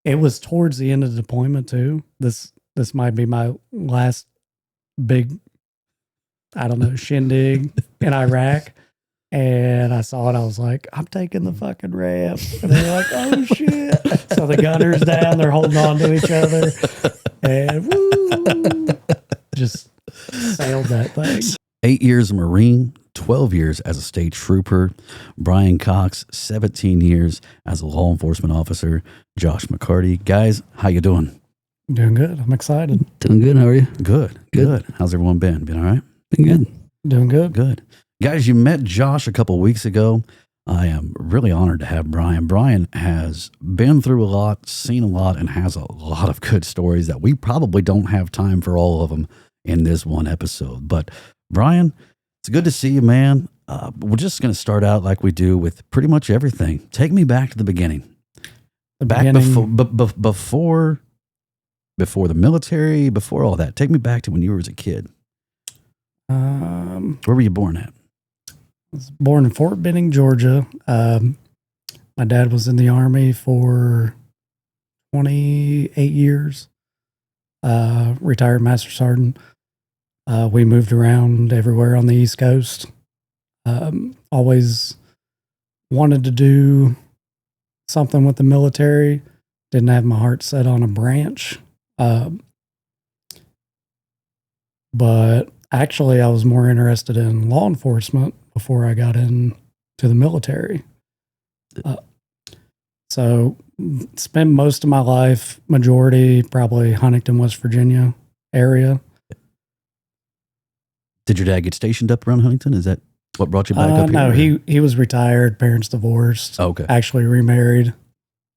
It was towards the end of the deployment too. This might be my last big, I don't know, shindig in Iraq. And I saw it. I was like, I'm taking the fucking ramp. And they're like, oh shit. So the gunner's down. They're holding on to each other. And woo, just sailed that thing. 8 years Marine, 12 years as a state trooper. Brian Cox, 17 years as a law enforcement officer. Josh McCarty. Guys, how you doing? Doing good. I'm excited. Doing good. How are you? Good. How's everyone been? Been all right? Been good. Doing good. Good. Guys, you met Josh a couple weeks ago. I am really honored to have Brian. Brian has been through a lot, seen a lot, and has a lot of good stories that we probably don't have time for all of them in this one episode. But Brian, it's good to see you, man. We're just going to start out like we do with pretty much everything. Take me back to the beginning. Before the military, before all that. Take me back to when you were as a kid. Where were you born at? I was born in Fort Benning, Georgia. My dad was in the Army for 28 years, retired Master Sergeant. We moved around everywhere on the East Coast. Always wanted to do something with the military. Didn't have my heart set on a branch. But actually, I was more interested in law enforcement before I got into the military. So spent most of my life, majority, probably Huntington, West Virginia area. Did your dad get stationed up around Huntington? Is that what brought you back up here? No, he was retired, parents divorced. Oh, okay. Actually remarried.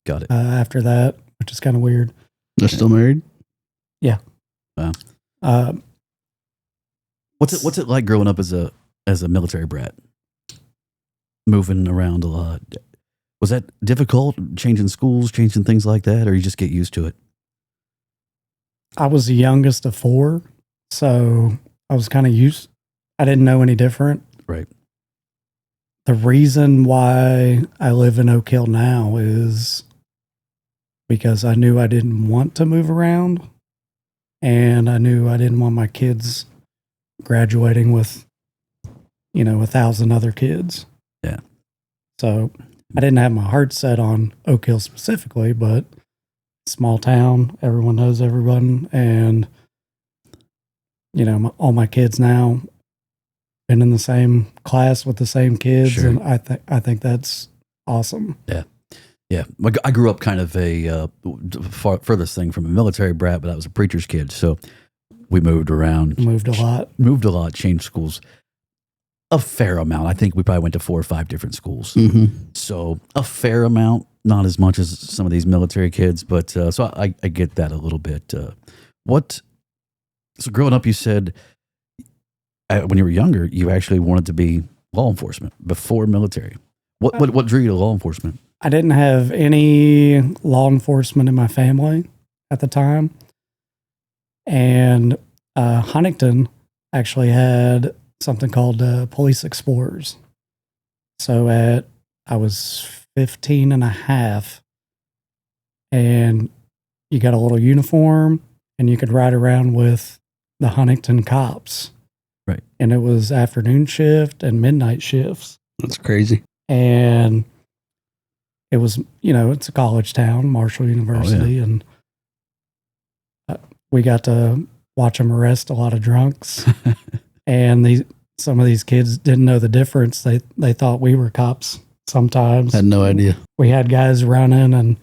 Got it. After that, which is kind of weird. They're still married? Yeah. Wow. What's it like growing up as a military brat? Moving around a lot. Was that difficult, changing schools, changing things like that, or you just get used to it? I was the youngest of four, so I was kind of used. I didn't know any different. Right. The reason why I live in Oak Hill now is because I knew I didn't want to move around, and I knew I didn't want my kids graduating with, 1,000 other kids. Yeah. So I didn't have my heart set on Oak Hill specifically, but small town, everyone knows everyone. And, all my kids now been in the same class with the same kids. Sure. And I think that's awesome. Yeah. Yeah. I grew up kind of furthest thing from a military brat, but I was a preacher's kid. So we moved around. Moved a lot, changed schools a fair amount. I think we probably went to 4 or 5 different schools. Mm-hmm. So a fair amount, not as much as some of these military kids, but so I get that a little bit. So growing up, you said when you were younger, you actually wanted to be law enforcement before military. What drew you to law enforcement? I didn't have any law enforcement in my family at the time. And Huntington actually had something called Police Explorers. So I was 15 and a half, and you got a little uniform, and you could ride around with the Huntington cops. Right. And it was afternoon shift and midnight shifts. That's crazy. And it was, it's a college town, Marshall University, and we got to watch them arrest a lot of drunks. And some of these kids didn't know the difference. They thought we were cops sometimes. Had no idea. We had guys running, and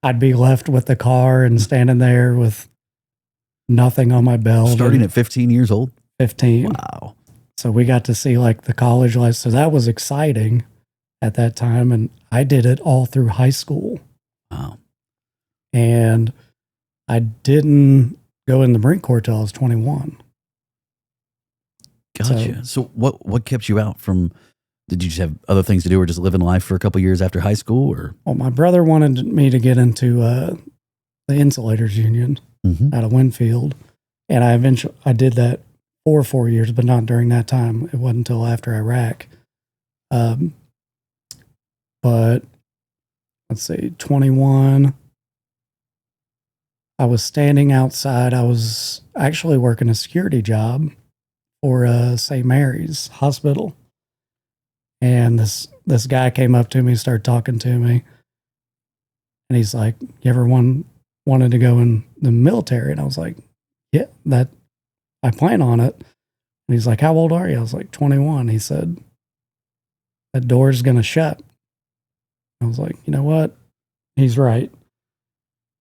I'd be left with the car and standing there with nothing on my belt. Starting at 15 years old? 15. Wow. So we got to see like the college life. So that was exciting at that time. And I did it all through high school. Wow. And I didn't go in the Marine Corps till I was 21. Gotcha. So what kept you out from, did you just have other things to do or just living life for a couple years after high school? Or? Well, my brother wanted me to get into the Insulators Union out of Winfield. And I did that for 4 years, but not during that time. It wasn't until after Iraq. But let's see, 21, I was standing outside. I was actually working a security job for St. Mary's Hospital. And this guy came up to me, started talking to me. And he's like, you ever wanted to go in the military? And I was like, yeah, I plan on it. And he's like, how old are you? I was like, 21. He said, that door's going to shut. I was like, you know what? He's right.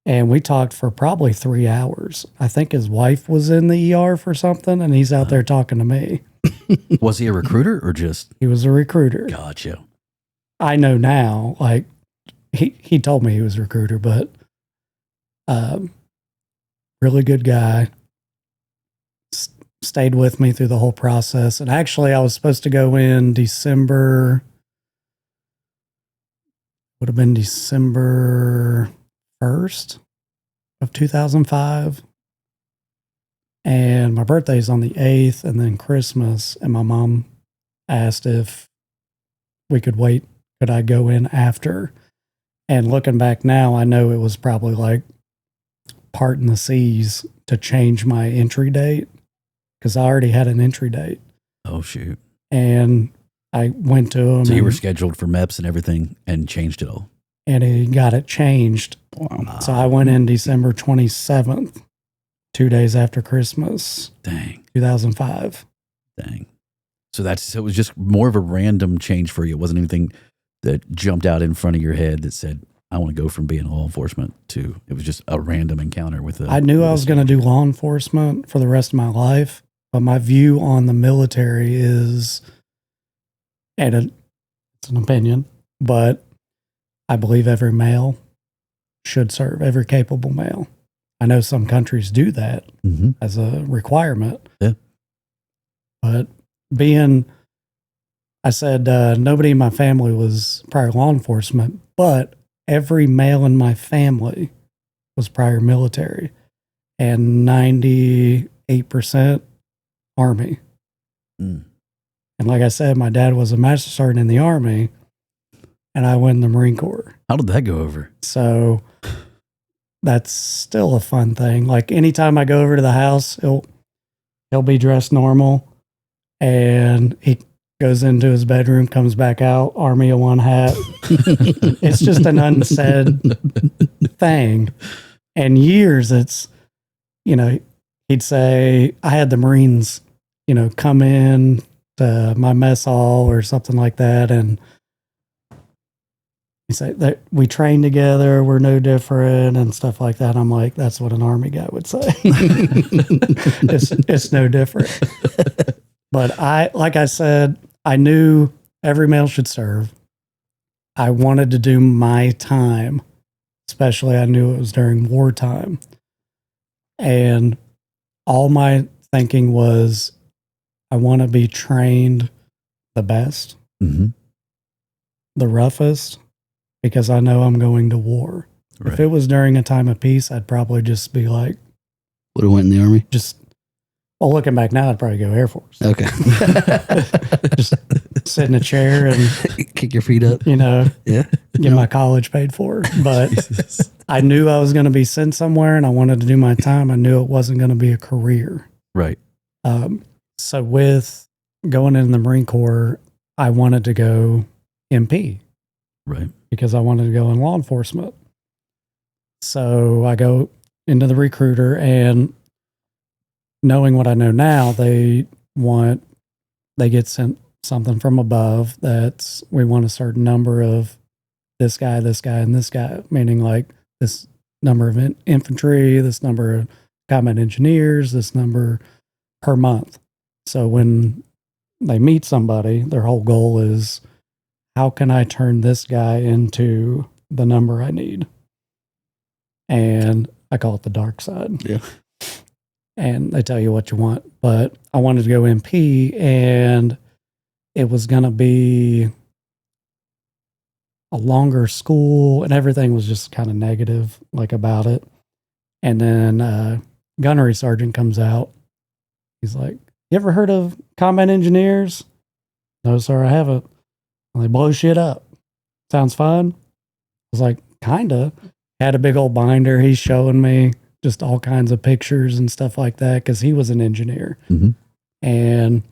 And we talked for probably 3 hours. I think his wife was in the ER for something, and he's out there talking to me. Was he a recruiter or just? He was a recruiter. Gotcha. I know now, like, he told me he was a recruiter, but really good guy. Stayed with me through the whole process. And actually, I was supposed to go in December, would have been December 1st of 2005. And my birthday's on the 8th, and then Christmas. And my mom asked if we could wait. Could I go in after? And looking back now, I know it was probably like parting the seas to change my entry date, because I already had an entry date. Oh, shoot. And I went to him. So you were scheduled for MEPS and everything and changed it all. And he got it changed. Wow. So I went in December 27th, 2 days after Christmas. Dang. 2005. Dang. So it was just more of a random change for you. It wasn't anything that jumped out in front of your head that said, I want to go from being law enforcement to, it was just a random encounter with I knew I was going to do law enforcement for the rest of my life, but my view on the military is, and it's an opinion, but I believe every male should serve, every capable male. I know some countries do that as a requirement. Yeah. But I said nobody in my family was prior law enforcement, but every male in my family was prior military, and 98% Army. And like I said, my dad was a master sergeant in the Army, and I went in the Marine Corps. How did that go over? So that's still a fun thing. Like anytime I go over to the house, he'll be dressed normal, and he goes into his bedroom, comes back out, Army of one hat. It's just an unsaid thing. And years, it's, he'd say, I had the Marines, come in to my mess hall or something like that. And he'd say that we train together, we're no different and stuff like that. I'm like, that's what an Army guy would say. It's no different. But like I said, I knew every male should serve. I wanted to do my time, especially I knew it was during wartime. And all my thinking was, I want to be trained the best, the roughest, because I know I'm going to war. Right. If it was during a time of peace, I'd probably just be like, would have went in the Army? Well, looking back now, I'd probably go Air Force. Okay. Just sit in a chair and kick your feet up. Get my college paid for. But I knew I was going to be sent somewhere, and I wanted to do my time. I knew it wasn't going to be a career. Right. So with going in the Marine Corps, I wanted to go MP. Right. Because I wanted to go in law enforcement. So I go into the recruiter, and knowing what I know now, they get sent something from above that's, we want a certain number of this guy, and this guy, meaning like this number of infantry, this number of combat engineers, this number per month. So when they meet somebody, their whole goal is, how can I turn this guy into the number I need? And I call it the dark side. Yeah. And they tell you what you want. But I wanted to go MP, and it was going to be a longer school, and everything was just kind of negative about it. And then gunnery sergeant comes out. He's like, you ever heard of combat engineers? No, sir, I haven't. And they blow shit up. Sounds fun? I was like, kinda. Had a big old binder. He's showing me just all kinds of pictures and stuff like that because he was an engineer. Mm-hmm. And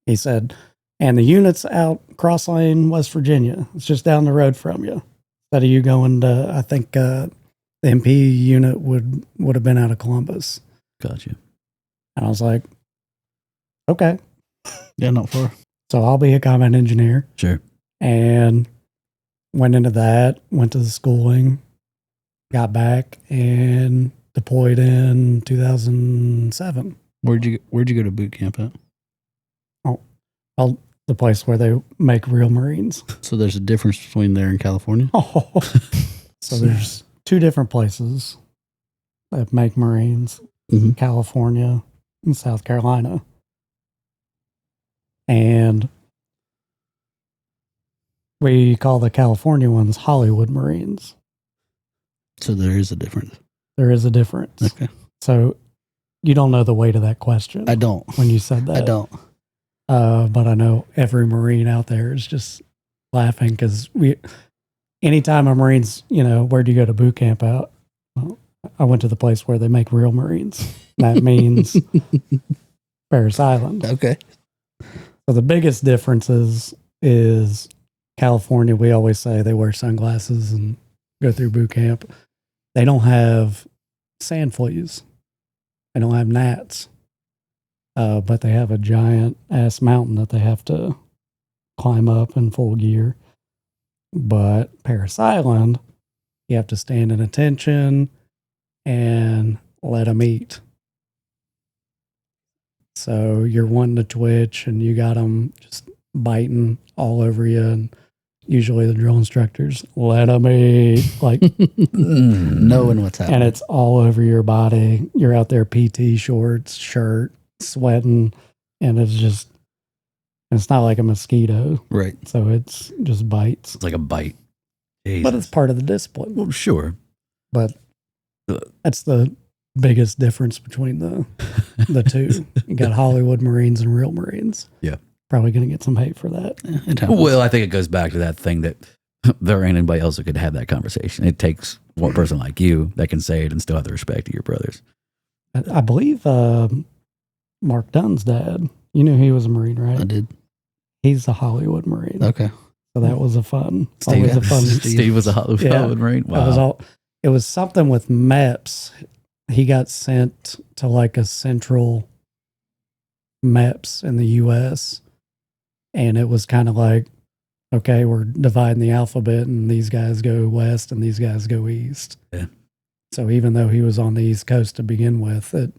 he said, and the unit's out Cross Lane, West Virginia. It's just down the road from you. Instead of you going to, I think the MP unit would have been out of Columbus. Gotcha. And I was like, okay. Yeah, not far. So I'll be a combat engineer. Sure. And went into that, went to the schooling, got back, and deployed in 2007. Where'd you go to boot camp at? Well, the place where they make real Marines. So there's a difference between there and California? Oh. So there's two different places that make Marines, Mm-hmm. California and South Carolina. And we call the California ones Hollywood Marines. So there is a difference. There is a difference. Okay. So you don't know the weight of that question. I don't. When you said that. I don't. But I know every Marine out there is just laughing because anytime a Marine's, where'd you go to boot camp out? Well, I went to the place where they make real Marines. That means Paris Island. Okay. So the biggest difference is California. We always say they wear sunglasses and go through boot camp. They don't have sand fleas. They don't have gnats. But they have a giant ass mountain that they have to climb up in full gear. But Paris Island, you have to stand in attention and let them eat. So you're wanting to twitch and you got them just biting all over you. And usually the drill instructors let them eat, like knowing what's happening. and it's all over your body. You're out there PT shorts, shirt, sweating, and it's not like a mosquito. Right. So it's just bites. It's like a bite. But it's part of the discipline. Well, sure. But that's the biggest difference between the two. You got Hollywood Marines and real Marines. Yeah. Probably going to get some hate for that. It happens. Well, I think it goes back to that thing that there ain't anybody else that could have that conversation. It takes one person like you that can say it and still have the respect of your brothers. I believe Mark Dunn's dad, you knew he was a Marine, right? I did. He's a Hollywood Marine. Okay. So that was always Steve, a fun. Steve was a Hollywood Marine. Wow. It was something with MEPS. He got sent to like a central MEPS in the U.S. And it was kind of like, okay, we're dividing the alphabet and these guys go west and these guys go east. Yeah. So even though he was on the East Coast to begin with, it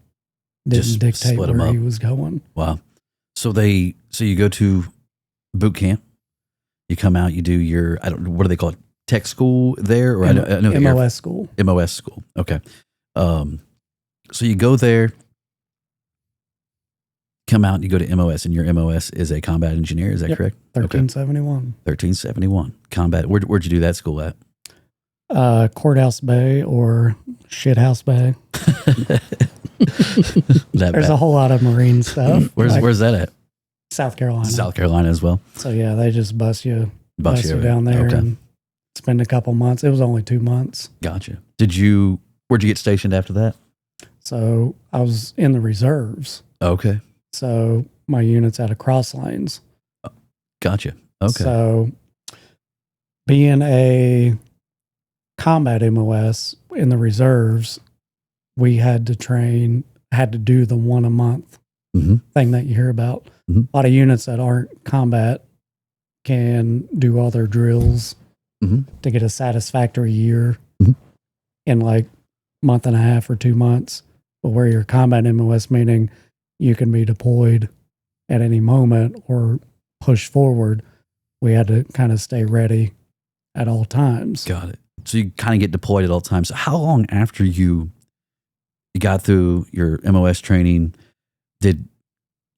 didn't Just dictate split 'em where up. he was going. Wow. So you go to boot camp, you come out, you do your, what do they call it? Tech school there? Or I know the MOS school. MOS school. Okay. So you go there, come out, you go to MOS, and your MOS is a combat engineer. Is that Yep. correct? 1371. 1371. Combat. Where'd you do that school at? Courthouse Bay or Shithouse Bay. There's a whole lot of Marine stuff. Where's that at? South Carolina. South Carolina as well. So yeah, they just bus you Over down there Okay. and spend a couple months. It was only 2 months. Gotcha. Where'd you get stationed after that? So I was in the reserves. Okay. So my unit's out of Cross Lanes. Gotcha. Okay. So being a combat MOS in the reserves, we had to do the 1 a month Mm-hmm. thing that you hear about. Mhm. A lot of units that aren't combat can do all their drills Mhm. to get a satisfactory year Mhm. in like month and a half or 2 months. But where you're combat MOS, meaning you can be deployed at any moment or push forward, we had to kind of stay ready at all times. Got it. So you kind of get deployed at all times. So how long after you got through your MOS training did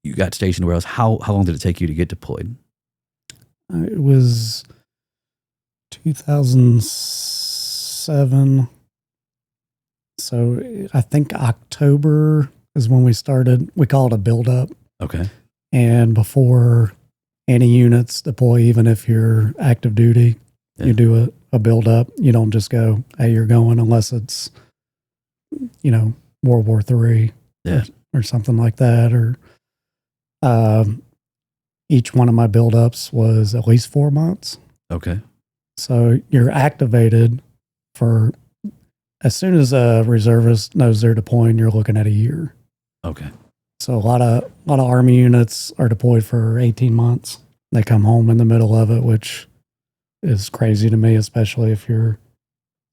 you got stationed where else? How long did it take you to get deployed? It was 2007. So I think October is when we started. We call it a build-up. Okay. And before any units deploy, even if you're active duty, Yeah. you do a build-up. You don't just go, hey, you're going unless it's World War III Yeah. or something like that. Or each one of my buildups was at least 4 months. Okay. So you're activated for as soon as a reservist knows they're deploying, you're looking at a year. Okay. So a lot of Army units are deployed for 18 months. They come home in the middle of it, which is crazy to me, especially if you're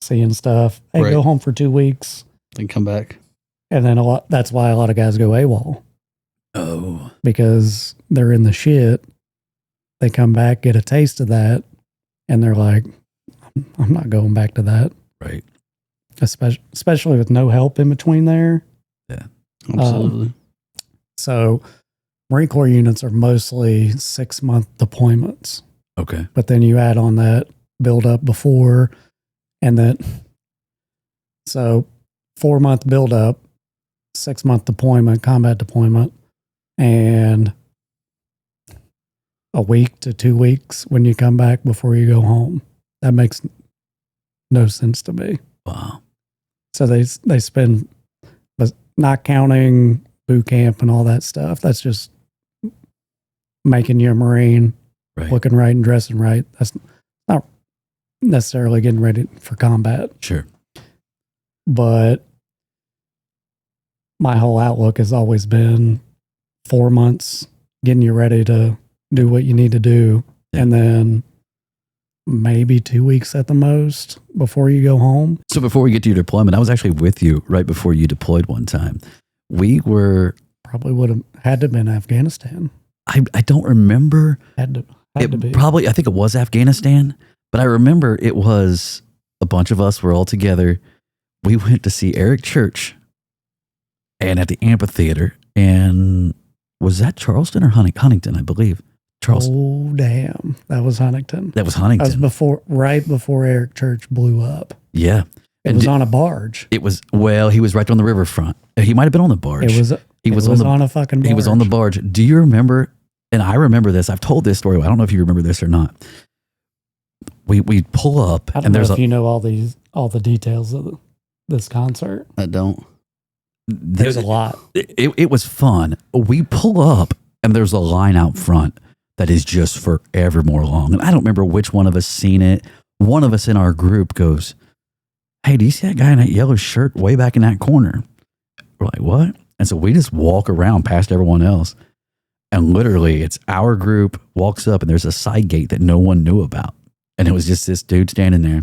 seeing stuff. Hey, Right. go home for 2 weeks. Then come back. And then that's why a lot of guys go AWOL, Oh. because they're in the shit. They come back, get a taste of that, and they're like, I'm not going back to that. Right. Especially with no help in between there. Yeah. Absolutely. So Marine Corps units are mostly 6-month deployments. Okay. But then you add on that build up before, and then so 4-month build up, 6-month deployment, combat deployment, and a week to 2 weeks when you come back before you go home. That makes no sense to me. Wow. So they spend, but not counting boot camp and all that stuff. That's just making you a Marine, Right. looking right and dressing right. That's not necessarily getting ready for combat. Sure. But my whole outlook has always been 4 months getting you ready to do what you need to do. Yeah. And then maybe 2 weeks at the most before you go home. So before we get to your deployment, I was actually with you right before you deployed one time. We were, Probably would have had to have been Afghanistan. I don't remember. Had to be. Probably, I think it was Afghanistan, but I remember it was a bunch of us were all together. We went to see Eric Church and at the amphitheater. And was that Charleston or Huntington, I believe? Charleston. Oh, damn. That was Huntington. That was That was Huntington. right before Eric Church blew up. Yeah. It was on a barge. It was, well, he was right on the riverfront. He might have been on the barge. He was on a fucking barge. He was on the barge. Do you remember? And I remember this. I've told this story. I don't know if you remember this or not. We pull up I don't and know there's if you know all the details of this concert. I don't. There's a lot. It was fun. We pull up and there's a line out front that is just forever more long. And I don't remember which one of us seen it. One of us in our group goes, "Hey, do you see that guy in that yellow shirt way back in that corner?" We're like, "What?" And so we just walk around past everyone else. And literally it's our group walks up and there's a side gate that no one knew about. And it was just this dude standing there.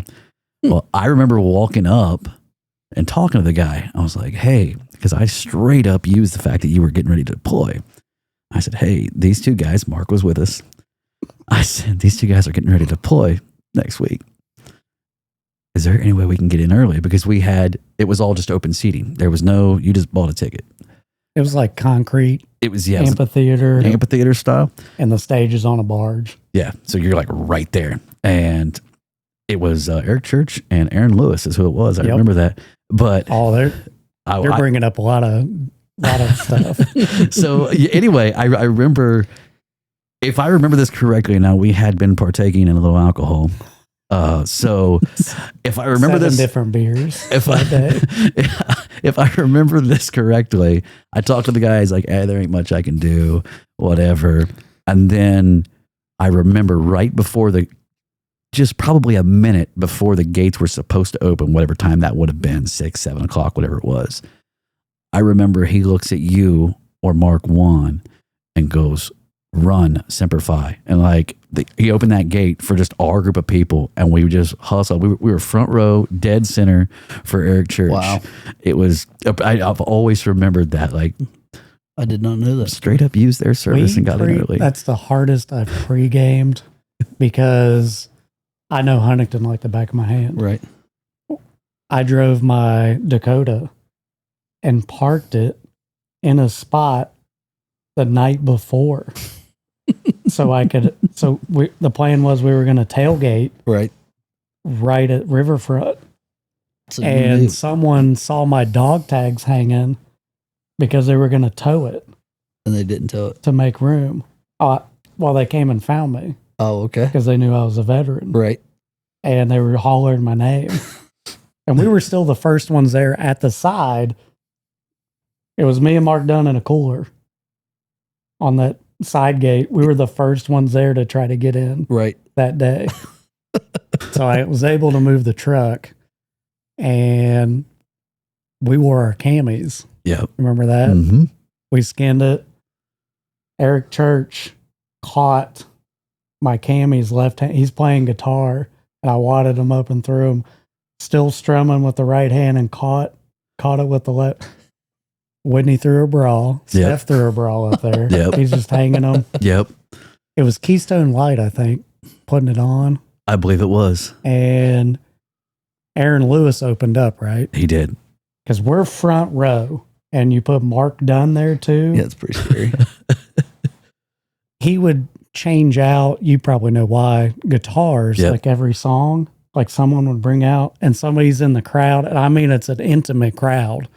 Well, I remember walking up and talking to the guy. I was like, "Hey," because I straight up used the fact that you were getting ready to deploy. I said, "Hey, these two guys," Mark was with us. I said, "These two guys are getting ready to deploy next week. Is there any way we can get in early?" Because it was all just open seating. There was you just bought a ticket. It was like concrete It was, yeah, it was amphitheater, amphitheater style. and the stage is on a barge. Yeah. So you're like right there. And it was Eric Church and Aaron Lewis is who it was. I Yep. remember that. But Oh, they're bringing up a lot of stuff. so anyway, I remember, if I remember this correctly, now we had been partaking in a little alcohol. So if I remember 7 this, different beers if that day. if I remember this correctly, I talked to the guys like, "Hey, there ain't much I can do, whatever." And then I remember right before just probably a minute before the gates were supposed to open, whatever time that would have been, 6, 7 o'clock, whatever it was. I remember he looks at you or Mark 1 and goes, "Run, Semper Fi." And like he opened that gate for just our group of people, and we just hustled. We were front row, dead center for Eric Church. Wow. It was, I've always remembered that. Like, I did not know that. straight up used their service and got in early. That's the hardest I've pre-gamed because I know Huntington like the back of my hand. Right. I drove my Dakota and parked it in a spot the night before. The plan was we were going to tailgate right at Riverfront. So you knew. And someone saw my dog tags hanging because they were going to tow it And they didn't tell it. to make room. Well, they came and found me Oh, okay. because they knew I was a veteran. Right. And they were hollering my name. And we were still the first ones there at the side. It was me and Mark Dunn in a cooler on that side gate. We were the first ones there to try to get in Right. that day. So I was able to move the truck, and we wore our camis. Yep. Remember that? Mm-hmm. We skinned it. Eric Church caught my camis left hand. He's playing guitar, and I wadded him up and threw him, still strumming with the right hand, and caught it with the left. Whitney threw a bra. Steph threw a bra up there. Yep. He's just hanging them. Yep. It was Keystone Light, I think, putting it on. I believe it was. And Aaron Lewis opened up, right? He did. Because we're front row, and you put Mark Dunn there too. Yeah, it's pretty scary. He would change out, you probably know why, guitars like every song. Like someone would bring out, and somebody's in the crowd. And I mean, it's an intimate crowd.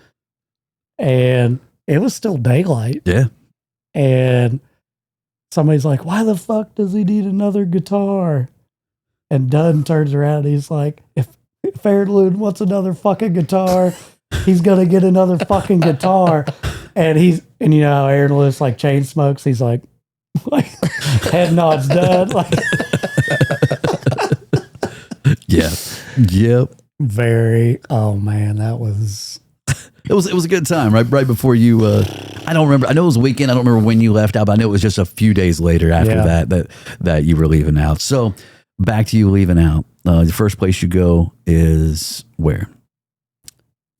And it was still daylight. Yeah. And somebody's like, why the fuck does he need another guitar? And Dunn turns around and he's like, if Aaron Lewis wants another fucking guitar, he's going to get another fucking guitar. And you know, how Aaron Lewis like chain smokes. He's like head nods Dunn. Like, yeah. Yep. oh man, that was. It was a good time, right before you. I don't remember. I know it was a weekend. I don't remember when you left out, but I know it was just a few days later after that you were leaving out. So back to you leaving out. The first place you go is where?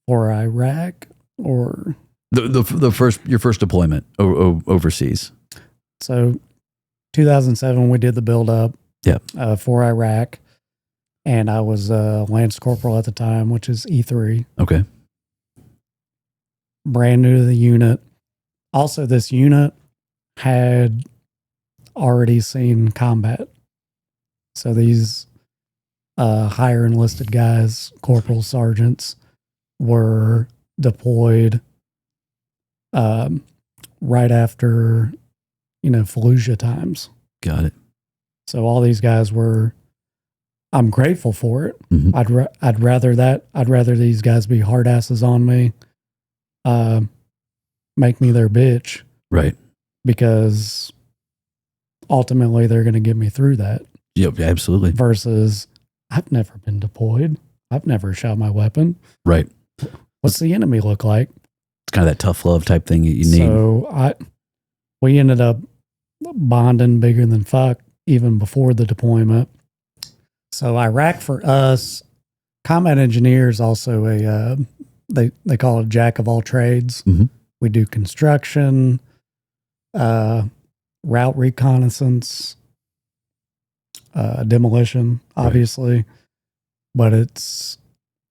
Or Iraq, or the first your first deployment overseas. So 2007, we did the build up. Yep. For Iraq, and I was Lance Corporal at the time, which is E3. Okay. Brand new to the unit. Also, this unit had already seen combat. So these higher enlisted guys, corporals, sergeants, were deployed right after, Fallujah times. Got it. So all these guys were. I'm grateful for it. Mm-hmm. I'd rather these guys be hard asses on me. Make me their bitch. Right. Because ultimately they're going to get me through that. Yep, absolutely. Versus I've never been deployed. I've never shot my weapon. Right. What's the enemy look like? It's kind of that tough love type thing you need. So we ended up bonding bigger than fuck even before the deployment. So Iraq for us, combat engineer is also they call it jack of all trades. Mm-hmm. We do construction, route reconnaissance, demolition, obviously, right. But it's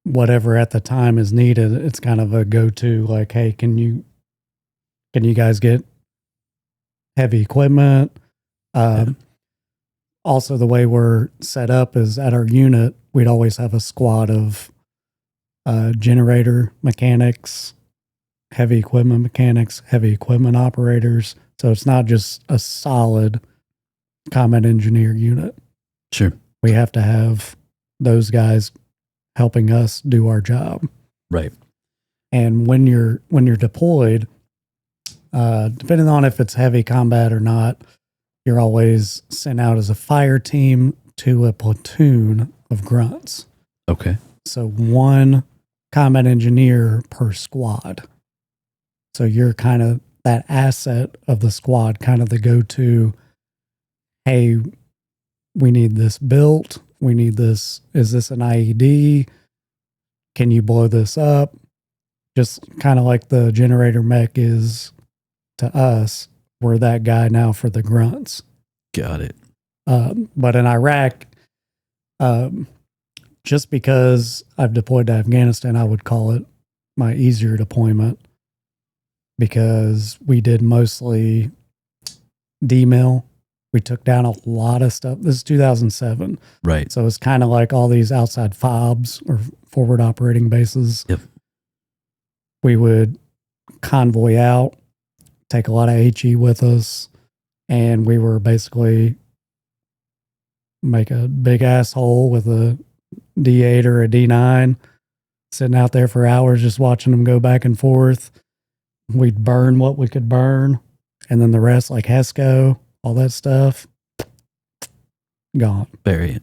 whatever at the time is needed. It's kind of a go-to, like, hey, can you guys get heavy equipment? Also, the way we're set up is at our unit, we'd always have a squad of generator mechanics, heavy equipment mechanics, heavy equipment operators. So it's not just a solid combat engineer unit. Sure. We have to have those guys helping us do our job. Right. And when you're deployed, depending on if it's heavy combat or not, you're always sent out as a fire team to a platoon of grunts. Okay. So one combat engineer per squad. So you're kind of that asset of the squad, kind of the go-to, hey, we need this built. We need this. Is this an IED? Can you blow this up? Just kind of like the generator mech is to us. We're that guy now for the grunts. Got it. But in Iraq, just because I've deployed to Afghanistan, I would call it my easier deployment because we did mostly D-mill. We took down a lot of stuff. This is 2007. Right. So it's kind of like all these outside FOBs or forward operating bases. Yep. We would convoy out, take a lot of HE with us, and we were basically make a big asshole with a D8 or a D9 sitting out there for hours just watching them go back and forth. We'd burn what we could burn, and then the rest, like Hesco, all that stuff, gone. Bury it.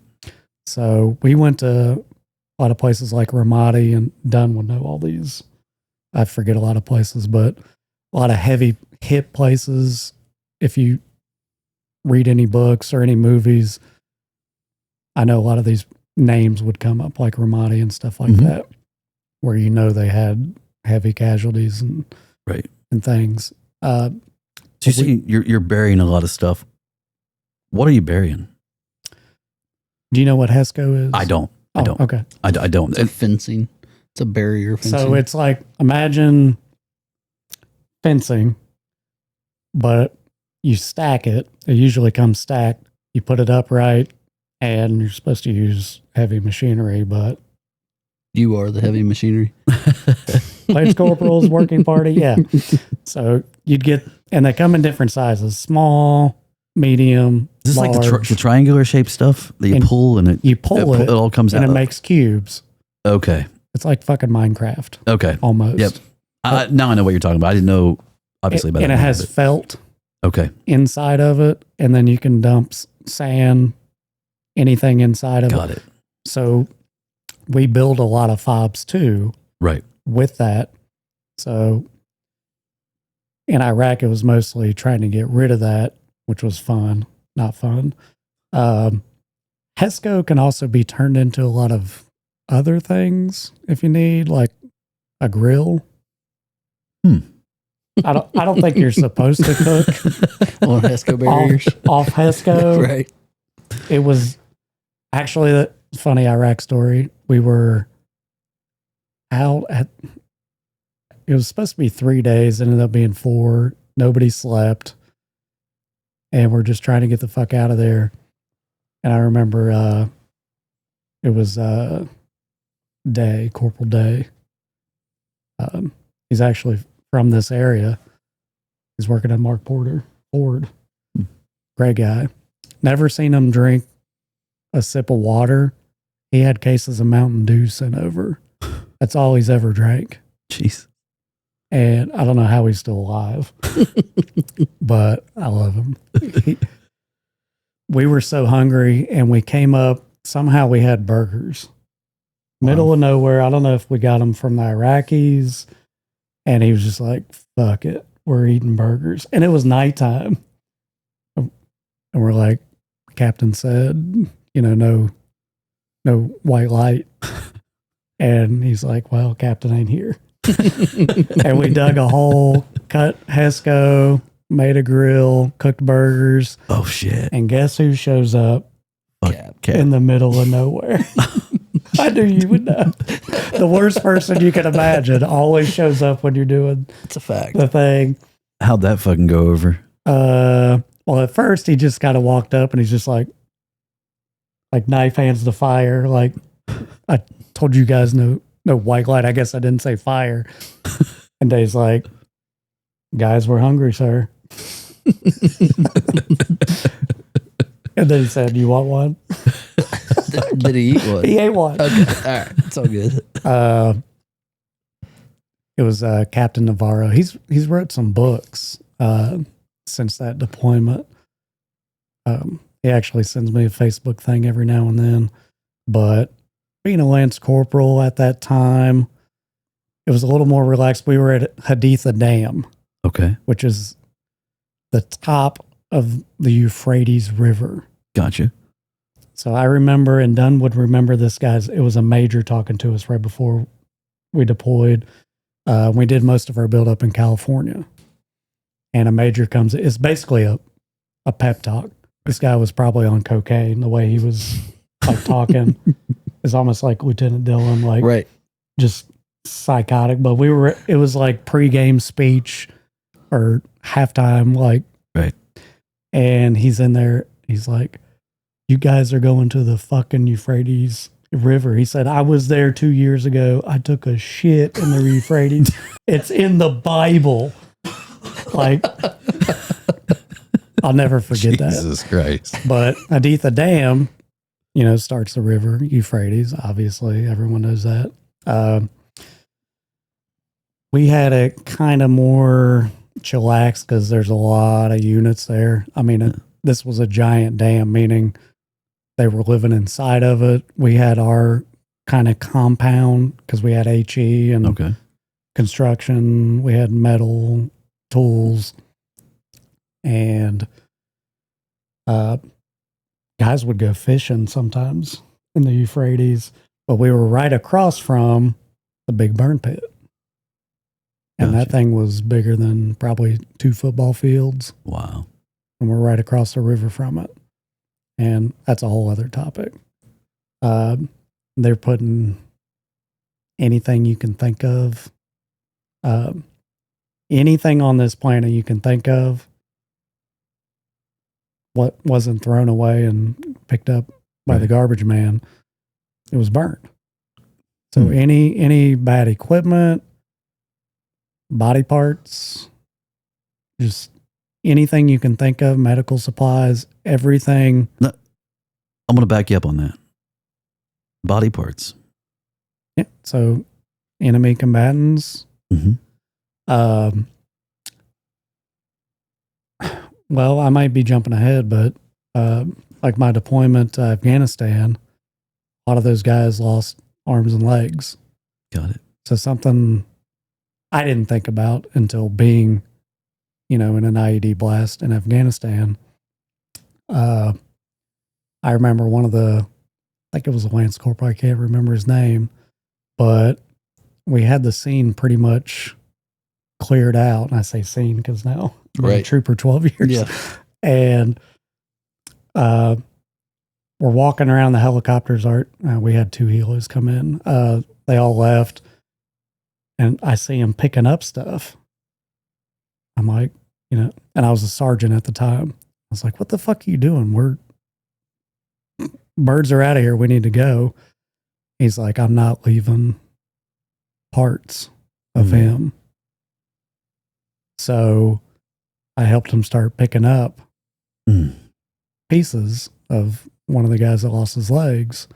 So we went to a lot of places like Ramadi, and Dunn would know all these. I forget a lot of places, but a lot of heavy hit places. If you read any books or any movies, I know a lot of these names would come up, like Ramadi and stuff like that, where you know they had heavy casualties and right and things. So you see, you're burying a lot of stuff. What are you burying? Do you know what Hesco is? I don't. Okay. I don't. It's a fencing. It's a barrier fencing. So it's like, imagine fencing, but you stack it. It usually comes stacked. You put it upright, and you're supposed to use heavy machinery, but you are the heavy machinery. Lance Corporal's working party, yeah. So you'd get, and they come in different sizes: small, medium, Is this large. like the triangular shaped stuff that you pull and you pull it, it all comes and out? it makes cubes. Okay. It's like fucking Minecraft. Okay. Almost. Yep. Now I know what you're talking about. I didn't know, obviously, about and it has felt inside of it, and then you can dump sand, anything inside of it. Got it. So we build a lot of fobs too. Right. With that. So in Iraq, it was mostly trying to get rid of that, which was fun, not fun. Hesco can also be turned into a lot of other things if you need, like a grill. I don't think you're supposed to cook on Hesco barriers. Off Hesco. Right. It was actually the funny Iraq story. We were out at, it was supposed to be 3 days, ended up being 4. Nobody slept. And we're just trying to get the fuck out of there. And I remember it was Day, Corporal Day. He's actually from this area. He's working at Mark Porter Ford. Great guy. Never seen him drink a sip of water. He had cases of Mountain Dew sent over. That's all he's ever drank. Jeez. And I don't know how he's still alive, but I love him. We were so hungry, and we came up. Somehow we had burgers. Middle of nowhere. I don't know if we got them from the Iraqis. And he was just like, fuck it. We're eating burgers. And it was nighttime. And we're like, Captain said, no white light. And he's like, well, Captain ain't here. And we dug a hole, cut Hesco, made a grill, cooked burgers. Oh, shit. And guess who shows up in the middle of nowhere? I knew you would know. The worst person you can imagine always shows up when you're doing it's a fact. The thing. How'd that fucking go over? Well, at first he just kind of walked up and he's just like knife hands to fire. Like, I told you guys no white light. I guess I didn't say fire. And Dave's like, guys, we're hungry, sir. And then he said, you want one? Did he eat one? He ate one. Okay. All right. It's all good. It was Captain Navarro. He's wrote some books since that deployment. He actually sends me a Facebook thing every now and then. But being a Lance Corporal at that time, it was a little more relaxed. We were at Haditha Dam. Okay. Which is the top of the Euphrates River. Gotcha. So I remember, and Dunn would remember this, guys. It was a major talking to us right before we deployed. We did most of our build-up in California. And a major comes, it's basically a pep talk. This guy was probably on cocaine. The way he was like talking is almost like Lieutenant Dillon, like right. Just psychotic. But it was like pregame speech or halftime, like. Right. And he's in there. He's like, you guys are going to the fucking Euphrates River. He said, I was there 2 years ago. I took a shit in the Euphrates. It's in the Bible. Like, I'll never forget that. Jesus Christ. But Haditha Dam, starts the river Euphrates. Obviously, everyone knows that. We had it kind of more chillax because there's a lot of units there. I mean, this was a giant dam, meaning they were living inside of it. We had our kind of compound because we had HE and construction. We had metal tools, and guys would go fishing sometimes in the Euphrates, but we were right across from the big burn pit. And that thing was bigger than probably 2 football fields. Wow. And we're right across the river from it. And that's a whole other topic. They're putting anything you can think of. Anything on this planet you can think of, what wasn't thrown away and picked up by the garbage man, it was burnt. So any bad equipment, body parts, just anything you can think of, medical supplies, everything. No, I'm going to back you up on that. Body parts. Yeah. So enemy combatants. Well, I might be jumping ahead, but like my deployment to Afghanistan, a lot of those guys lost arms and legs. Got it. So something I didn't think about until being, in an IED blast in Afghanistan. I remember one of I think it was a Lance Corporal, I can't remember his name, but we had the scene pretty much cleared out. And I say scene because now I've been a trooper 12 years. Yeah. And we're walking around the helicopters. We had 2 helos come in. They all left. And I see them picking up stuff. I'm like, and I was a sergeant at the time. I was like, what the fuck are you doing? Birds are out of here. We need to go. He's like, I'm not leaving parts of him. So I helped him start picking up pieces of one of the guys that lost his legs.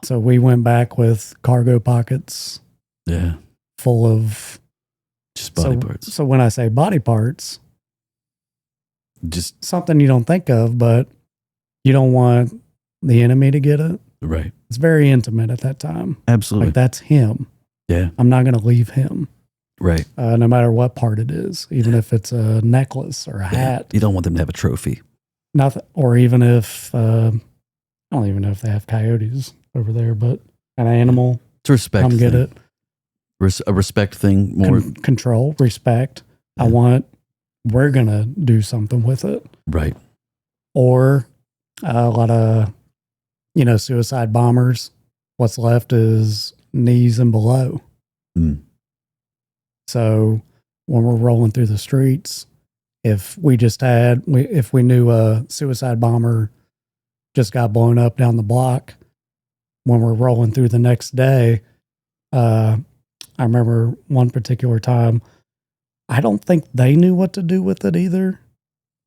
So we went back with cargo pockets. Yeah. Full of just body parts. So when I say body parts, just something you don't think of, but you don't want the enemy to get it. Right. It's very intimate at that time. Absolutely. Like that's him. Yeah. I'm not going to leave him. Right. No matter what part it is, even if it's a necklace or a hat. You don't want them to have a trophy. Nothing. Or even if, I don't even know if they have coyotes over there, but an animal. It's a respect come thing. get it. A respect thing, more control, respect. Yeah. We're going to do something with it. Right. Or a lot of, suicide bombers. What's left is knees and below. So when we're rolling through the streets, if we knew a suicide bomber just got blown up down the block, when we're rolling through the next day, I remember one particular time, I don't think they knew what to do with it either,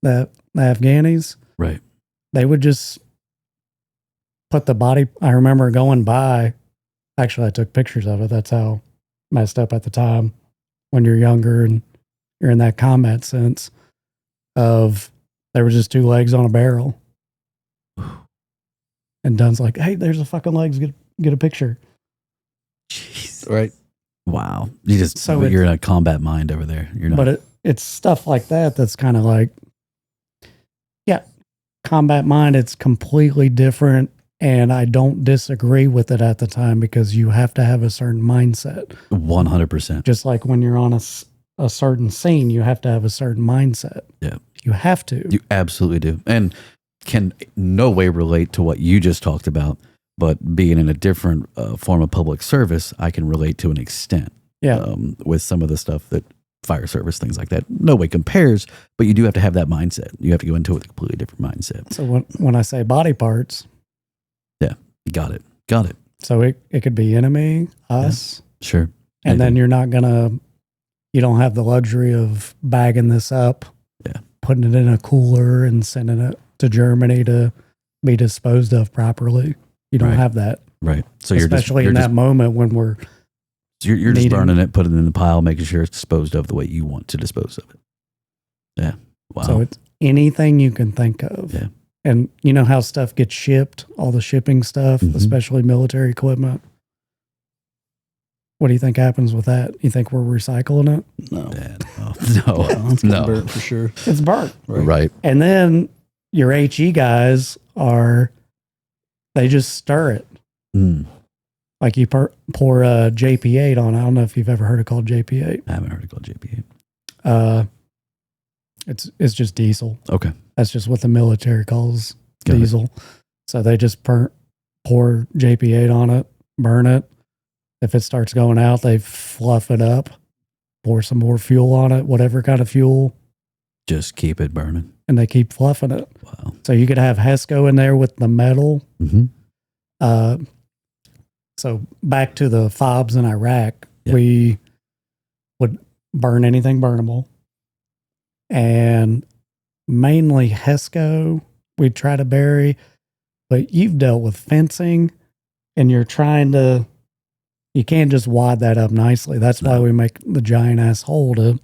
the Afghanis. Right. They would just put the body, I remember going by, actually I took pictures of it, that's how messed up at the time, when you're younger and you're in that combat sense of, there were just 2 legs on a barrel. And Dunn's like, hey, there's the fucking legs, get a picture. Jeez. Right. Wow. You're in a combat mind over there. You're not. But it's stuff like that that's kind of like, yeah, combat mind, it's completely different. And I don't disagree with it at the time because you have to have a certain mindset. 100%. Just like when you're on a certain scene, you have to have a certain mindset. Yeah. You have to. You absolutely do. And can no way relate to what you just talked about. But being in a different form of public service, I can relate to an extent. Yeah. With some of the stuff that fire service, things like that, no way compares. But you do have to have that mindset. You have to go into it with a completely different mindset. So when I say body parts, yeah, got it. So it could be enemy, us, sure, and then you don't have the luxury of bagging this up, putting it in a cooler and sending it to Germany to be disposed of properly. You don't have that. Right. So especially in that moment when we're So you're just needing- burning it, putting it in the pile, making sure it's disposed of the way you want to dispose of it. Yeah. Wow. So it's anything you can think of. Yeah. And you know how stuff gets shipped, all the shipping stuff, Mhm. especially military equipment. What do you think happens with that? You think we're recycling it? No. Yeah, no. It's No. burnt for sure. It's burnt. Right. And then your HE guys they just stir it. Mm. Like you pour JP8 on. I don't know if you've ever heard it called JP8. I haven't heard it called JP. It's just diesel. Okay. That's just what the military calls Got it. diesel. So they just pour JP8 on it, burn it. If it starts going out, they fluff it up, pour some more fuel on it, whatever kind of fuel, Just keep it burning. and they keep fluffing it. Wow. So you could have HESCO in there with the metal. Mm-hmm. So back to the fobs in Iraq, Yeah. we would burn anything burnable. And mainly HESCO we'd try to bury. But you've dealt with fencing, and you can't just wad that up nicely. That's why No. we make the giant ass hole to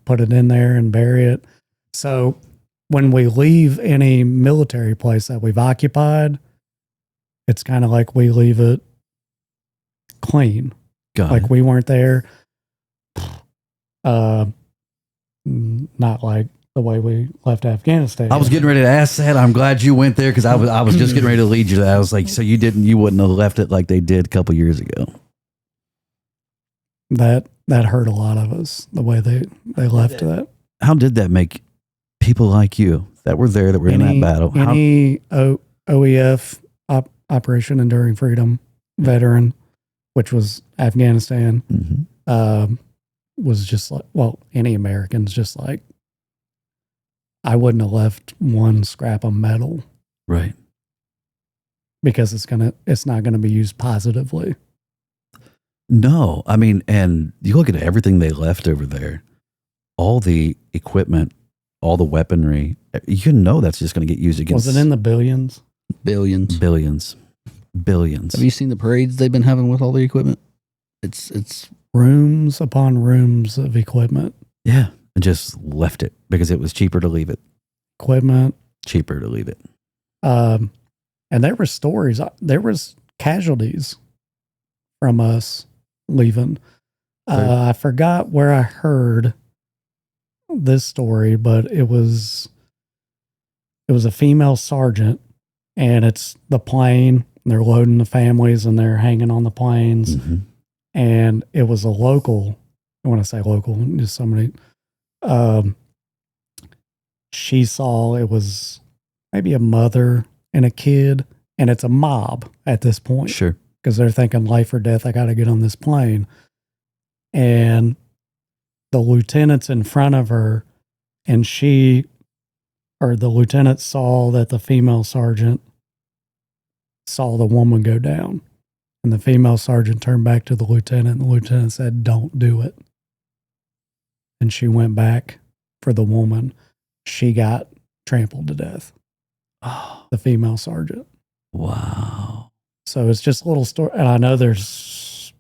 put it in there and bury it. So when we leave any military place that we've occupied, it's kind of like we leave it clean. Got Like it. we weren't there. Not like the way we left Afghanistan. I was getting ready to ask that. I'm glad you went there because I was just getting ready to lead you to that. I was like, so you wouldn't have left it like they did a couple years ago. That hurt a lot of us, the way they left that. How did that make people like you that were there, that were in that battle? Any OEF Operation Enduring Freedom veteran, which was Afghanistan, Mhm. was just like, well, any Americans, just like, I wouldn't have left one scrap of metal Right. because it's not gonna be used positively. No, I mean, and you look at everything they left over there, all the equipment, all the weaponry, you know that's just going to get used against Was it in the billions? Billions. billions. Have you seen the parades they've been having with all the equipment? It's Rooms upon rooms of equipment. Yeah, and just left it because it was cheaper to leave it. Equipment. Cheaper to leave it. And there were stories. There was casualties from us leaving. I forgot where I heard this story, but it was a female sergeant, and it's the plane. And they're loading the families, and they're hanging on the planes. Mhm. And it was a local. When I say local, just somebody. She saw it was maybe a mother and a kid, and it's a mob at this point Sure. because they're thinking life or death. I got to get on this plane, and the lieutenant's in front of her, and the lieutenant saw that the female sergeant saw the woman go down. And the female sergeant turned back to the lieutenant, and the lieutenant said, "Don't do it." And she went back for the woman. She got trampled to death, Oh, the female sergeant. wow. So it's just a little story. And I know there's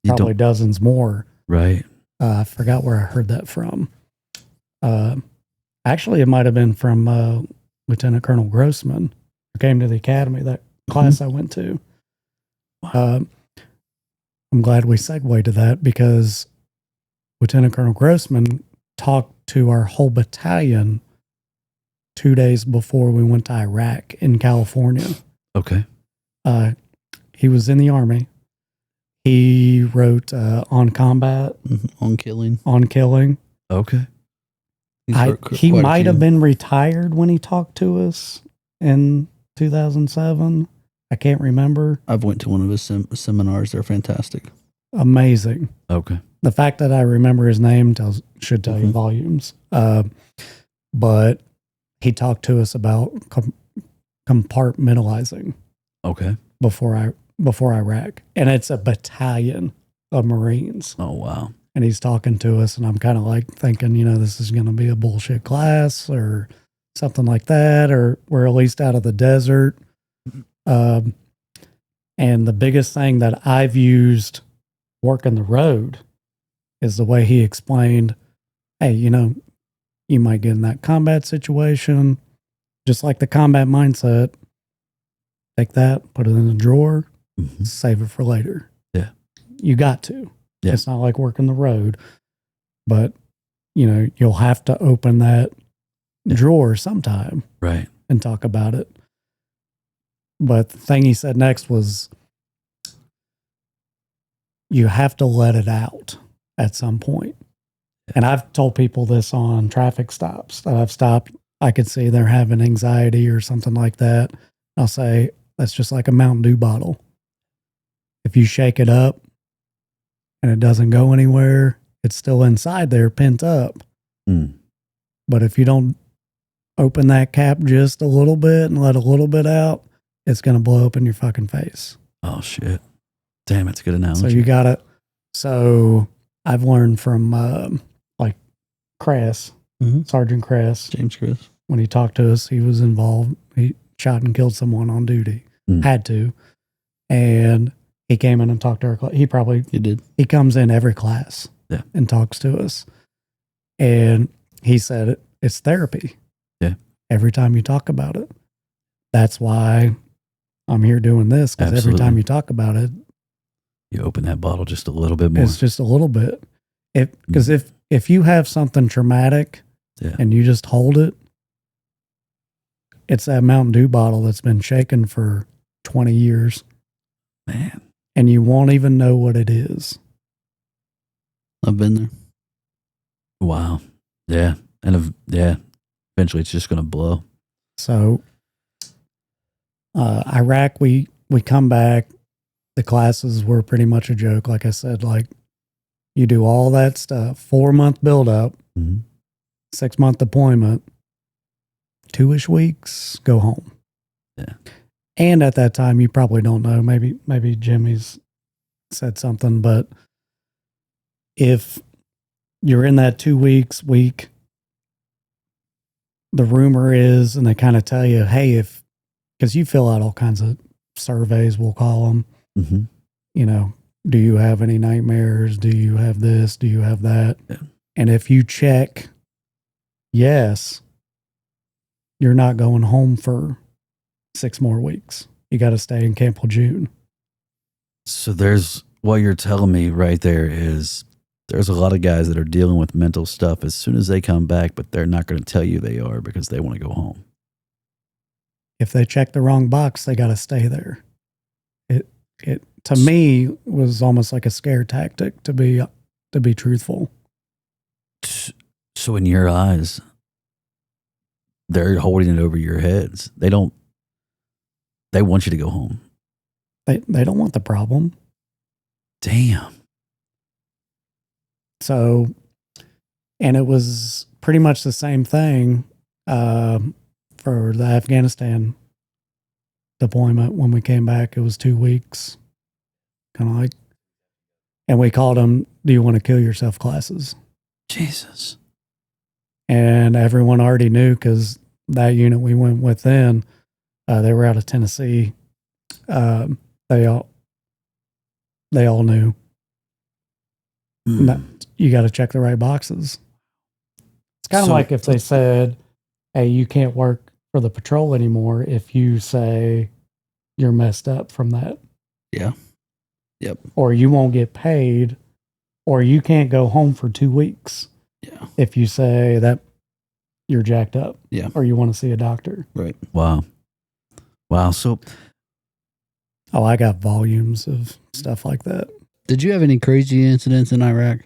You probably don't, dozens more. right. I forgot where I heard that from. Actually, it might have been from Lieutenant Colonel Grossman, who came to the academy, that class I went to. I'm glad we segued to that because Lieutenant Colonel Grossman talked to our whole battalion 2 days before we went to Iraq in California. Okay. He was in the Army. He wrote On Combat, on killing. On Killing. Okay. He might have been retired when he talked to us in 2007. I can't remember. I've went to one of his seminars. They're fantastic. Amazing. Okay. The fact that I remember his name should tell you volumes. But he talked to us about compartmentalizing Okay. before Iraq, and it's a battalion of Marines. Oh, wow. And he's talking to us, and I'm kind of like thinking, this is going to be a bullshit class or something like that, or we're at least out of the desert. And the biggest thing that I've used working the road is the way he explained, hey, you might get in that combat situation, just like the combat mindset. Take that, put it in a drawer, save it for later. Yeah. You got to. Yeah. It's not like working the road, but you'll have to open that drawer sometime. Right. And talk about it. But the thing he said next was, you have to let it out at some point. Yeah. And I've told people this on traffic stops that I've stopped. I could see they're having anxiety or something like that. I'll say, that's just like a Mountain Dew bottle. If you shake it up and it doesn't go anywhere, it's still inside there, pent up. But if you don't open that cap just a little bit and let a little bit out, it's going to blow up in your fucking face. Oh, shit. Damn, it's a good analogy. So you got to, so I've learned from like Cress, Sergeant Cress. James Cress. When he talked to us, he was involved. He shot and killed someone on duty. Had to. And he came in and talked to our class. He did. He comes in every class and talks to us. And he said, it's therapy. Yeah. Every time you talk about it. That's why I'm here doing this, because every time you talk about it, you open that bottle just a little bit more. It's just a little bit. Because if you have something traumatic and you just hold it, it's that Mountain Dew bottle that's been shaken for 20 years. Man. And you won't even know what it is. I've been there. Wow. Yeah. And eventually it's just going to blow. So, Iraq, we come back. The classes were pretty much a joke. Like I said, like you do all that stuff, 4-month build up, 6-month deployment, 2-ish weeks, go home. Yeah. And at that time, you probably don't know, maybe Jimmy's said something, but if you're in that 2 week, the rumor is, and they kind of tell you, hey, because you fill out all kinds of surveys, we'll call them, do you have any nightmares? Do you have this? Do you have that? Yeah. And if you check yes, you're not going home for 6 more weeks. You got to stay in Camp Lejeune. So what you're telling me right there is there's a lot of guys that are dealing with mental stuff as soon as they come back, but they're not going to tell you they are because they want to go home. If they check the wrong box, they got to stay there. It to me was almost like a scare tactic to be truthful. So in your eyes, they're holding it over your heads. They want you to go home. They don't want the problem. Damn. So, and it was pretty much the same thing for the Afghanistan deployment. When we came back, it was 2 weeks, kind of like, and we called them, do you want to kill yourself classes? Jesus. And everyone already knew, because that unit we went with then, they were out of Tennessee. They all knew. You got to check the right boxes. It's kind of like if they said, hey, you can't work for the patrol anymore if you say you're messed up from that. Yeah. Yep. Or you won't get paid, or you can't go home for 2 weeks. Yeah. If you say that you're jacked up. Yeah. Or you want to see a doctor. Right. Wow. So. Oh, I got volumes of stuff like that. Did you have any crazy incidents in Iraq?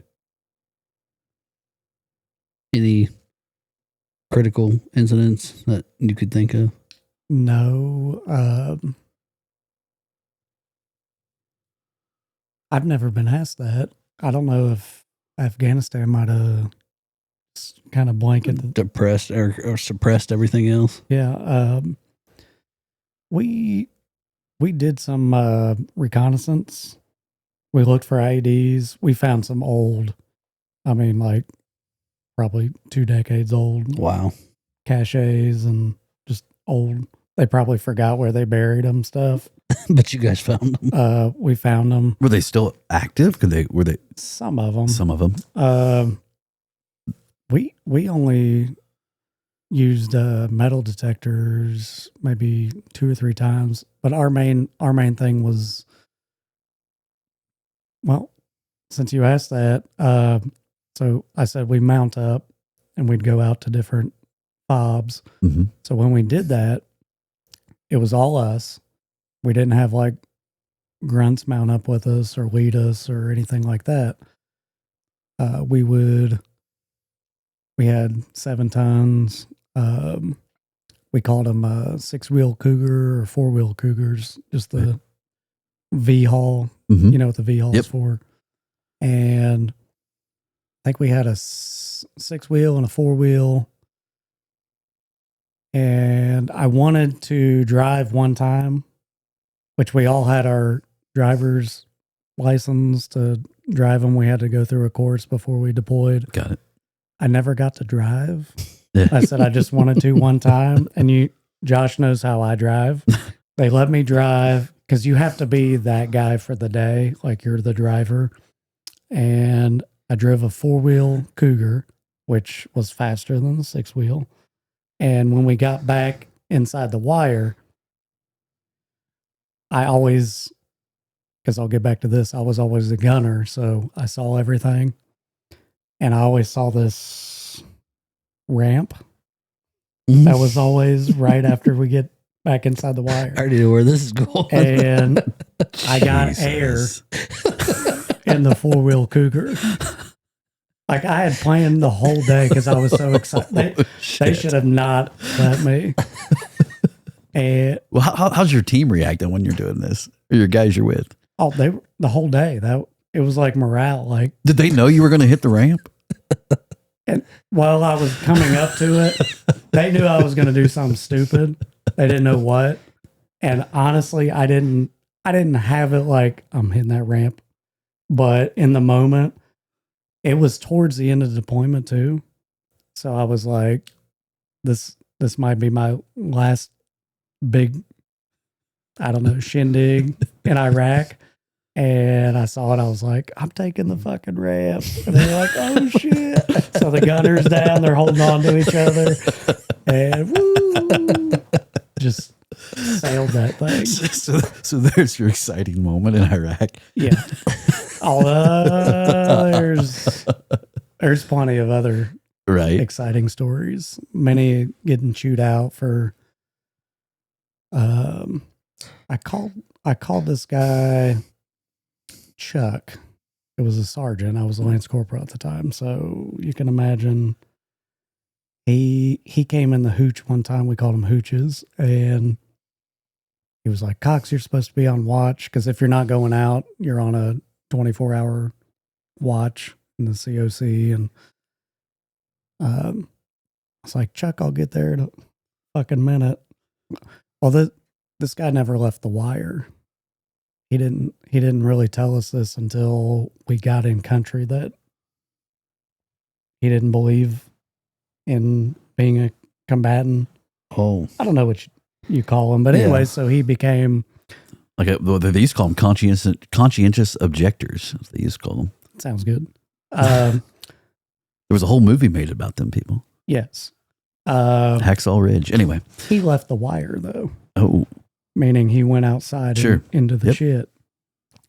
Any critical incidents that you could think of? No. I've never been asked that. I don't know if Afghanistan might have kind of blanketed. Depressed or suppressed everything else? Yeah. We did some reconnaissance. We looked for IEDs. We found some old, like probably 2 decades old. Wow. Caches and just old They probably forgot where they buried them. Stuff. But you guys found them. We found them. Were they still active? Were they? Some of them. Some of them. We only used metal detectors maybe 2 or 3 times, but our main thing was, well, since you asked that, so I said we mount up and we'd go out to different fobs. Mm-hmm. So when we did that, it was all us. We didn't have like grunts mount up with us or lead us or anything like that. We had 7 tons. We called them 6-wheel cougar or 4-wheel cougars, just the V-haul. Mm-hmm. You know what the V-haul Yep. is for. And I think we had a 6-wheel and a 4-wheel. And I wanted to drive one time, which we all had our driver's license to drive them. We had to go through a course before we deployed. Got it. I never got to drive. Yeah. I said I just wanted to one time. And Josh knows how I drive. They let me drive because you have to be that guy for the day, like you're the driver. And I drove a 4-wheel Cougar, which was faster than the 6-wheel. And when we got back inside the wire, I always, because I'll get back to this, I was always a gunner, so I saw everything. And I always saw this ramp that was always right after we get back inside the wire. I already know where this is going. And I got air in the 4-wheel Cougar. Like I had planned the whole day because I was so excited. They should have not let me. And Well, how's your team reacting when you're doing this? Or your guys you're with? oh, the whole day it was like morale. Like, Did they know you were going to hit the ramp? and while I was coming up to it, they knew I was going to do something stupid. They didn't know what. And honestly, I didn't have it like I'm hitting that ramp. But in the moment, it was towards the end of the deployment too. So I was like, this might be my last big, I don't know, shindig in Iraq. And I saw it. I was like, I'm taking the fucking ramp. And they're like, oh shit. So the gunner's down. They're holding on to each other. And woo, just sailed that thing. So there's your exciting moment in Iraq. Yeah. There's plenty of other Right. exciting stories. Many getting chewed out for. I called this guy Chuck. It was a sergeant. I was a Lance Corporal at the time, so you can imagine. He came in the hooch one time. We called him hooches, and he was like, "Cox, you're supposed to be on watch because if you're not going out, you're on a 24-hour watch in the COC." And I was like, "Chuck, I'll get there in a fucking minute." Well, this guy never left the wire. He didn't really tell us this until we got in country that he didn't believe in being a combatant. Oh, I don't know what you call him, but anyway, so he became they used to call them conscientious objectors. They used to call them. sounds good. There was a whole movie made about them people. Yes. Hacksaw Ridge. Anyway, He left the wire though. oh, Meaning he went outside Sure. into the Yep. shit.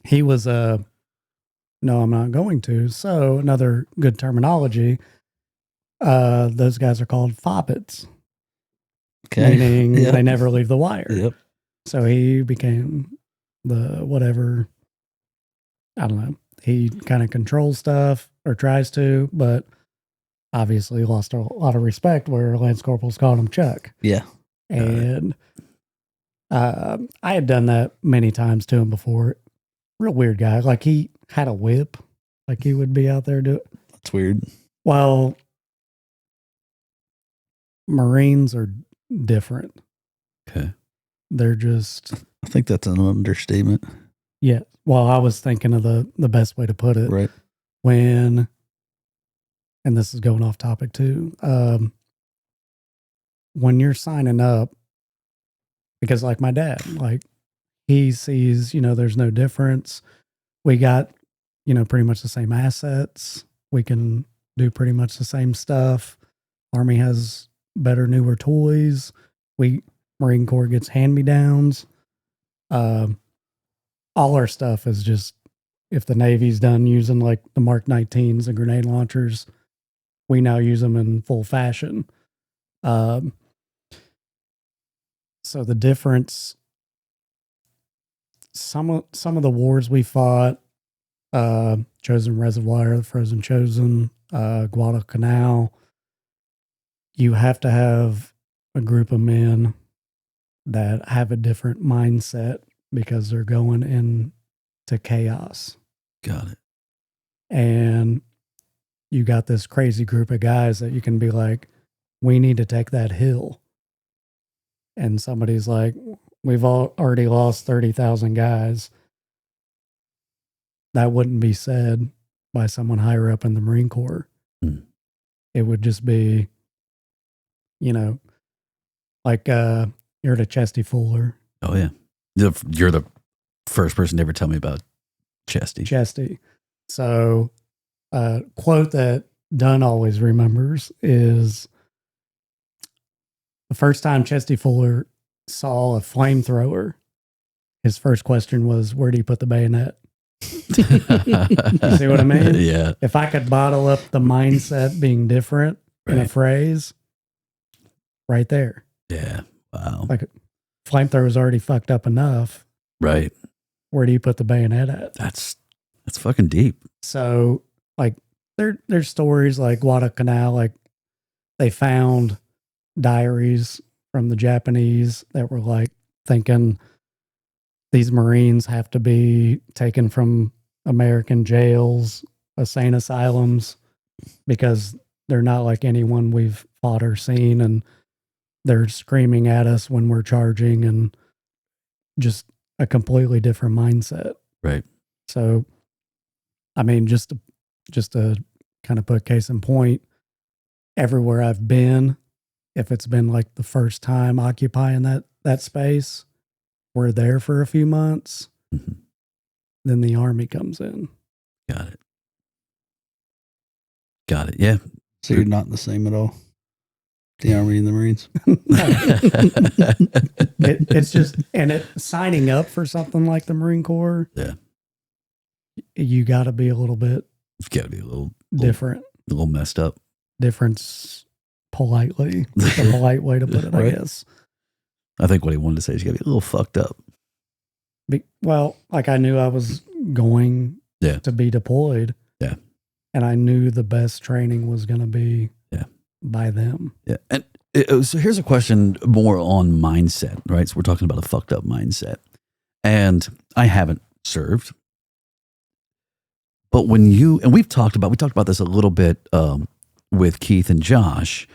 He was no, I'm not going to. So another good terminology. Those guys are called foppets, Okay. meaning Yep. they never leave the wire. Yep. So he became the whatever. I don't know. He kind of controls stuff or tries to, but obviously lost a lot of respect where Lance Corporals called him Chuck. Yeah. And I had done that many times to him before. Real weird guy. Like he had a whip. Like he would be out there doing. That's weird. Well, Marines are different. okay. They're just, I think that's an understatement. yeah. Well, I was thinking of the best way to put it. Right. When, and this is going off topic too. When you're signing up, because like my dad, like he sees, there's no difference. We got, pretty much the same assets. We can do pretty much the same stuff. Army has better, newer toys. Marine Corps gets hand-me-downs. All our stuff is just, if the Navy's done using like the Mark 19s and grenade launchers, we now use them in full fashion. So the difference, some of the wars we fought, Chosin Reservoir, the Frozen Chosin, Guadalcanal, you have to have a group of men that have a different mindset because they're going into chaos. Got it. And you got this crazy group of guys that you can be like, we need to take that hill. And somebody's like, we've already lost 30,000 guys. That wouldn't be said by someone higher up in the Marine Corps. It would just be, like you're the Chesty Fuller. Oh, yeah. You're the first person to ever tell me about Chesty. So, quote that Dunn always remembers is the first time Chesty Fuller saw a flamethrower, his first question was, where do you put the bayonet? You see what I mean? Yeah. If I could bottle up the mindset being different in a phrase, right there. Yeah. Wow. Like flamethrower's already fucked up enough. Right. Where do you put the bayonet at? That's fucking deep. So like there's stories like Guadalcanal, like they found diaries from the Japanese that were like thinking these Marines have to be taken from American jails, insane asylums, because they're not like anyone we've fought or seen, and they're screaming at us when we're charging, and just a completely different mindset. Right. So, I mean, just to kind of put case in point, everywhere I've been, if it's been like the first time occupying that space, we're there for a few months, then the Army comes in. Got it. Yeah. So you're not the same at all? The Army and the Marines? It's just, and signing up for something like the Marine Corps, you got to be a little bit. You've got to be a little different, a little messed up. Difference, politely, the polite way to put it, I guess. I think what he wanted to say is you got to be a little fucked up. Well, like I knew I was going to be deployed. Yeah. And I knew the best training was going to be by them. Yeah. And so here's a question more on mindset, right? So we're talking about a fucked up mindset. And I haven't served. But when and we talked about this a little bit with Keith and Josh,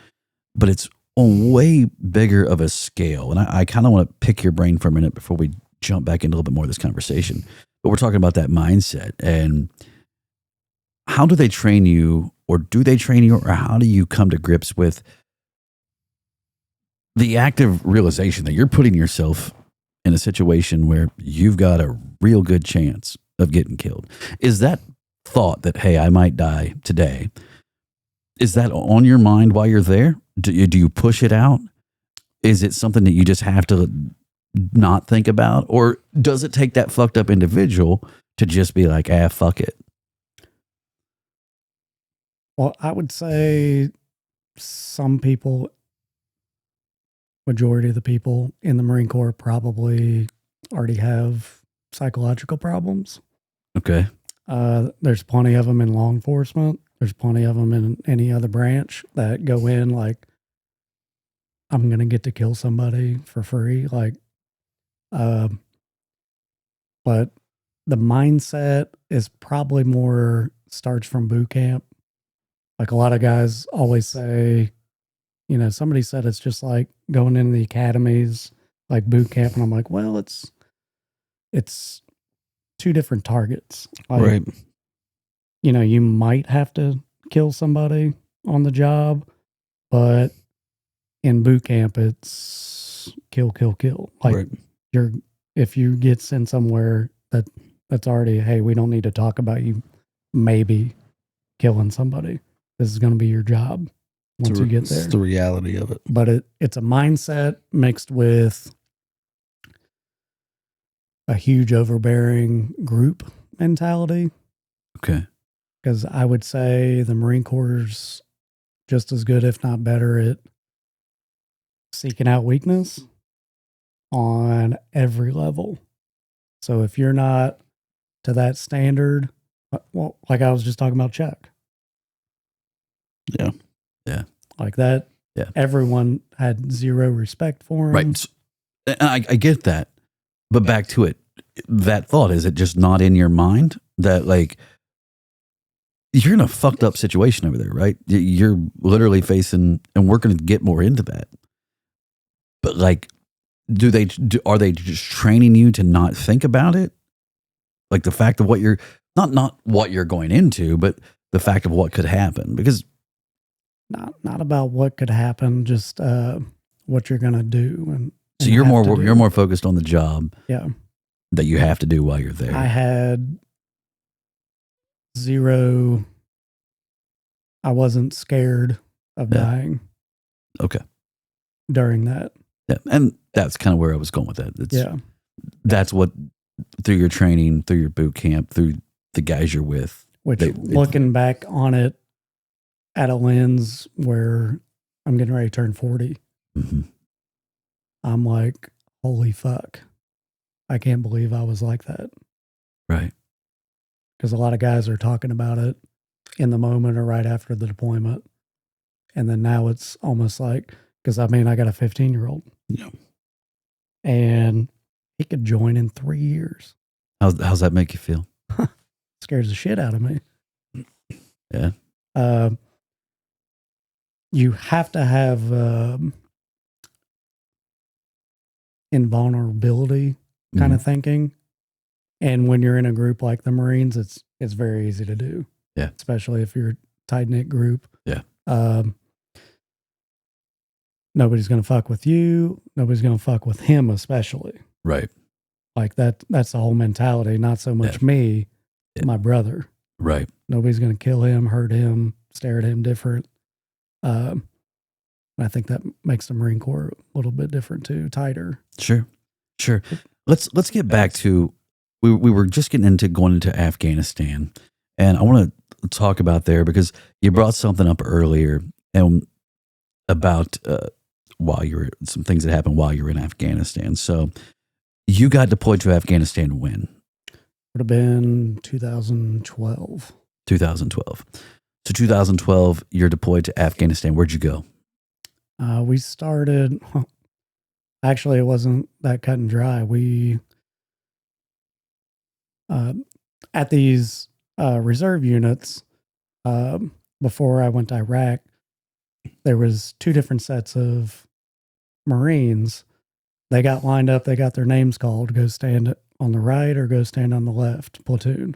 but it's on way bigger of a scale. And I kind of want to pick your brain for a minute before we jump back into a little bit more of this conversation. But we're talking about that mindset, and how do they train you, or do they train you, or how do you come to grips with the active realization that you're putting yourself in a situation where you've got a real good chance of getting killed? Is that thought that, hey, I might die today, is that on your mind while you're there? Do you push it out? Is it something that you just have to not think about? Or does it take that fucked up individual to just be like, fuck it? Well, I would say some people, majority of the people in the Marine Corps probably already have psychological problems. Okay. There's plenty of them in law enforcement. There's plenty of them in any other branch that go in like, I'm going to get to kill somebody for free. Like, but the mindset is probably more starts from boot camp. Like a lot of guys always say, somebody said it's just like going into the academies, like boot camp. And I'm like, well, it's two different targets. Like, right. You might have to kill somebody on the job, but in boot camp, it's just kill. Like Right. if you get sent somewhere that's already, hey, we don't need to talk about you maybe killing somebody. This is going to be your job once you get there. It's the reality of it. But it's a mindset mixed with a huge overbearing group mentality. Okay. Because I would say the Marine Corps is just as good, if not better, at seeking out weakness on every level. So if you're not to that standard, well, like I was just talking about Chuck. Yeah. Yeah. Like that. Yeah. Everyone had zero respect for him. Right. And I get that. But back to it, that thought, is it just not in your mind that, like, you're in a fucked up situation over there, right? You're literally facing, and we're going to get more into that. But like, are they just training you to not think about it? Like the fact of what you're, not what you're going into, but the fact of what could happen, because not about what could happen, just what you're going to do. And so you're more focused on the job. Yeah. That you have to do while you're there. I had zero. I wasn't scared of dying. Okay. During that. Yeah. And that's kind of where I was going with that. That's what, through your training, through your boot camp, through the guys you're with. Which, looking back on it at a lens where I'm getting ready to turn 40, I'm like, holy fuck. I can't believe I was like that. Right. Because a lot of guys are talking about it in the moment or right after the deployment. And then now it's almost like, because I mean, I got a 15-year-old. Yeah. And he could join in 3 years. How's that make you feel? Scares the shit out of me. Yeah. You have to have invulnerability kind of thinking. And when you're in a group like the Marines, it's very easy to do. Yeah. Especially if you're a tight-knit group. Yeah. Nobody's going to fuck with you. Nobody's going to fuck with him, especially. Right. Like that's the whole mentality. Not so much me, my brother. Right. Nobody's going to kill him, hurt him, stare at him different. I think that makes the Marine Corps a little bit different too, tighter. Sure. Let's get back to, we were just getting into going into Afghanistan, and I want to talk about there because you brought something up earlier and about some things that happened while you were in Afghanistan. So you got deployed to Afghanistan when? Would have been 2012. 2012. So 2012, you're deployed to Afghanistan. Where'd you go? We started, actually, it wasn't that cut and dry. We, at these reserve units, before I went to Iraq, there was 2 different sets of Marines. They got lined up. They got their names called. Go stand on the right or go stand on the left platoon.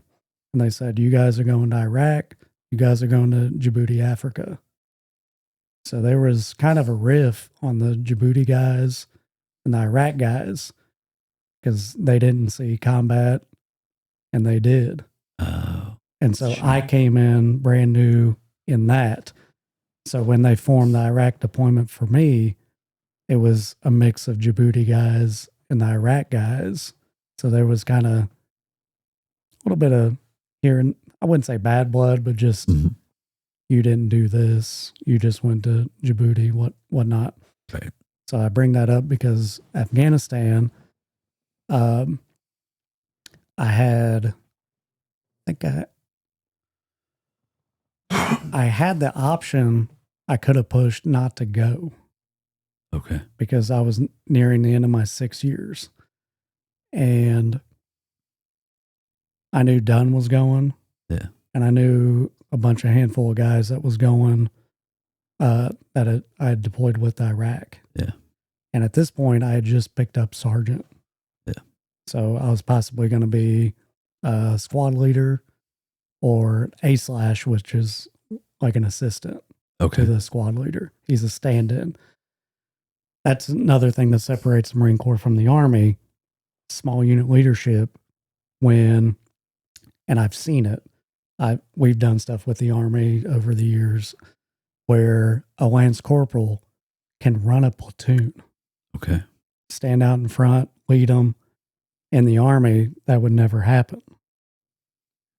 And they said, you guys are going to Iraq. You guys are going to Djibouti, Africa. So there was kind of a riff on the Djibouti guys and the Iraq guys because they didn't see combat and they did. Oh, and so I came in brand new in that. So when they formed the Iraq deployment for me, it was a mix of Djibouti guys and the Iraq guys. So there was kind of a little bit of hearing, I wouldn't say bad blood, but just you didn't do this. You just went to Djibouti, whatnot. Right. So I bring that up because Afghanistan, I had the option. I could have pushed not to go. Okay. Because I was nearing the end of my 6 years. And I knew Dunn was going. Yeah. And I knew a handful of guys that was going that I had deployed with Iraq. Yeah. And at this point, I had just picked up sergeant. Yeah. So I was possibly going to be a squad leader or A/, which is like an assistant to the squad leader. He's a stand-in. that's another thing that separates the Marine Corps from the Army. Small unit leadership. And I've seen it. We've done stuff with the Army over the years where a Lance Corporal can run a platoon. Okay. Stand out in front, lead them. In the Army, that would never happen.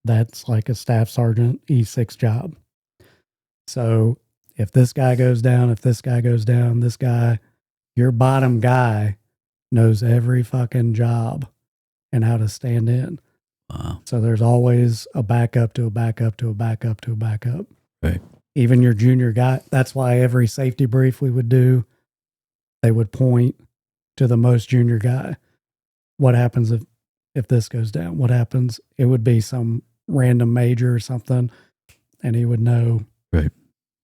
That's like a staff sergeant E6 job. So if this guy goes down, this guy, your bottom guy knows every fucking job and how to stand in. Wow. So there's always a backup to a backup to a backup to a backup. Right. Even your junior guy. That's why every safety brief we would do, they would point to the most junior guy. What happens if this goes down? What happens? It would be some random major or something, and he would know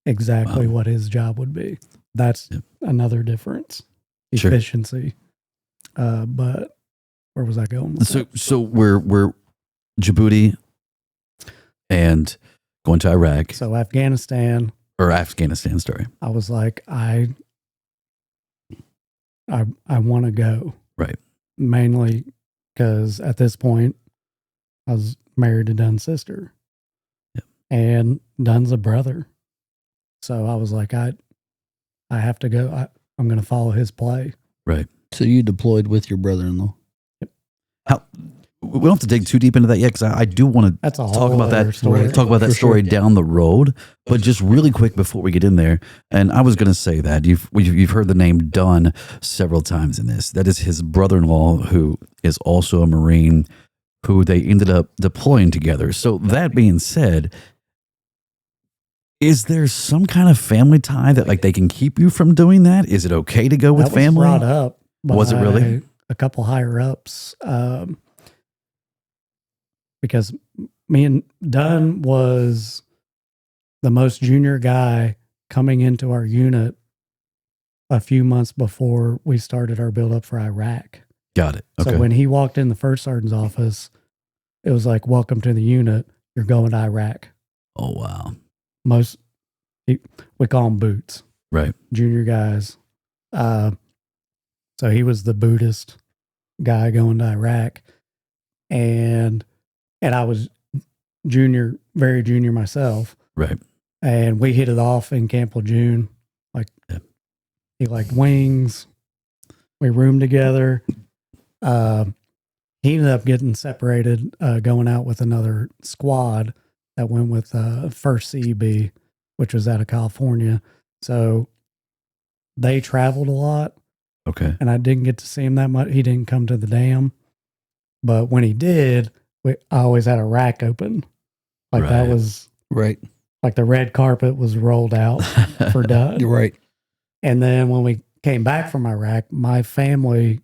exactly what his job would be. That's another difference. Efficiency. But where was I going with that? So we're Djibouti and going to Iraq. So Afghanistan. Sorry. I was like, I want to go. Right. Mainly because at this point, I was married to Dunn's sister. Yep. And Dunn's a brother. So I was like, I have to go. I'm going to follow his play. Right. So you deployed with your brother-in-law. Yep. We don't have to dig too deep into that yet, because I do want to talk about that story down the road. But just really quick before we get in there, and I was going to say that you've heard the name Dunn several times in this. That is his brother-in-law, who is also a Marine, who they ended up deploying together. So that being said, is there some kind of family tie that like they can keep you from doing that? Is it okay to go with family? Brought up. Was it really? A couple higher ups. Because me and Dunn was the most junior guy coming into our unit a few months before we started our build up for Iraq. Got it. Okay. So when he walked in the first sergeant's office, it was like, welcome to the unit. You're going to Iraq. Oh, wow. We call them boots. Right. Junior guys. So he was the Buddhist guy going to Iraq. And I was very junior myself. Right. And we hit it off in Camp Lejeune. Like, he liked wings. We roomed together. He ended up getting separated, going out with another squad that went with 1st CEB, which was out of California. So they traveled a lot. Okay. And I didn't get to see him that much. He didn't come to the dam. But when he did, I always had a rack open. Like that was right. Like the red carpet was rolled out for Dunn. You're right. And then when we came back from Iraq, my family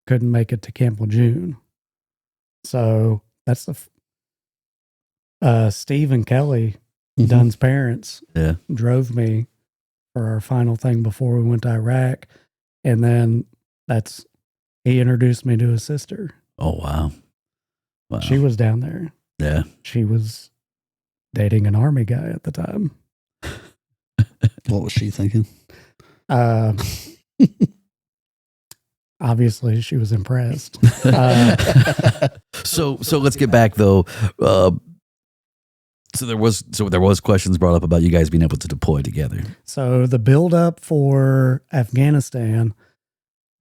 couldn't make it to Camp Lejeune. So that's Steve and Kelly, Dunn's parents, drove me for our final thing before we went to Iraq. And then he introduced me to his sister. Oh, wow. Wow. She was down there. Yeah. She was dating an Army guy at the time. What was she thinking? Obviously, she was impressed. So let's get back though. So there was questions brought up about you guys being able to deploy together. So the build up for Afghanistan,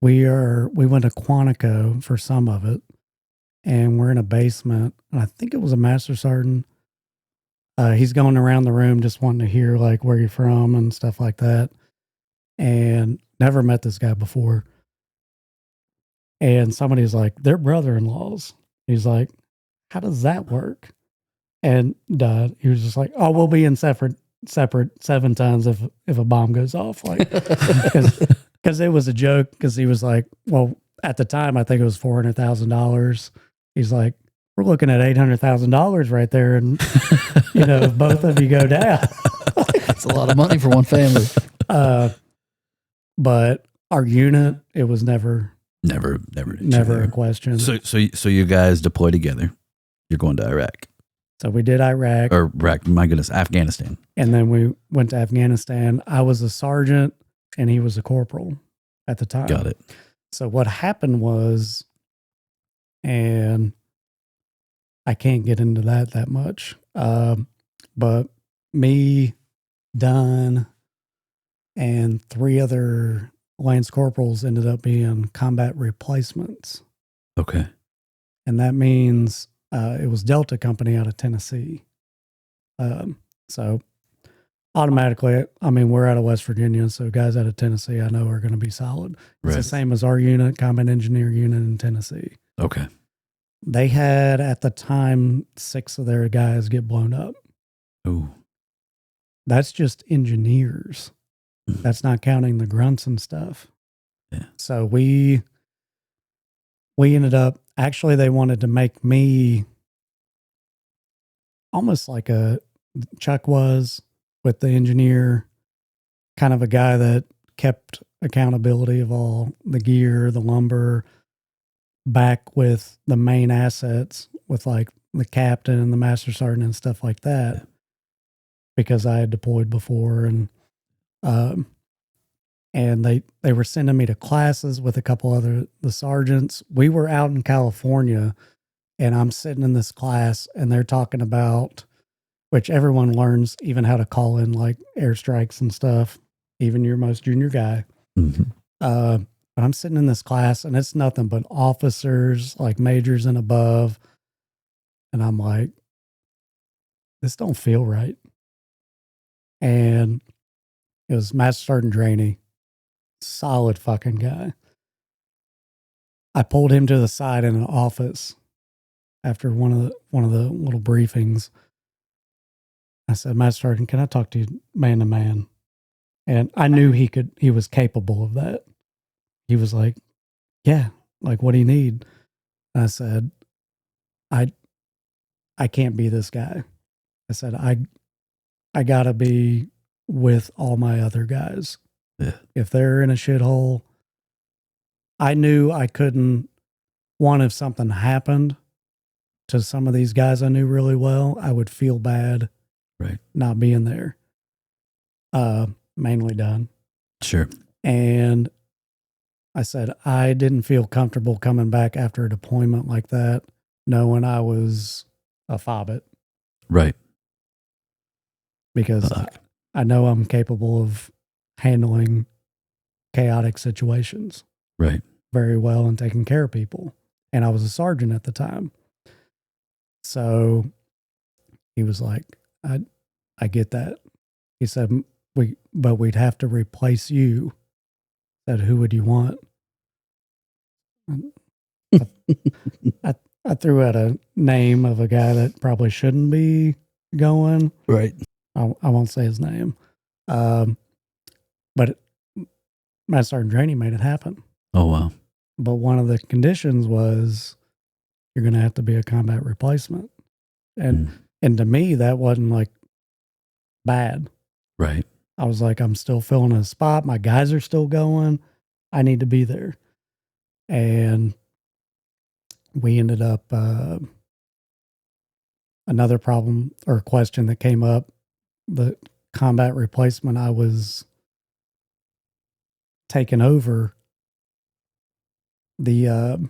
we went to Quantico for some of it, and we're in a basement. And I think it was a master sergeant. He's going around the room just wanting to hear like where you're from and stuff like that. And never met this guy before. And somebody's like, they're brother-in-laws. He's like, how does that work? And he was just like, oh, we'll be in separate 7 tons if a bomb goes off. Like, because it was a joke. Because he was like, well, at the time, I think it was $400,000. He's like, we're looking at $800,000 right there. And, if both of you go down. That's a lot of money for one family. But our unit, it was never a question. So you guys deploy together. You're going to Iraq. So we did Iraq. Or Iraq, my goodness, Afghanistan. And then we went to Afghanistan. I was a sergeant and he was a corporal. at the time. Got it. So what happened was, and I can't get into that much, but me, Dunn, and 3 other Lance Corporals ended up being combat replacements. Okay. And that means it was Delta Company out of Tennessee. So automatically, I mean, we're out of West Virginia, so guys out of Tennessee I know are going to be solid. It's the same as our unit, Combat Engineer Unit in Tennessee. Okay. They had, at the time, 6 of their guys get blown up. Ooh. That's just engineers. That's not counting the grunts and stuff. Yeah. So we ended up, actually they wanted to make me almost like a Chuck was with the engineer, kind of a guy that kept accountability of all the gear, the lumber, back with the main assets with like the captain and the master sergeant and stuff like that. Yeah. Because I had deployed before, and they were sending me to classes with a couple other the sergeants. We were out in California, and I'm sitting in this class, and they're talking about, which everyone learns even how to call in like airstrikes and stuff, even your most junior guy. Mm-hmm. But I'm sitting in this class, and it's nothing but officers, like majors and above, and I'm like, this don't feel right. And it was Master Sergeant Draney, solid fucking guy. I pulled him to the side in an office after one of the little briefings. I said, Master Sergeant, can I talk to you man to man? And I knew he was capable of that. He was like, yeah, like, what do you need? And I said, I can't be this guy. I said, I gotta be with all my other guys. Yeah. If they're in a shithole, I knew I couldn't. One, if something happened to some of these guys I knew really well, I would feel bad, right, not being there. Mainly Dunn. Sure. And I said I didn't feel comfortable coming back after a deployment like that, knowing I was a fobbit. Right. Because I know I'm capable of handling chaotic situations. Right. Very well and taking care of people. And I was a sergeant at the time. So he was like, I get that. He said, but we'd have to replace you. I said, who would you want? I threw out a name of a guy that probably shouldn't be going. Right. I won't say his name. But Master Sergeant Draney made it happen. Oh, wow. But one of the conditions was you're going to have to be a combat replacement. And to me, that wasn't like bad. Right. I was like, I'm still filling a spot. My guys are still going. I need to be there. And we ended up, another problem or question that came up, the combat replacement I was taking over, the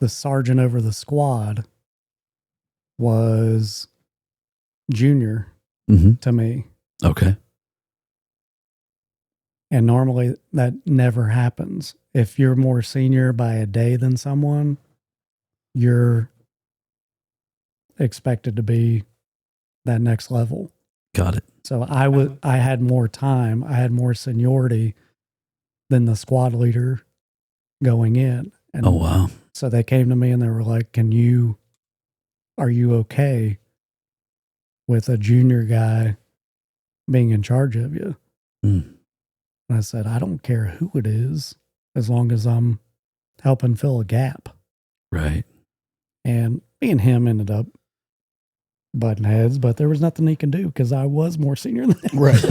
sergeant over the squad was junior to me. Okay. And normally that never happens. If you're more senior by a day than someone, you're expected to be that next level. Got it. So I had more time. I had more seniority than the squad leader going in. And oh, wow. So they came to me and they were like, are you okay with a junior guy being in charge of you? And I said, I don't care who it is, as long as I'm helping fill a gap. Right. And me and him ended up butting heads, but there was nothing he could do because I was more senior than him. Right.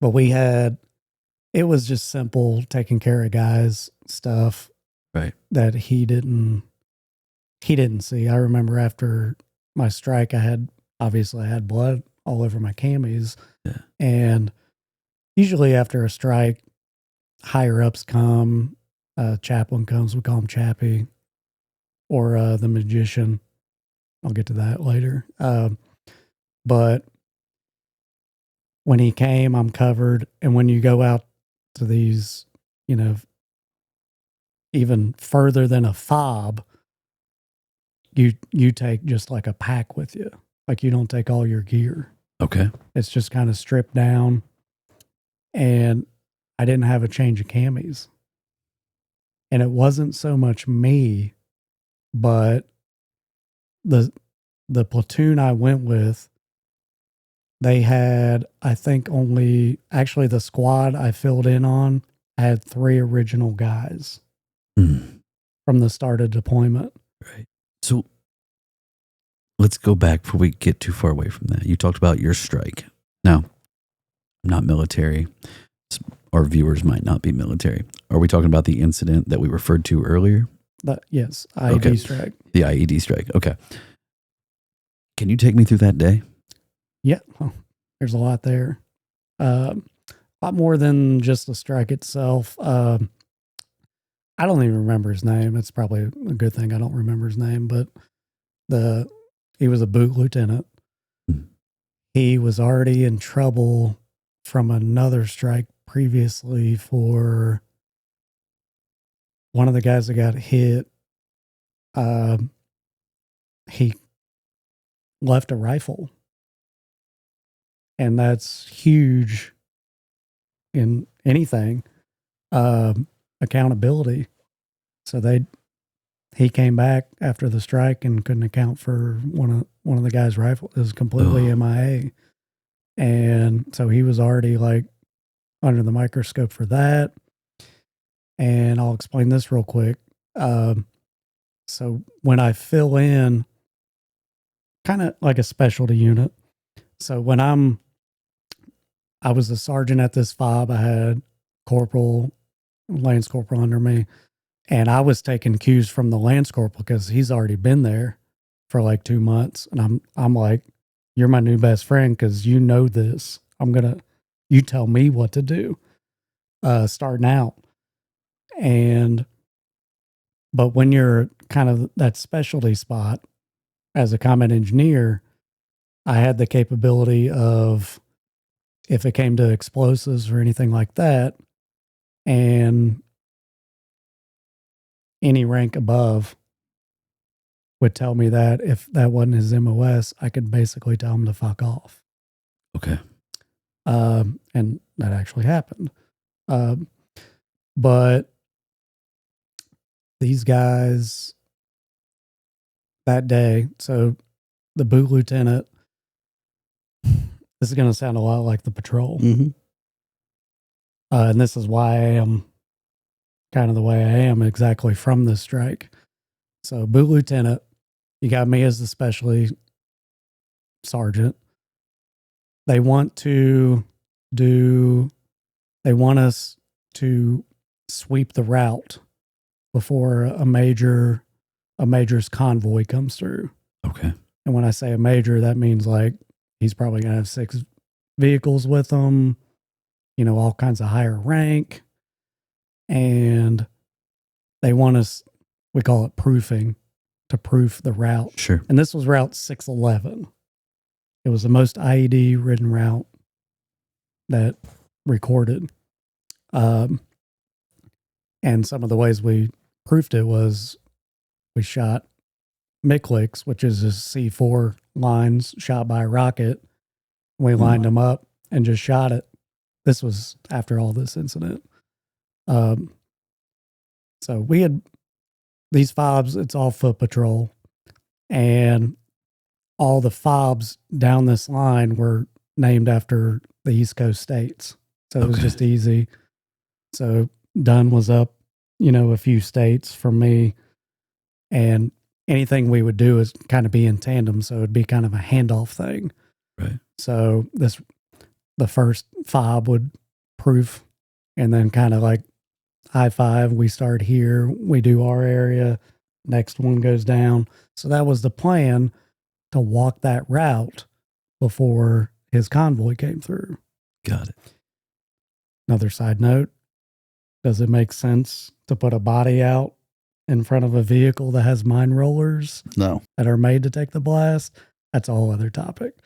But it was just simple taking care of guys stuff. Right. That he didn't see. I remember after my strike, I had blood all over my camis. Yeah. And usually after a strike, higher ups come, chaplain comes, we call him Chappie, or the magician. I'll get to that later. But when he came, I'm covered. And when you go out to these, even further than a fob, you take just like a pack with you. Like you don't take all your gear. Okay. It's just kind of stripped down. And I didn't have a change of camis. And it wasn't so much me, but the platoon I went with, they had, I think actually the squad I filled in on had 3 original guys from the start of deployment. Right. So let's go back before we get too far away from that. You talked about your strike. Now, I'm not military. Our viewers might not be military. Are we talking about the incident that we referred to earlier? Yes, IED strike. The IED strike. Okay. Can you take me through that day? Yeah, there's a lot there. A lot more than just the strike itself. I don't even remember his name. It's probably a good thing I don't remember his name, but he was a boot lieutenant. He was already in trouble from another strike previously for one of the guys that got hit. He left a rifle, and that's huge in anything. Accountability. So he came back after the strike and couldn't account for one of the guys' rifle. It was completely MIA. And so he was already like under the microscope for that. And I'll explain this real quick. So when I fill in, kind of like a specialty unit. So when I was a sergeant at this fob, I had Lance Corporal under me, and I was taking cues from the Lance Corporal because he's already been there for like 2 months. And I'm like, you're my new best friend because you know this. You tell me what to do, starting out. But when you're kind of that specialty spot as a combat engineer, I had the capability of, if it came to explosives or anything like that, and any rank above would tell me that if that wasn't his MOS, I could basically tell him to fuck off. Okay. And that actually happened. But these guys that day, so the boot lieutenant, this is going to sound a lot like the patrol. Mm-hmm. And this is why I am kind of the way I am, exactly from this strike. So boot lieutenant, you got me as the specialty sergeant. They want us to sweep the route before a major's convoy comes through. Okay. And when I say a major, that means like he's probably going to have 6 vehicles with him, all kinds of higher rank. And they want us, we call it proofing, to proof the route. Sure. And this was Route 611. It was the most IED ridden route that recorded. And some of the ways we proofed it was we shot Mikliks, which is a C4 lines shot by a rocket. We lined them up and just shot it. This was after all this incident. So we had these fobs, it's all foot patrol, and all the fobs down this line were named after the East Coast states. So it was just easy. So Dunn was up, a few states from me, and anything we would do is kind of be in tandem. So it'd be kind of a handoff thing. Right. So the first fob would proof, and then kind of like high five. We start here, we do our area, next one goes down. So that was the plan, to walk that route before his convoy came through. Got it. Another side note, does it make sense to put a body out in front of a vehicle that has mine rollers No. that are made to take the blast? That's a whole other topic.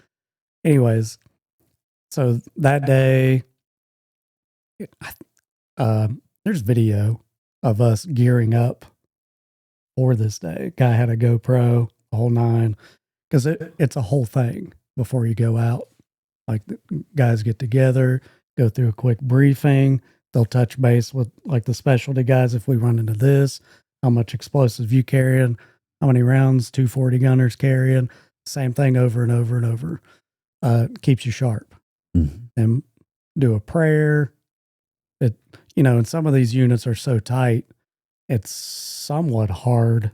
Anyways, so that day, there's video of us gearing up for this day. Guy had a GoPro, the whole nine, because it's a whole thing before you go out. Like, the guys get together, go through a quick briefing. They'll touch base with like the specialty guys if we run into this, how much explosive you carrying, how many rounds 240 gunners carrying. Same thing over and over and over. Keeps you sharp. Mm-hmm. And do a prayer. It, and some of these units are so tight, it's somewhat hard.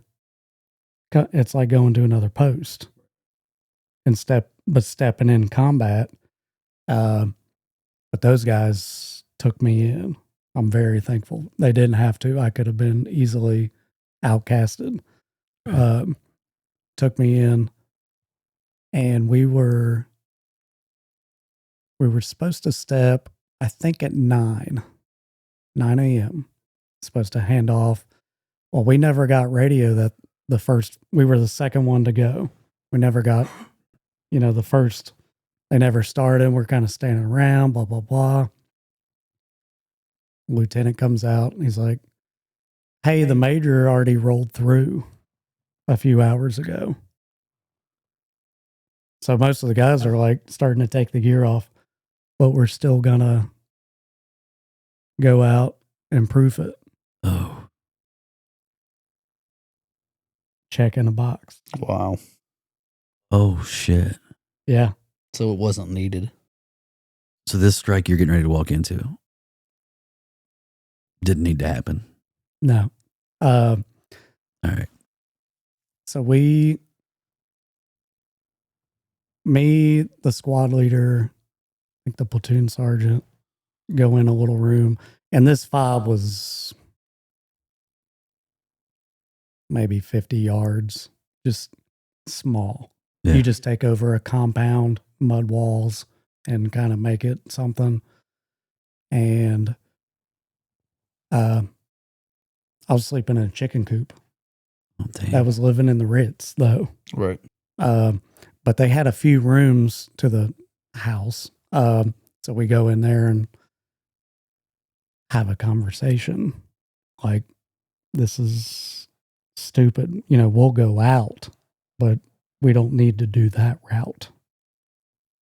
It's like going to another post and stepping in combat. But those guys took me in. I'm very thankful. They didn't have to. I could have been easily outcasted. Took me in, and we were supposed to step, I think, at 9 a.m. Supposed to hand off. Well, we never got radio that we were the second one to go. We never got, the first, they never started. We're kind of standing around, blah, blah, blah. Lieutenant comes out and he's like, hey, the major already rolled through a few hours ago. So most of the guys are like starting to take the gear off, but we're still going to go out and proof it. Oh. Check in a box. Wow. Oh, shit. Yeah. So it wasn't needed. So this strike you're getting ready to walk into didn't need to happen. No. All right. So me, the squad leader, I think the platoon sergeant, go in a little room. And this fob was maybe 50 yards, just small. Yeah. You just take over a compound, mud walls, and kind of make it something. And I was sleeping in a chicken coop. Oh, damn. That was living in the Ritz, though. Right. But they had a few rooms to the house. So we go in there and have a conversation. Like, this is stupid. We'll go out, but we don't need to do that route.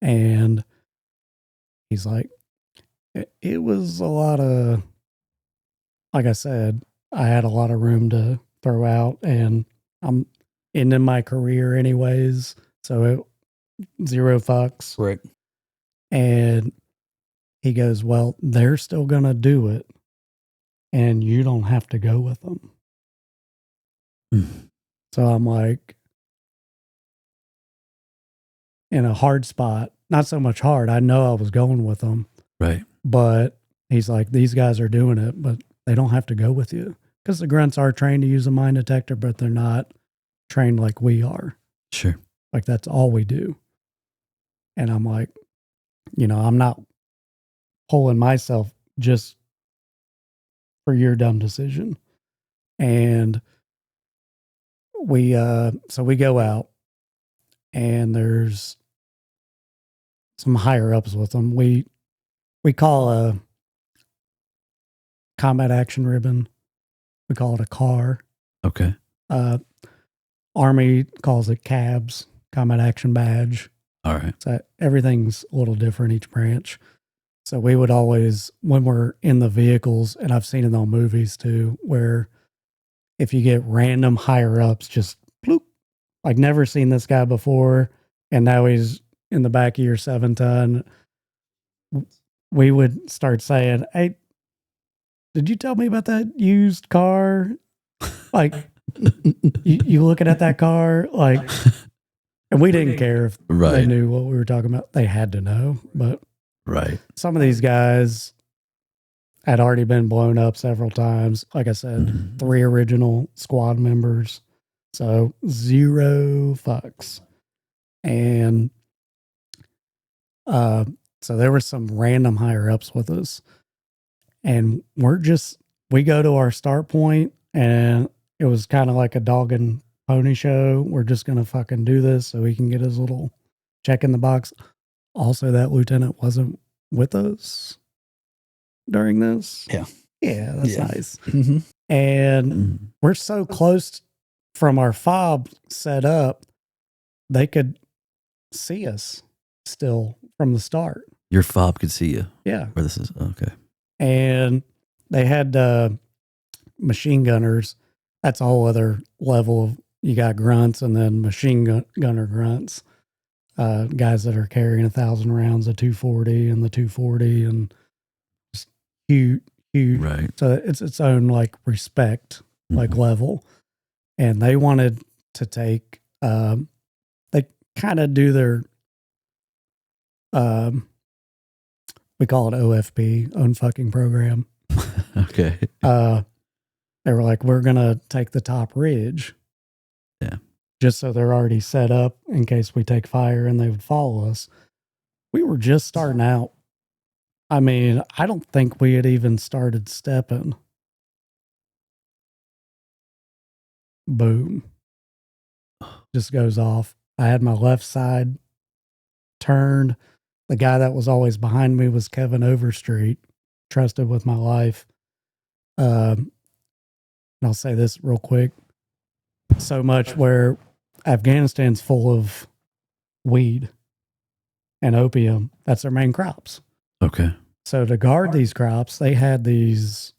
And he's like, it was a lot of, like I said, I had a lot of room to throw out, and I'm ending my career anyways. So zero fucks. Right. And he goes, well, they're still going to do it, and you don't have to go with them. So I'm like, in a hard spot, not so much hard. I know I was going with them. Right. But he's like, these guys are doing it, but they don't have to go with you. Because the grunts are trained to use a mine detector, but they're not trained like we are. Sure. Like, that's all we do. And I'm like, I'm not pulling myself just for your dumb decision. And we go out, and there's some higher ups with them. We call a combat action ribbon, we call it a car. Okay. Army calls it cabs, combat action badge. All right. So everything's a little different each branch. So we would always, when we're in the vehicles, and I've seen it on movies too, where if you get random higher ups, just bloop, like, never seen this guy before, and now he's in the back of your 7-ton, we would start saying, hey, did you tell me about that used car? Like, you looking at that car? Like, and we didn't care if they knew what we were talking about. They had to know, but right. Some of these guys had already been blown up several times. Like I said, 3 original squad members. So zero fucks. And so there were some random higher ups with us. And we go to our start point, and it was kind of like a dog and pony show. We're just going to fucking do this so he can get his little check in the box. Also, that lieutenant wasn't with us during this. Yeah. Yeah, that's nice. Mm-hmm. And we're so close from our fob set up, they could see us still from the start. Your fob could see you. Yeah. Where this is. Okay. And they had machine gunners. That's a whole other level of, you got grunts and then gunner grunts. Guys that are carrying 1,000 rounds of 240 and the 240 and just huge. Right. So it's its own like respect, like level. And they wanted to take, they kind of do their, we call it OFP, own fucking program. Okay. They were like, we're going to take the top ridge. Yeah. Just so they're already set up in case we take fire and they would follow us. We were just starting out. I mean, I don't think we had even started stepping. Boom. Just goes off. I had my left side turned. The guy that was always behind me was Kevin Overstreet. Trusted with my life. And I'll say this real quick. So much where Afghanistan's full of weed and opium. That's their main crops. Okay. So to guard these crops, they had these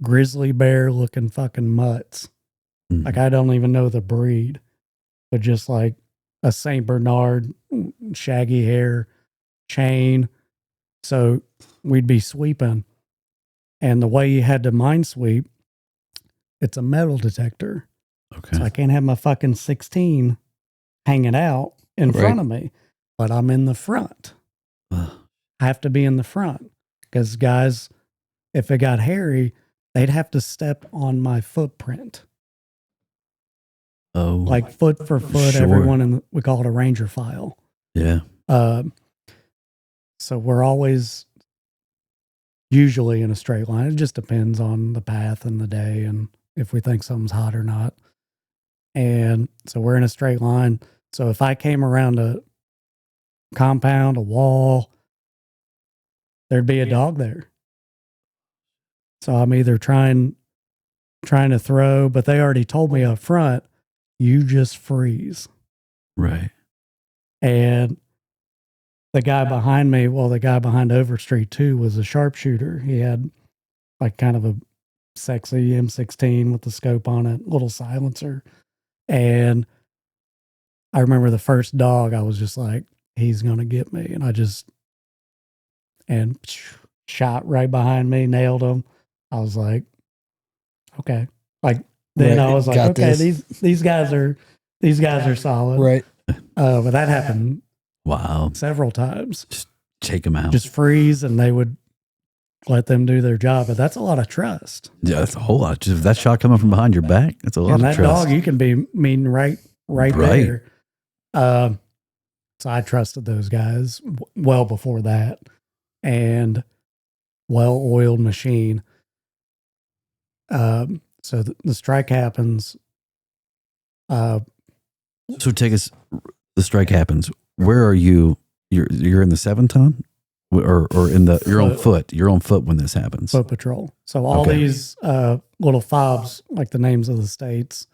grizzly bear looking fucking mutts. Like, I don't even know the breed, but just like a St. Bernard, shaggy hair, chain. So we'd be sweeping. And the way you had to mine sweep, it's a metal detector. Okay. So I can't have my fucking 16 hanging out in front of me, but I'm in the front. I have to be in the front because guys, if it got hairy, they'd have to step on my footprint. Oh, like foot for foot, sure. everyone we call it a ranger file. Yeah. So we're always usually in a straight line. It just depends on the path and the day and if we think something's hot or not. And so we're in a straight line. So if I came around a compound, a wall, there'd be a dog there. So I'm either trying to throw, but they already told me up front, you just freeze. Right. And the guy behind me, the guy behind Overstreet too, was a sharpshooter. He had like kind of a sexy M16 with the scope on it, little silencer. And I remember the first dog, I was just like, he's going to get me. And shot right behind me, nailed him. I was like, okay. Like, then I was like, okay, these guys are solid. Right. But that happened Wow. several times. Just take them out. Just freeze and they would let them do their job. But that's a lot of trust. Yeah, that's a whole lot. Just that shot coming from behind your back, that's a lot and of that trust. dog, you can be meeting right there. So I trusted those guys well before that. And well-oiled machine. So the strike happens. So take us. The strike happens. Where are you? You're in the 7-ton, or in the your own foot. Your own foot when this happens. Foot patrol. So all these little fobs, like the names of the states.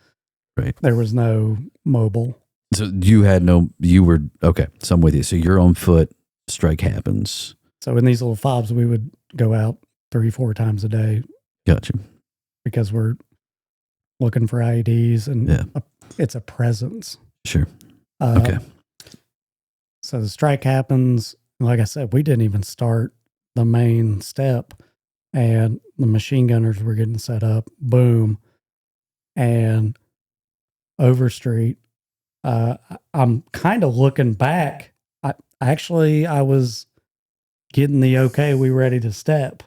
Right. There was no mobile. So you had no. You were okay. So I'm with you. So your own foot strike happens. So in these little fobs, we would go out 3-4 times a day. Gotcha. Because we're looking for IEDs and it's a presence. Sure. Okay. So the strike happens. Like I said, we didn't even start the main step and the machine gunners were getting set up. Boom. And Overstreet. I'm kind of looking back. I was getting the okay, we ready to step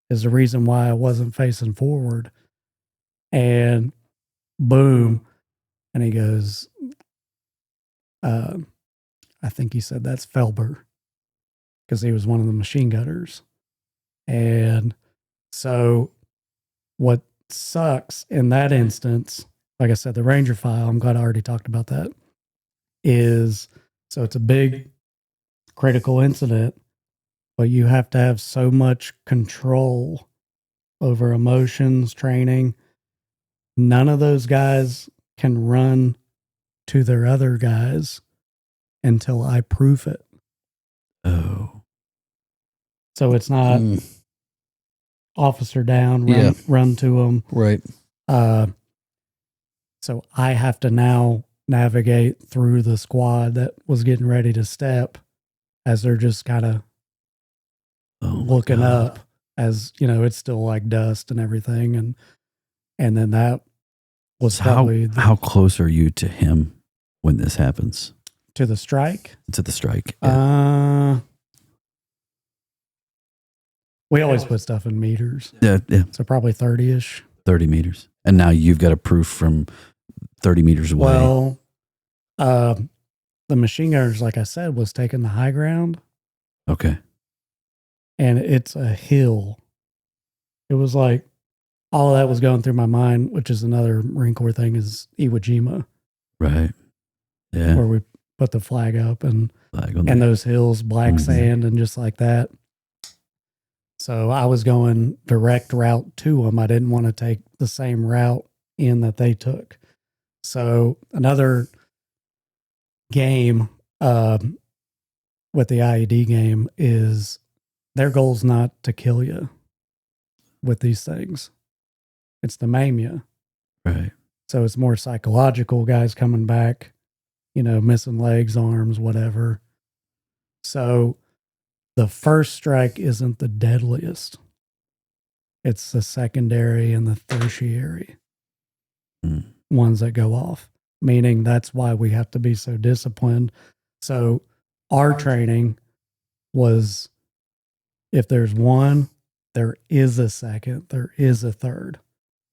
is the reason why I wasn't facing forward. And boom. And he goes, I think he said that's Felber because he was one of the machine gunners. And So what sucks in that instance, like I said, the Ranger file, I'm glad I already talked about that, is so it's a big critical incident, but you have to have so much control over emotions, training. None of those guys can run to their other guys until I proof it. Oh. So it's not officer down, run to them. Right. So I have to now navigate through the squad that was getting ready to step as they're just kind of looking up, as you know, it's still like dust and everything. And then that was So probably how close are you to him when this happens? to the strike. To the strike. Yeah. We always put stuff in meters. Yeah. So probably 30-ish. 30 meters. And now you've got a proof from 30 meters away. Well, the machine gunners, like I said, was taking the high ground. Okay. And it's a hill. It was like all of that was going through my mind, which is another Marine Corps thing, is Iwo Jima. Right. Yeah. Where we put the flag up and those hills, black sand and just like that. So I was going direct route to them. I didn't want to take the same route in that they took. So another game with the IED game is their goal's not to kill you with these things. It's to maim you. Right. So it's more psychological, guys coming back, you know, missing legs, arms, whatever. So the first strike isn't the deadliest. It's the secondary and the tertiary ones that go off, meaning that's why we have to be so disciplined. So our training was, if there's one, there is a second, there is a third.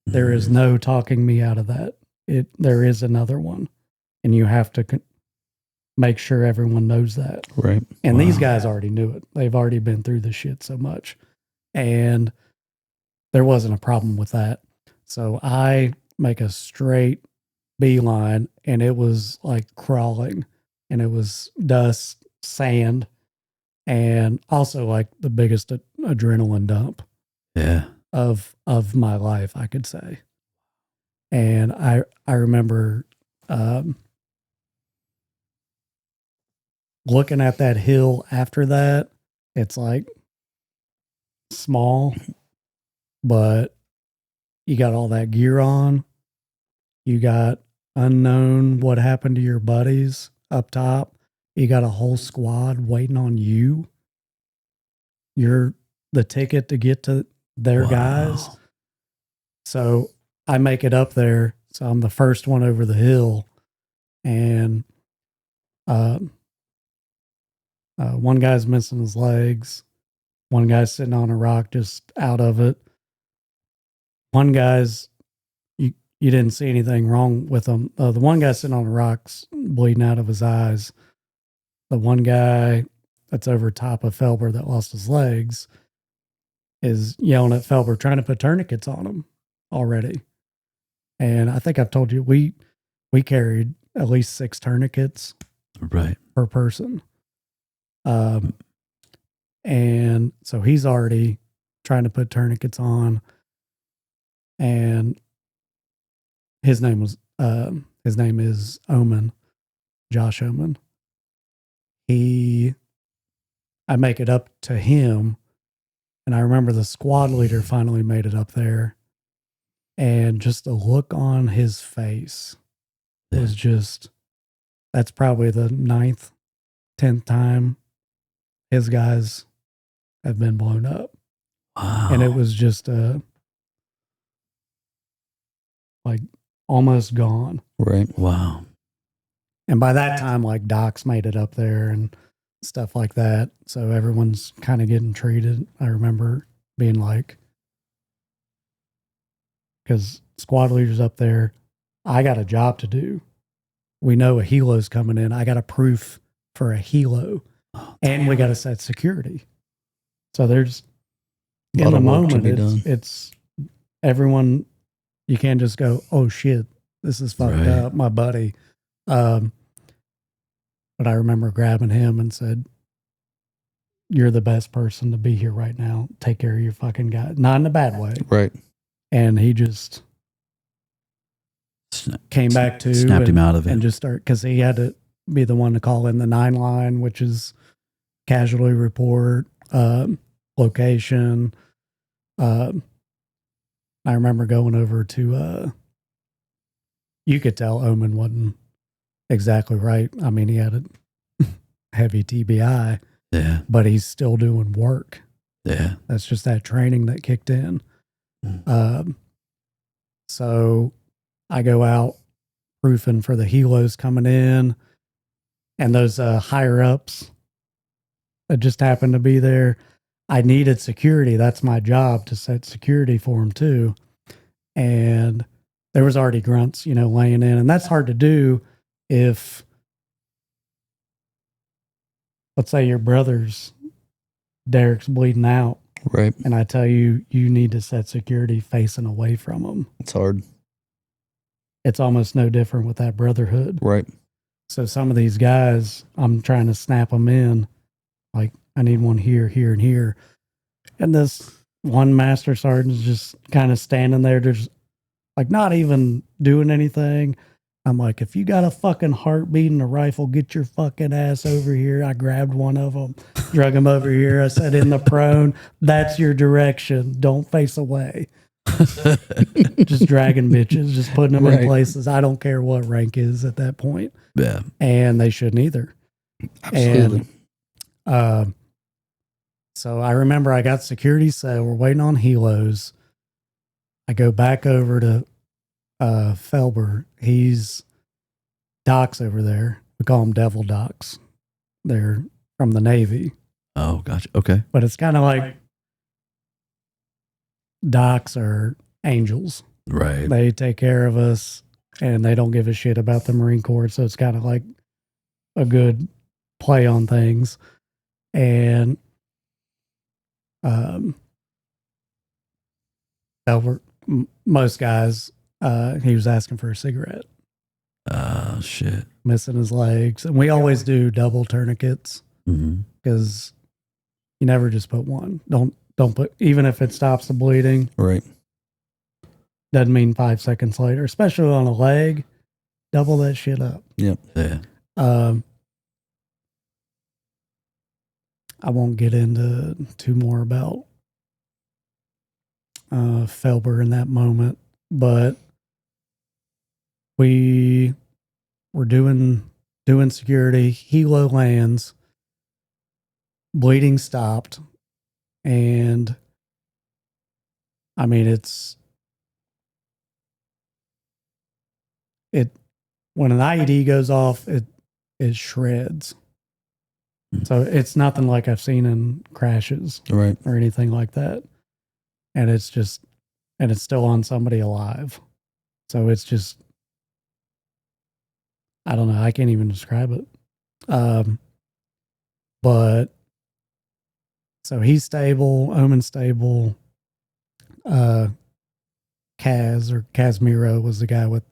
There is no talking me out of that. There is another one, and you have to make sure everyone knows that. Right. And these guys already knew it. They've already been through this shit so much, and there wasn't a problem with that. So I make a straight beeline, and it was like crawling, and it was dust, sand, and also like the biggest adrenaline dump. Yeah. Of my life, I could say. And I remember looking at that hill after that. It's like small, but you got all that gear on. You got unknown what happened to your buddies up top. You got a whole squad waiting on you. You're the ticket to get to their guys. So I make it up there. So I'm the first one over the hill. And one guy's missing his legs. One guy's sitting on a rock just out of it. One guy's, you didn't see anything wrong with him. The one guy sitting on the rocks bleeding out of his eyes. The one guy that's over top of Felber that lost his legs is yelling at Felber, trying to put tourniquets on him already. And I think I've told you, we carried at least 6 tourniquets per person. And so he's already trying to put tourniquets on. And his name is Omen, Josh Omen. I make it up to him. And I remember the squad leader finally made it up there. And just the look on his face was just, that's probably the 9th, 10th time his guys have been blown up. Wow. And it was just like almost gone. Right. Wow. And by that time, like docs made it up there and stuff like that. So everyone's kind of getting treated. I remember being like, because squad leaders up there, I got a job to do. We know a helo's coming in. I got a proof for a helo, and we got to set security. So there's in the moment, it's everyone. You can't just go, oh shit, this is fucked up, my buddy. But I remember grabbing him and said, "You're the best person to be here right now. Take care of your fucking guy." Not in a bad way, right? And he just came back to snapped him out of it and just start, because he had to be the one to call in the 9 line, which is casualty report, location. I remember going over to, you could tell Omen wasn't exactly right. I mean, he had a heavy TBI, but he's still doing work. Yeah. That's just that training that kicked in. So I go out proofing for the helos coming in, and those higher ups that just happened to be there. I needed security. That's my job, to set security for them too. And there was already grunts, laying in, and that's hard to do if, let's say your brother's Derek's bleeding out. Right. And I tell you, you need to set security facing away from them. It's hard. It's almost no different with that brotherhood. Right. So some of these guys, I'm trying to snap them in. Like, I need one here, here, and here. And this one master sergeant's just kind of standing there, just like not even doing anything. I'm like, if you got a fucking heartbeat and a rifle, get your fucking ass over here. I grabbed one of them, drug him over here. I said, in the prone, that's your direction. Don't face away. Just dragging bitches, just putting them in places. I don't care what rank is at that point. Yeah. And they shouldn't either. Absolutely. And, so I remember I got security, so we're waiting on helos. I go back over to Felber. He's Doc's over there. We call them Devil Docs. They're from the Navy. Oh, gotcha. Okay. But it's kind of like Docs are angels. Right. They take care of us, and they don't give a shit about the Marine Corps. So it's kind of like a good play on things. And most guys, he was asking for a cigarette. Shit. Missing his legs. And we always do double tourniquets, because you never just put one. Don't put, even if it stops the bleeding. Right. Doesn't mean 5 seconds later, especially on a leg, double that shit up. Yep. Yeah. I won't get into too more about Felber in that moment, but we were doing security. Helo lands, bleeding stopped, and I mean when an IED goes off, it shreds. So it's nothing like I've seen in crashes, right, or anything like that. And it's still on somebody alive. So it's just, I don't know. I can't even describe it. But so he's stable, Omen's stable. Kaz, or Casimiro, was the guy with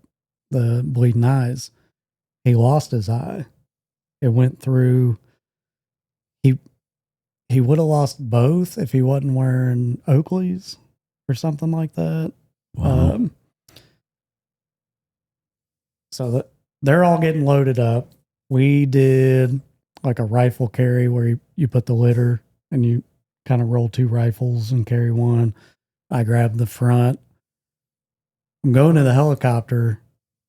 the bleeding eyes. He lost his eye. It went through. He would have lost both if he wasn't wearing Oakleys or something like that. Wow. So they're all getting loaded up. We did like a rifle carry where you put the litter and you kind of roll 2 rifles and carry one. I grabbed the front. I'm going to the helicopter,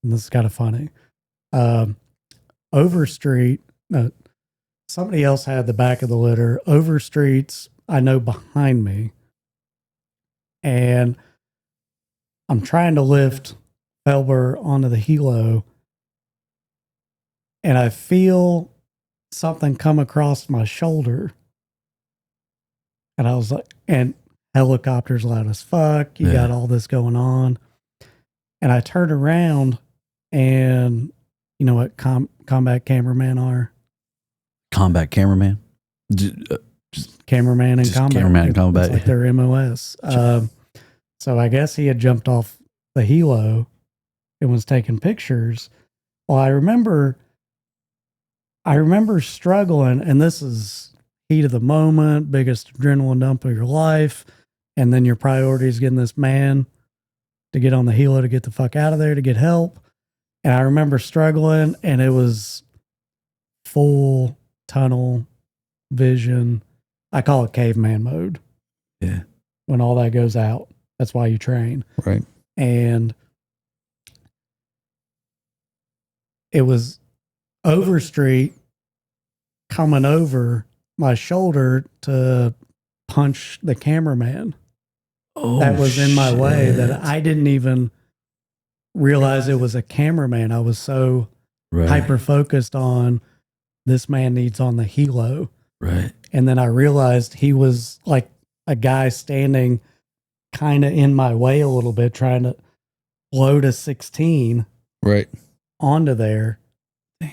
and this is kind of funny. Overstreet, somebody else had the back of the litter. Overstreet's, I know, behind me. And I'm trying to lift Felber onto the helo, and I feel something come across my shoulder. And I was like, and helicopter's loud as fuck. You got all this going on. And I turned around, and you know what combat cameramen are? Combat cameraman? cameraman in Just combat. cameraman in combat. It's like their MOS. So I guess he had jumped off the helo and was taking pictures. Well, I remember struggling, and this is heat of the moment, biggest adrenaline dump of your life, and then your priority is getting this man to get on the helo to get the fuck out of there to get help. And I remember struggling, and it was full tunnel vision. I call it caveman mode. Yeah. When all that goes out, that's why you train. Right. And it was Overstreet coming over my shoulder to punch the cameraman. Oh, that was in my way shit. that I didn't even realize it was a cameraman. I was so hyper focused on this man needs on the helo. Right. And then I realized he was like a guy standing kind of in my way a little bit, trying to load a 16 Right. onto there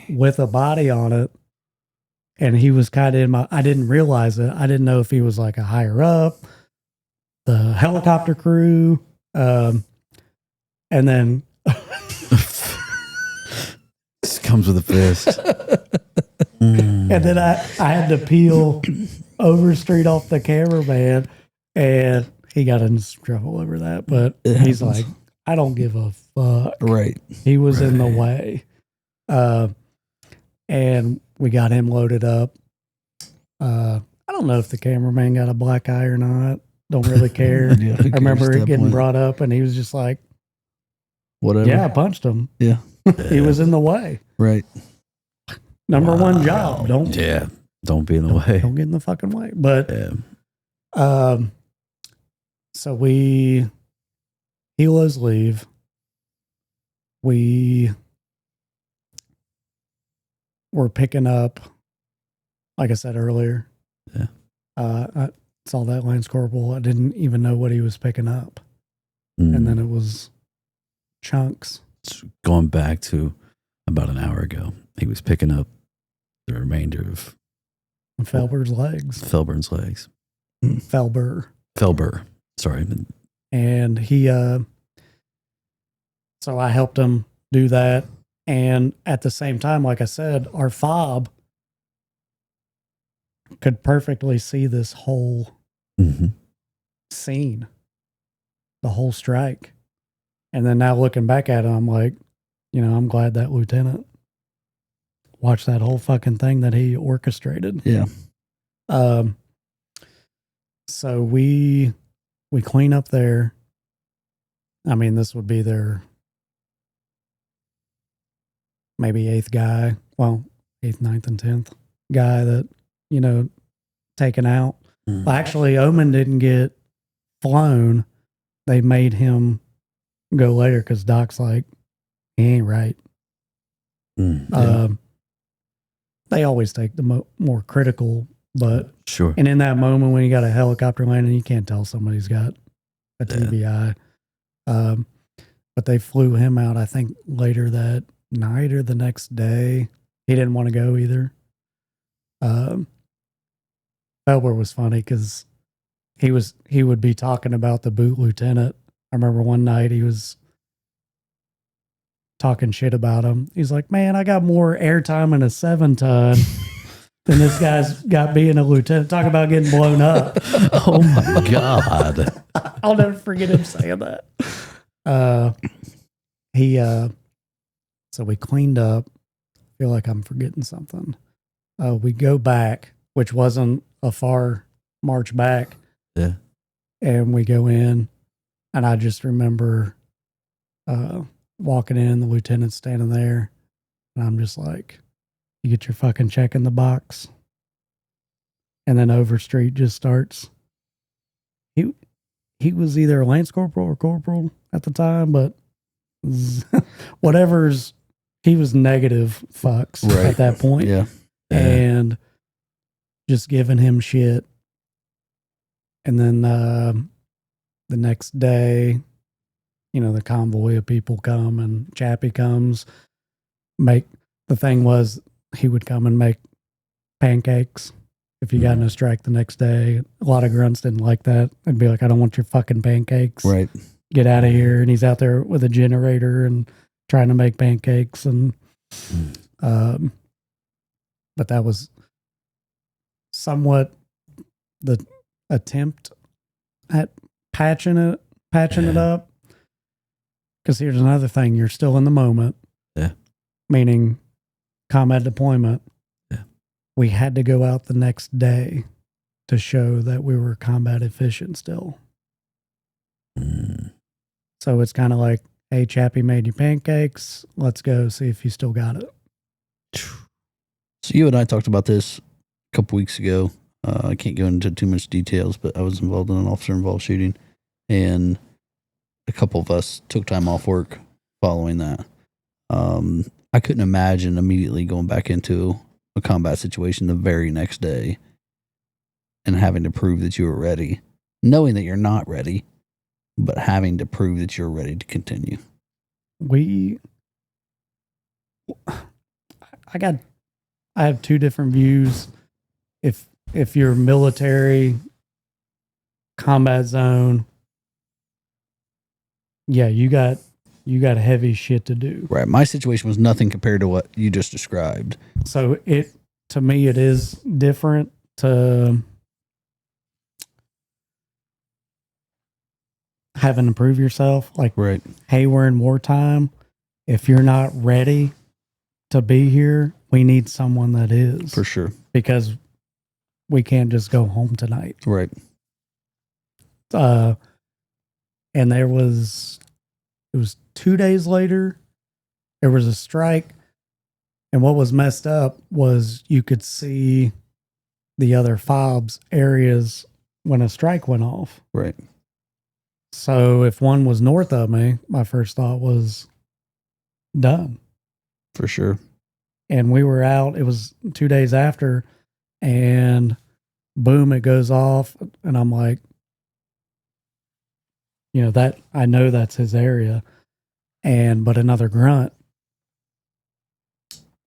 with a body on it. And he was kind of in my, I didn't realize it. I didn't know if he was like a higher up, the helicopter crew. And then This comes with a fist. and then I had to peel Overstreet off the cameraman, and he got in some trouble over that. But he's like, I don't give a fuck. Right. He was in the way. And we got him loaded up. I don't know if the cameraman got a black eye or not. Don't really care. Yeah, I remember it getting point. brought up, and he was just like, Whatever. yeah, I punched him. Yeah. He was in the way. Right. Number one job. Don't be in the way. Don't get in the fucking way. But Yeah. so helos leave. We were picking up, like I said earlier. Yeah. I saw that Lance Corporal. I didn't even know what he was picking up. And then it was chunks. It's going back to about an hour ago. He was picking up the remainder of Felber's legs. Felburn's legs. Felber. Felber. Sorry. And he, so I helped him do that. And at the same time, like I said, our fob could perfectly see this whole scene, the whole strike. And then now looking back at it, I'm like, I'm glad that lieutenant watched that whole fucking thing that he orchestrated. Yeah. So we clean up there. I mean, this would be their maybe 8th guy. Well, 8th, 9th, and 10th guy that, taken out. Well, actually, Omen didn't get flown. They made him go later because Doc's like, he ain't right. They always take the more critical, but sure. And in that moment when you got a helicopter landing, you can't tell somebody's got a TBI. But they flew him out, I think, later that night or the next day. He didn't want to go either. Felber was funny because he would be talking about the boot lieutenant. I remember one night he was talking shit about him. He's like, man, I got more airtime in a 7-ton than this guy's got being a lieutenant. Talk about getting blown up. Oh my God. I'll never forget him saying that. So we cleaned up. I feel like I'm forgetting something. We go back, which wasn't a far march back. Yeah. And we go in, and I just remember walking in, the lieutenant standing there, and I'm just like, you get your fucking check in the box. And then Overstreet just starts. He was either a Lance Corporal or Corporal at the time, but whatever's, he was negative fucks at that point. Yeah. And just giving him shit. And then the next day, the convoy of people come and Chappie comes. The thing was, he would come and make pancakes if you got in a strike the next day. A lot of grunts didn't like that. They'd be like, I don't want your fucking pancakes. Right. Get out of here. And he's out there with a generator and trying to make pancakes. And, but that was somewhat the attempt at patching it up. Because here's another thing. You're still in the moment. Yeah. Meaning combat deployment. Yeah. We had to go out the next day to show that we were combat efficient still. So it's kind of like, hey, Chappie made you pancakes. Let's go see if you still got it. So you and I talked about this a couple weeks ago. I can't go into too much details, but I was involved in an officer-involved shooting, and a couple of us took time off work following that. I couldn't imagine immediately going back into a combat situation the very next day and having to prove that you were ready, knowing that you're not ready, but having to prove that you're ready to continue. I have two different views. If you're military, combat zone, yeah, you got heavy shit to do. Right. My situation was nothing compared to what you just described. So to me, it is different to having to prove yourself. Like, right. Hey, we're in wartime. If you're not ready to be here, we need someone that is. For sure. Because we can't just go home tonight. Right. And it was 2 days later, there was a strike. And what was messed up was you could see the other FOBs areas when a strike went off. Right. So if one was north of me, my first thought was done. For sure. And we were out, it was 2 days after, and boom, it goes off. And I'm like, that I know that's his area. But another grunt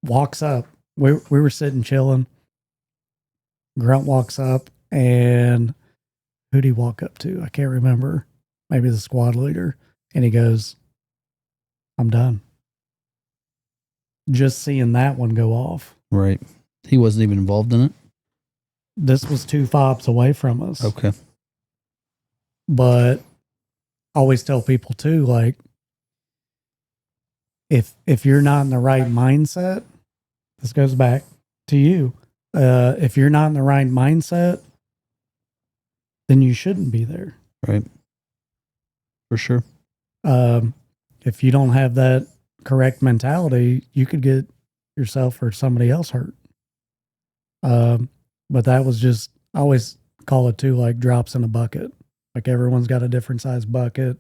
walks up. We were sitting chilling. Grunt walks up, and who'd he walk up to? I can't remember. Maybe the squad leader. And he goes, I'm done. Just seeing that one go off. Right. He wasn't even involved in it? This was 2 FOBs away from us. Okay. But I always tell people too, like, if you're not in the right mindset, this goes back to you. If you're not in the right mindset, then you shouldn't be there. Right. For sure. If you don't have that correct mentality, you could get yourself or somebody else hurt. But that was just, I always call it too, like drops in a bucket. Like everyone's got a different size bucket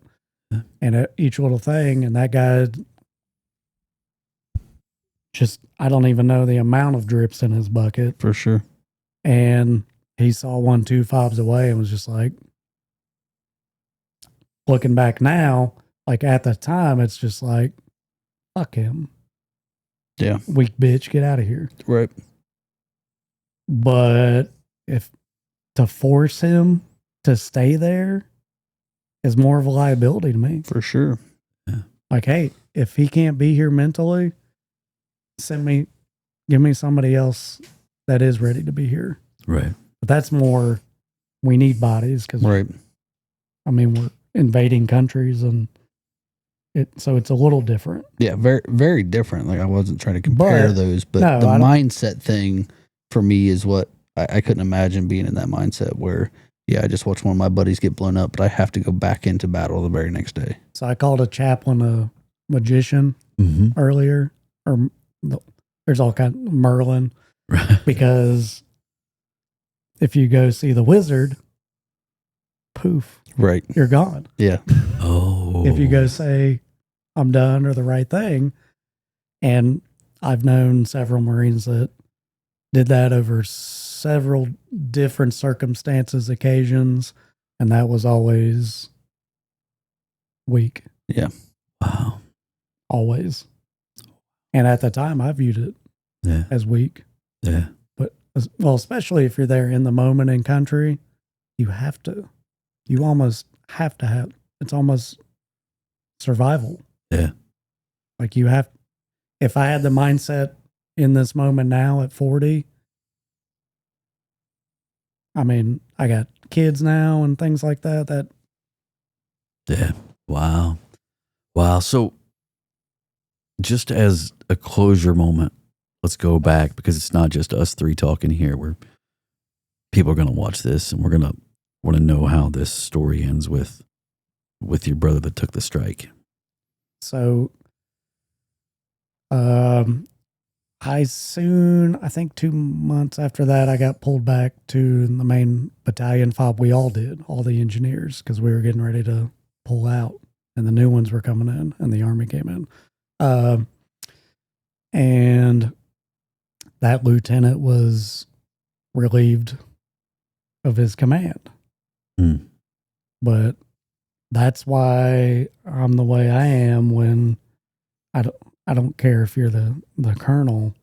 and each little thing. And that guy just, I don't even know the amount of drips in his bucket. For sure. And he saw 1-2 FOBs away and was just like, looking back now, like at the time, it's just like, fuck him. Yeah. Weak bitch, get out of here. Right. But if to force him to stay there is more of a liability to me. For sure. Yeah. Like, hey, if he can't be here mentally, give me somebody else that is ready to be here. Right. But that's more, we need bodies because, right. I mean, we're invading countries and so it's a little different. Yeah, very, very different. Like I wasn't trying to compare those, but no, the mindset thing for me is what I couldn't imagine being in that mindset where, yeah, I just watched one of my buddies get blown up, but I have to go back into battle the very next day. So I called a chaplain a magician earlier, or there's all kind of Merlin, because if you go see the wizard, poof, right, you're gone. Yeah. Oh. If you go say, I'm done or the right thing. And I've known several Marines that did that over several different circumstances, occasions, and that was always weak. Yeah. Wow. Always. And at the time, I viewed it as weak. Yeah. But Well, especially if you're there in the moment in country, you almost have to have, it's almost survival. Yeah. Like if I had the mindset in this moment now at 40, I mean, I got kids now and things like that. Yeah. Wow. Wow. So just as a closure moment, let's go back because it's not just us three talking here. People are going to watch this and we're going to want to know how this story ends with your brother that took the strike. So, I think 2 months after that, I got pulled back to the main battalion fob. We all did, all the engineers, because we were getting ready to pull out and the new ones were coming in and the Army came in. And that lieutenant was relieved of his command. Mm. But that's why I'm the way I am when I don't care if you're the colonel.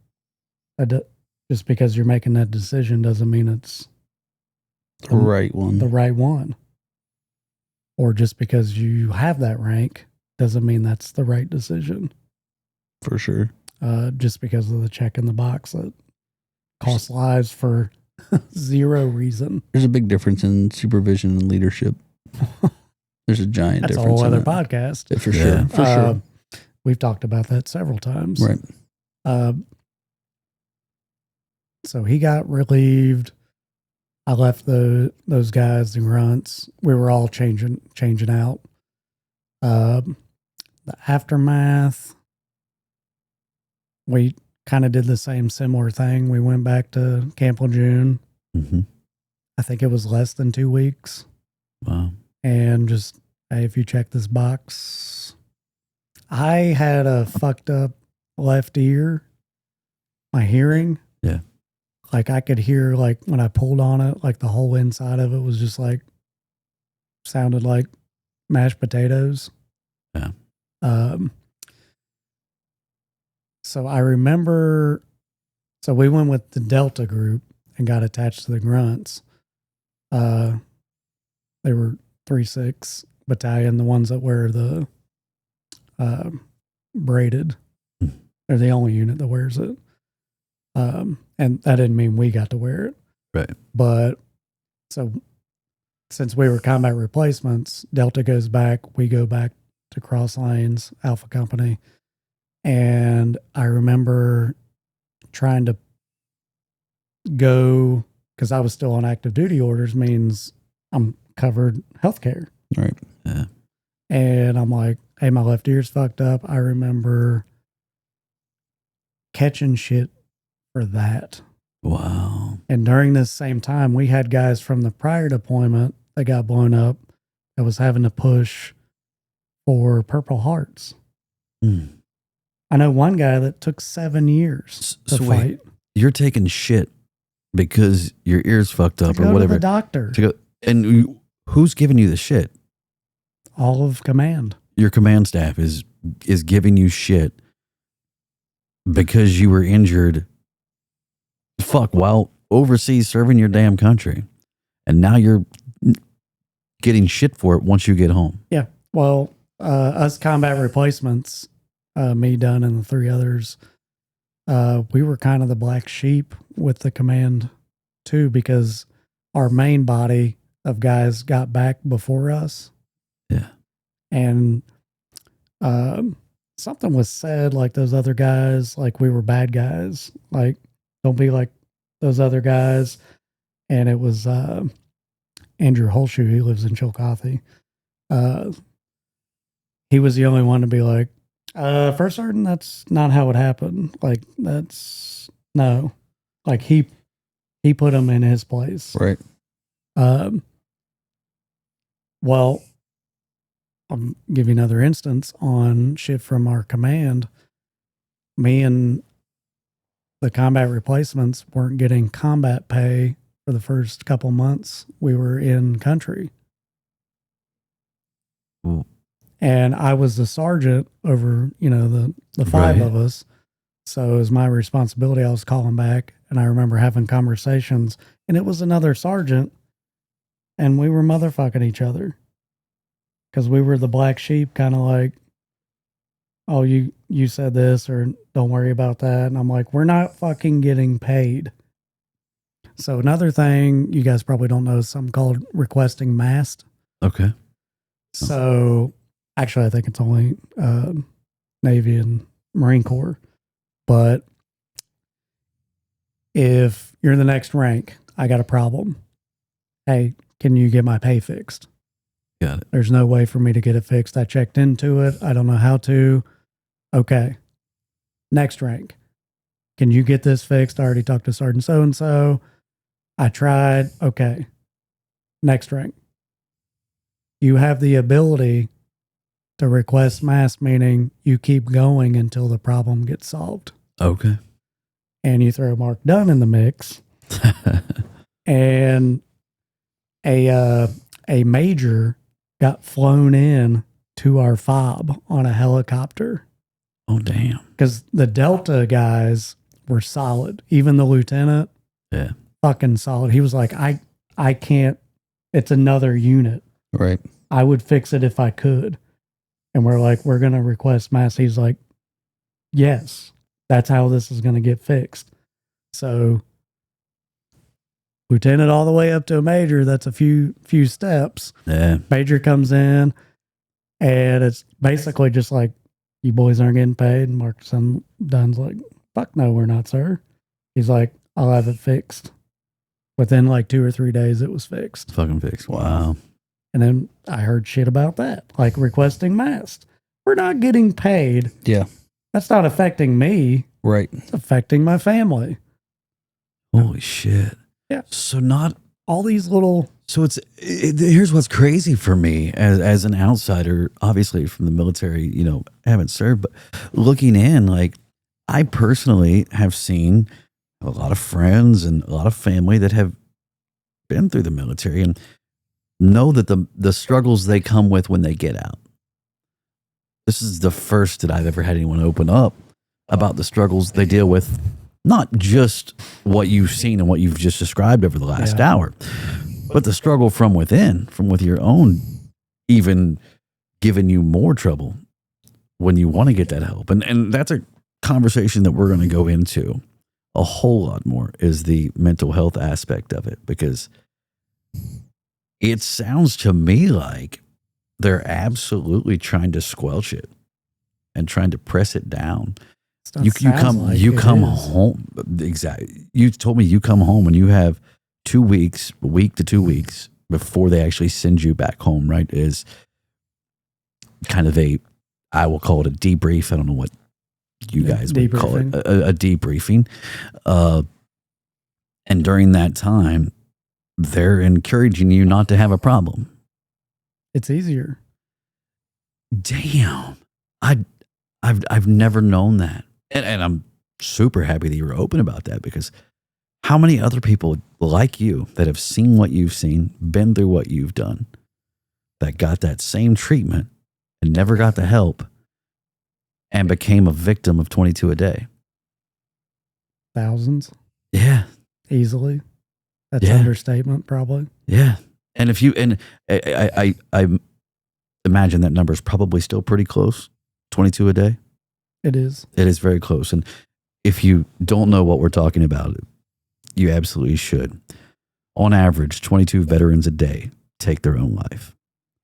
Just because you're making that decision doesn't mean it's the right one. The right one. Or just because you have that rank doesn't mean that's the right decision. For sure. Just because of the check in the box that costs lives for zero reason. There's a big difference in supervision and leadership. There's a giant That's difference. That's a whole other podcast. Yeah, for sure. For sure. We've talked about that several times. Right. So he got relieved. I left those guys, the grunts. We were all changing out. The aftermath, we kind of did the similar thing. We went back to Camp Lejeune. Mm-hmm. I think it was less than 2 weeks. Wow. And just, hey, if you check this box, I had a fucked up left ear, my hearing. Yeah. Like I could hear, like when I pulled on it, like the whole inside of it was just like, sounded like mashed potatoes. Yeah. So I remember, so we went with the Delta group and got attached to the grunts. They were 3-6 battalion, the ones that wear the braided. They're the only unit that wears it. And that didn't mean we got to wear it. Right. But so since we were combat replacements, Delta goes back, we go back to Cross Lanes, Alpha Company. And I remember trying to go, because I was still on active duty orders, means I'm covered healthcare. Right. Yeah. And I'm like, hey, my left ear's fucked up. I remember catching shit for that. Wow. And during this same time, we had guys from the prior deployment that got blown up that was having to push for Purple Hearts. Mm. I know one guy that took 7 years to fight. Wait, you're taking shit because your ear's fucked up or whatever. To the doctor. And who's giving you the shit? All of command. Your command staff is giving you shit because you were injured. Fuck, while overseas serving your damn country. And now you're getting shit for it once you get home. Yeah. Well, us combat replacements, me, Dunn, and the 3 others, we were kind of the black sheep with the command too, because our main body of guys got back before us. Yeah. And something was said like those other guys, like we were bad guys. Like, don't be like those other guys. And it was Andrew Holshoe, he lives in Chillicothe. He was the only one to be like, for certain, that's not how it happened. Like, that's no. Like, he put him in his place. Right. Well, I'll give you another instance on shit from our command. Me and the combat replacements weren't getting combat pay for the first couple months we were in country. Ooh. And I was the sergeant over, the 5 Right. of us. So it was my responsibility. I was calling back, and I remember having conversations, and it was another sergeant, and we were motherfucking each other because we were the black sheep, kind of like, oh, you said this, or don't worry about that. And I'm like, we're not fucking getting paid. So another thing you guys probably don't know is something called requesting mast. Okay. So actually, I think it's only Navy and Marine Corps. But if you're in the next rank, I got a problem. Hey, can you get my pay fixed? Got it. There's no way for me to get it fixed. I checked into it. I don't know how to. Okay. Next rank. Can you get this fixed? I already talked to Sergeant so-and-so. I tried. Okay. Next rank. You have the ability to request mass, meaning you keep going until the problem gets solved. Okay. And you throw Mark Dunn in the mix. And a major got flown in to our fob on a helicopter. Oh, damn. Because the Delta guys were solid. Even the lieutenant, Yeah. fucking solid. He was like, I can't, it's another unit. Right. I would fix it if I could. And we're like, we're going to request mass. He's like, yes, that's how this is going to get fixed. So lieutenant all the way up to a major, that's a few steps. Yeah. Major comes in, and it's basically just like, you boys aren't getting paid. And Mark Dunn's like, fuck no, we're not, sir. He's like, I'll have it fixed. Within like 2 or 3 days, it was fixed. Fucking fixed. Wow. And then I heard shit about that, like requesting masks. We're not getting paid. Yeah. That's not affecting me. Right. It's affecting my family. Holy shit. Yeah. So not All these little, So here's what's crazy for me as an outsider, obviously from the military, haven't served, but looking in, like I personally have seen a lot of friends and a lot of family that have been through the military and know that the struggles they come with when they get out. This is the first that I've ever had anyone open up about the struggles they deal with, not just what you've seen and what you've just described over the last hour, but the struggle from within, from with your own, even giving you more trouble when you want to get that help. And that's a conversation that we're going to go into a whole lot more, is the mental health aspect of it, because it sounds to me like they're absolutely trying to squelch it and trying to press it down. You come home. Exactly. You told me you come home and you have 2 weeks, a week to 2 weeks before they actually send you back home, right? Is kind of I will call it a debrief. I don't know what you guys would call it, a debriefing. And during that time, they're encouraging you not to have a problem. it's easier. Damn. I've never known that. And I'm super happy that you were open about that, because how many other people like you that have seen what you've seen, been through what you've done, that got that same treatment and never got the help and became a victim of 22 a day? Thousands. Yeah. Easily. That's understatement, probably. Yeah. And I imagine that number is probably still pretty close. 22 a day. It is. It is very close. And if you don't know what we're talking about, you absolutely should. On average, 22 veterans a day take their own life.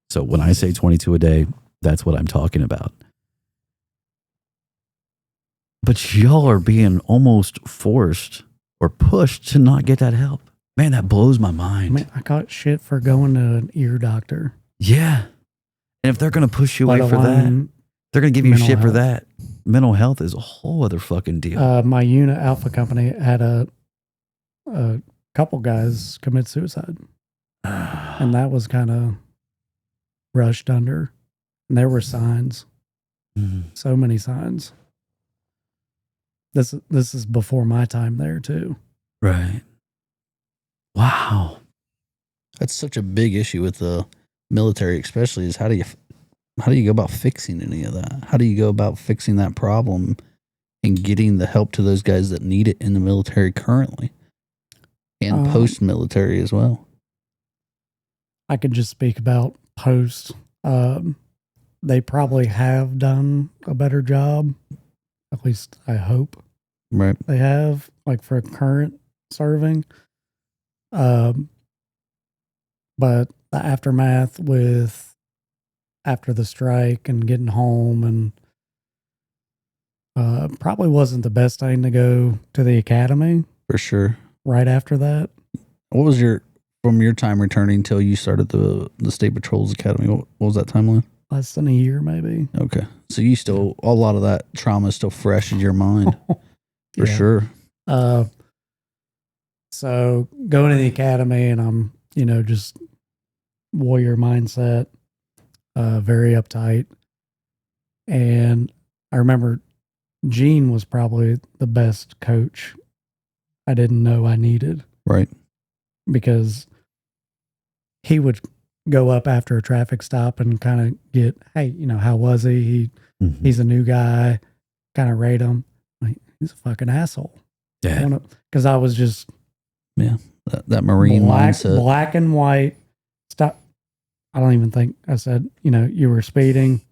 So when I say 22 a day, that's what I'm talking about. But y'all are being almost forced or pushed to not get that help. Man, that blows my mind. Man, I got shit for going to an ear doctor. Yeah. And if they're going to push you away for that, they're going to give you shit for that. Mental health is a whole other fucking deal. My unit Alpha company had a couple guys commit suicide. And that was kind of rushed under. And there were signs. Mm-hmm. So many signs. This is before my time there too. Right. Wow. That's such a big issue with the military, especially, is how do you go about fixing any of that? How do you go about fixing that problem and getting the help to those guys that need it in the military currently and post-military as well? I could just speak about post. They probably have done a better job. At least I hope Right. they have, like for current serving. But the aftermath with after the strike and getting home and probably wasn't the best thing to go to the academy For sure. right after that. What was from your time returning till you started the State Patrol's Academy? What was that timeline? Less than a year, maybe. Okay. So you still, a lot of that trauma is still fresh in your mind. For Yeah. sure. So going to the academy and I'm, just warrior mindset, very uptight. And I remember Gene was probably the best coach I didn't know I needed. Right. Because he would go up after a traffic stop and kind of get, hey, how was he? He's a new guy, kind of rate him. Like, he's a fucking asshole. Yeah. Because I was just that Marine mindset. Black and white. Stop. I don't even think I said, you were speeding,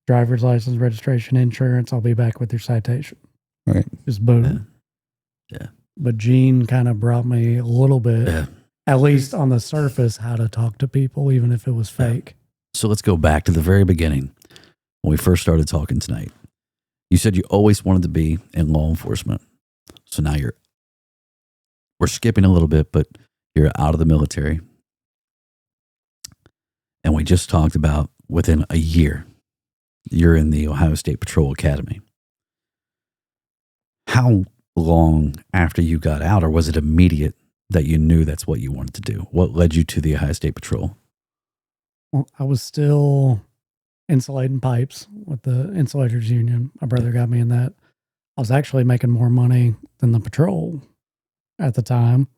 driver's license, registration, insurance. I'll be back with your citation. Right. Just boom. Yeah. But Gene kind of brought me a little bit, at least on the surface, how to talk to people, even if it was fake. So let's go back to the very beginning when we first started talking tonight. You said you always wanted to be in law enforcement. So now we're skipping a little bit, but you're out of the military. And we just talked about within a year, you're in the Ohio State Patrol Academy. How long after you got out, or was it immediate that you knew that's what you wanted to do? What led you to the Ohio State Patrol? Well, I was still insulating pipes with the Insulators Union. My brother got me in that. I was actually making more money than the patrol at the time,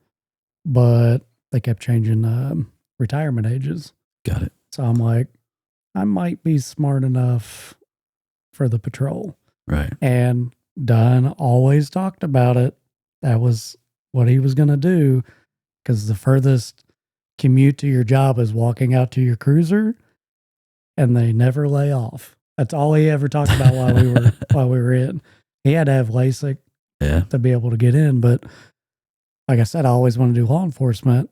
but they kept changing retirement ages. Got it. So I'm like, I might be smart enough for the patrol. Right. And Dunn always talked about it. That was what he was going to do, because the furthest commute to your job is walking out to your cruiser, and they never lay off. That's all he ever talked about while we were in. He had to have LASIK to be able to get in, but like I said, I always wanted to do law enforcement,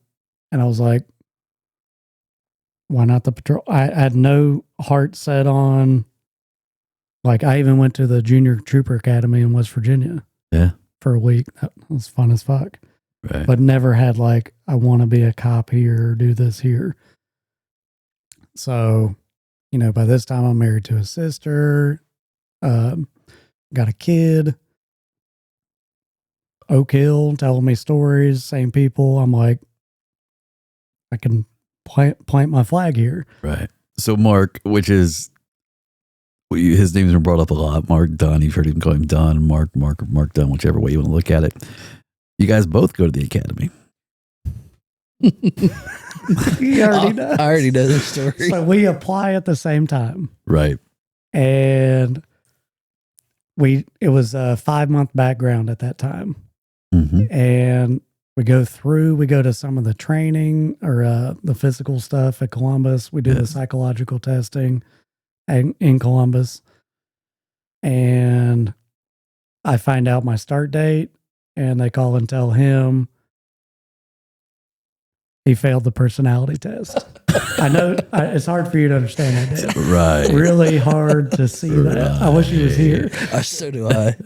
and I was like, why not the patrol? I had no heart set on. Like, I even went to the Junior Trooper Academy in West Virginia. Yeah. For a week. That was fun as fuck. Right. But never had like, I want to be a cop here or do this here. So, by this time I'm married to a sister, got a kid, Oak Hill telling me stories, same people. I'm like, I can plant my flag here. Right. So Mark, which is, his name's been brought up a lot. Mark Dunn. You've heard him call him Dunn, Mark Dunn, whichever way you want to look at it. You guys both go to the academy. He already knows. I already know this story. So we apply at the same time. Right. And it was a 5-month background at that time. Mm-hmm. And we go to some of the training or the physical stuff at Columbus. We do the psychological testing in Columbus, and I find out my start date, and they call and tell him he failed the personality test. I know it's hard for you to understand that, Dave. Right. Really hard to see that. I wish he was here. So do I.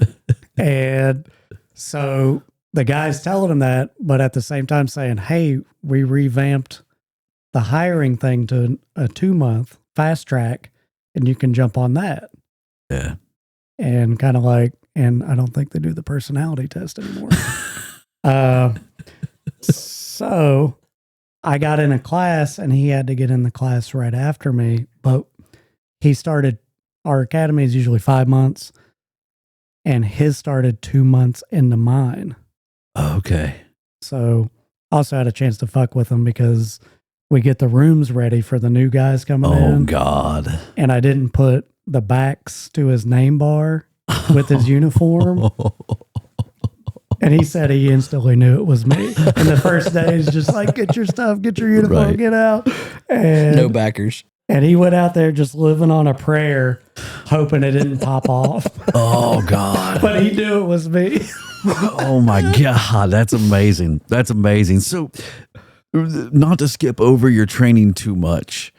And so the guy's telling him that, but at the same time saying, hey, we revamped the hiring thing to a 2-month fast track, and you can jump on that. Yeah. And kind of like, and I don't think they do the personality test anymore. So I got in a class, and he had to get in the class right after me, but our academy is usually 5 months, and his started 2 months into mine. Okay. So I also had a chance to fuck with him because we get the rooms ready for the new guys coming in. Oh, God. And I didn't put the backs to his name bar with his uniform. And he said he instantly knew it was me. And the first day is just like, get your stuff, get your uniform, Right. get out. And No backers. And he went out there just living on a prayer, hoping it didn't pop off. Oh God. But he knew it was me. Oh my God. That's amazing. That's amazing. So not to skip over your training too much,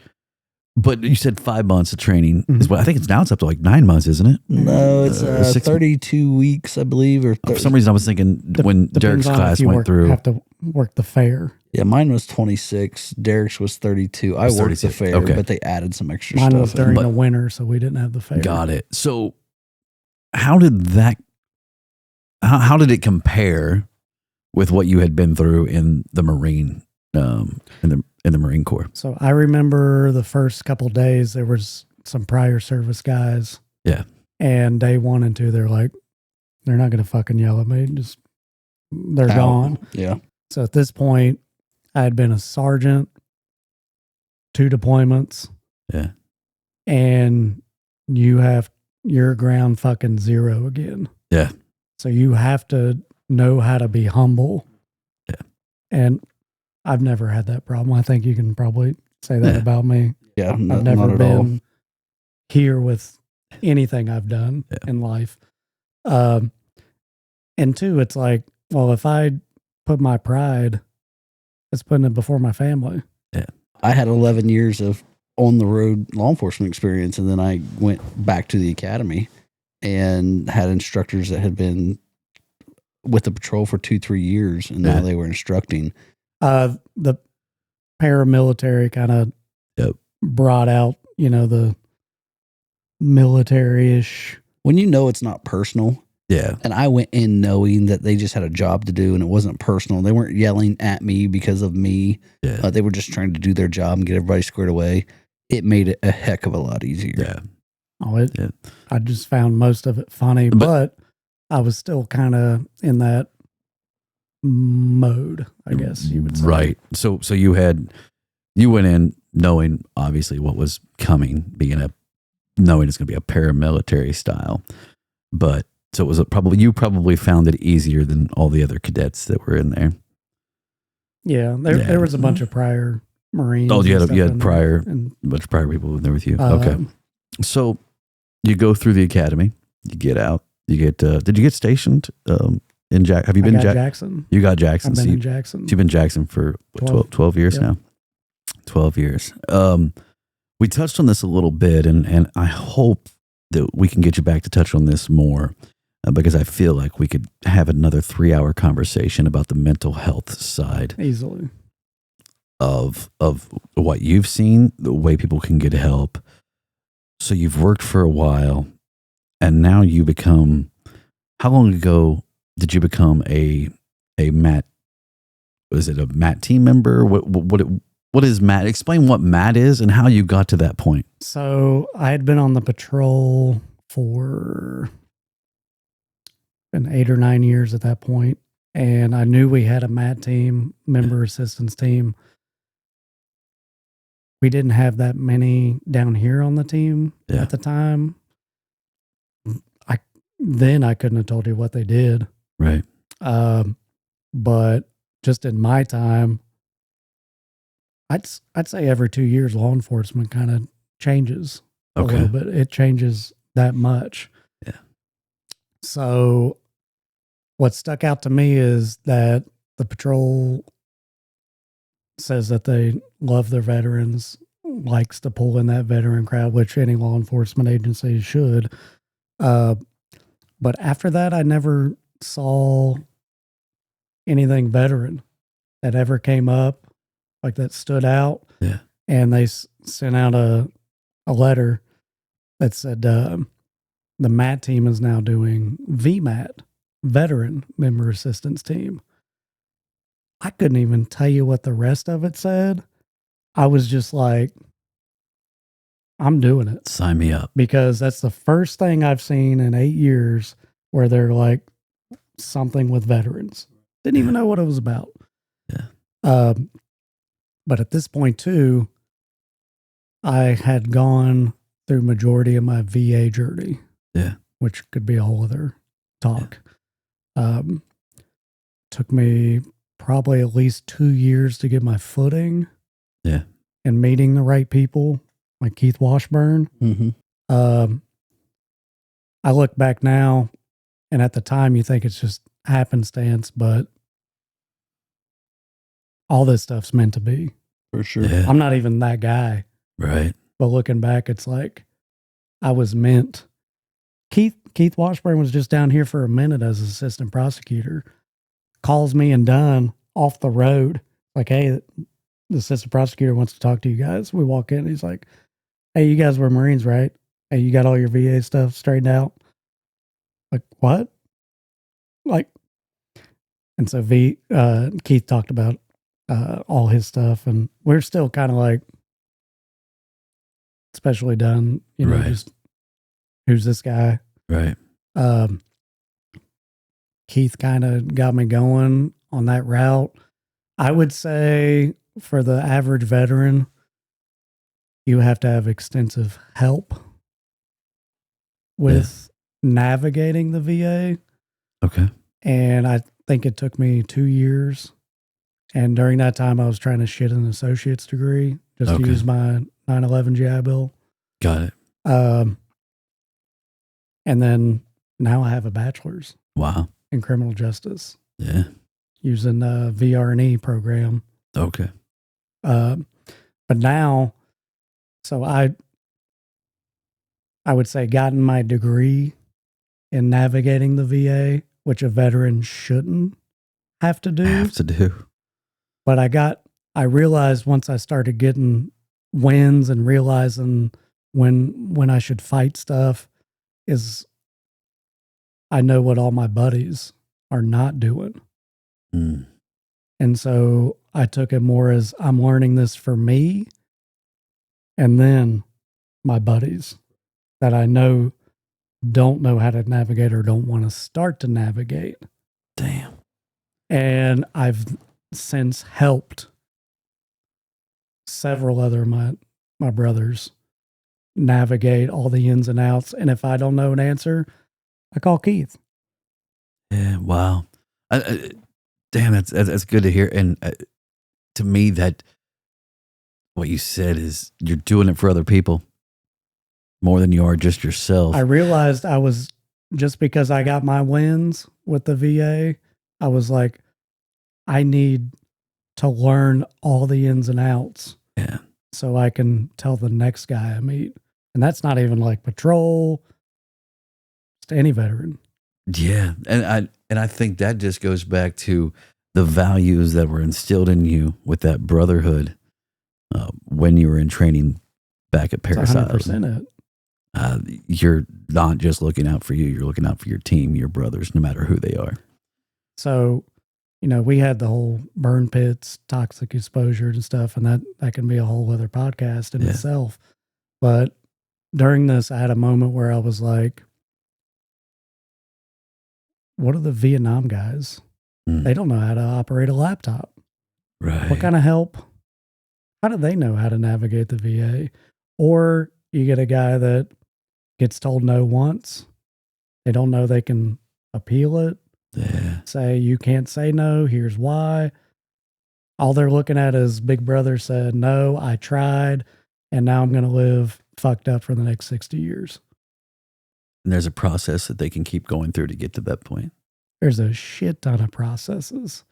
but you said 5 months of training. Is what I think it's now. It's up to like 9 months, isn't it? No, it's 6 32 weeks, I believe. Or For some reason, I was thinking when Depends Derek's on if class you went through. have to work the fair. yeah, mine was 26. Derek's was 32. I was worked the 36, fair, okay. but they added some extra Mine stuff. was in. during But- the winter, so we didn't have the fair. Got it. So how did that? How did it compare with what you had been through in the Marine, in the Marine Corps? So I remember the first couple days there was some prior service guys. Yeah. And day 1 and 2, they're like, they're not going to fucking yell at me. Just they're Out. gone. Yeah. So at this point, I had been a sergeant, 2 deployments. Yeah. And you're ground fucking zero again. Yeah. So you have to know how to be humble. Yeah. And I've never had that problem. I think you can probably say that Yeah. about me. Yeah. I've Not never at all. been here with anything I've done Yeah. in life. And 2, it's like, well, if I put my pride, it's putting it before my family. I had 11 years of on the road law enforcement experience, and then I went back to the academy and had instructors that had been with the patrol for 2-3 years, and now Yeah. they were instructing. The paramilitary kind of Yep. brought out, the military-ish. When you know it's not personal, Yeah. and I went in knowing that they just had a job to do and it wasn't personal. They weren't yelling at me because of me. Yeah. They were just trying to do their job and get everybody squared away. It made it a heck of a lot easier. Yeah. Yeah. I just found most of it funny, but I was still kind of in that mode, I guess you would say. Right. So you went in knowing obviously what was coming, knowing it's going to be a paramilitary style, but so it was you probably found it easier than all the other cadets that were in there. Yeah, there was a bunch of prior Marines. Oh, you and had stuff prior, and, a bunch of prior people in there with you. Okay. So you go through the academy, you get out, you get, did you get stationed in Have you been Jackson? You got Jackson. I've been So in Jackson. you've been Jackson for what, 12 years Yep. now? 12 years. We touched on this a little bit, and I hope that we can get you back to touch on this more because I feel like we could have another 3-hour conversation about the mental health side Easily. of what you've seen, the way people can get help. So you've worked for a while, and now you become. How long ago did you become a MAT? Was it a MAT team member? What is MAT? Explain what MAT is and how you got to that point. So I had been on the patrol for 8 or 9 years at that point, and I knew we had a MAT team, member assistance team. We didn't have that many down here on the team at the time. I couldn't have told you what they did. Right. But just in my time, I'd say every 2 years, law enforcement kind of changes a little bit. It changes that much. Yeah. So what stuck out to me is that the patrol says that they love their veterans, likes to pull in that veteran crowd, which any law enforcement agency should. But after that, I never saw anything veteran that ever came up like that stood out. Yeah. And they sent out a letter that said the MAT team is now doing VMAT, Veteran Member Assistance Team. I couldn't even tell you what the rest of it said. I was just like, I'm doing it. Sign me up. Because that's the first thing I've seen in 8 years where they're like something with veterans. Didn't even know what it was about. Yeah. But at this point too, I had gone through majority of my VA journey. Yeah. which could be a whole other talk. Took me probably at least 2 years to get my footing. Yeah. And meeting the right people, like Keith Washburn. Mm-hmm. I look back now, and at the time you think it's just happenstance, but all this stuff's meant to be. For sure. Yeah. I'm not even that guy. Right. But looking back, it's like I was meant. Keith Washburn was just down here for a minute as assistant prosecutor. Calls me and Dunn off the road. Like, hey, the assistant prosecutor wants to talk to you guys. We walk in. He's like, hey, you guys were Marines, right? Hey, you got all your VA stuff straightened out? Like, what? Like, and so Keith talked about all his stuff, and we're still kind of like, especially Dunn, Right. just who's this guy? Right. Keith kind of got me going on that route. I would say for the average veteran, you have to have extensive help with navigating the VA. Okay. And I think it took me 2 years. And during that time, I was trying to shit an associate's degree just to use my 9/11 GI Bill. Got it. And then now I have a bachelor's Wow. in criminal justice Yeah. using a VRE program. Okay. But now, so I would say gotten my degree in navigating the VA, which a veteran shouldn't have to do. But I realized once I started getting wins and realizing when I should fight stuff is I know what all my buddies are not doing. Mm. And so I took it more as I'm learning this for me and then my buddies that I know don't know how to navigate or don't want to start to navigate. Damn. And I've since helped several other my brothers navigate all the ins and outs. And if I don't know an answer, I call Keith. Yeah. Wow. Damn, that's good to hear. And to me, that what you said is you're doing it for other people more than you are just yourself. I realized I was, just because I got my wins with the VA, I was like, I need to learn all the ins and outs. Yeah. So I can tell the next guy I meet. And that's not even like patrol, just any veteran. Yeah. And I think that just goes back to the values that were instilled in you with that brotherhood when you were in training back at It's Parasite. 100% it. You're not just looking out for you, you're looking out for your team, your brothers, no matter who they are. So, we had the whole burn pits, toxic exposure and stuff, and that can be a whole other podcast in itself. But during this, I had a moment where I was like, what are the Vietnam guys? They don't know how to operate a laptop. Right. What kind of help? How do they know how to navigate the VA? Or you get a guy that gets told no once. They don't know they can appeal it. Yeah. Say, you can't say no. Here's why. All they're looking at is Big Brother said, no, I tried, and now I'm going to live fucked up for the next 60 years. And there's a process that they can keep going through to get to that point. There's a shit ton of processes.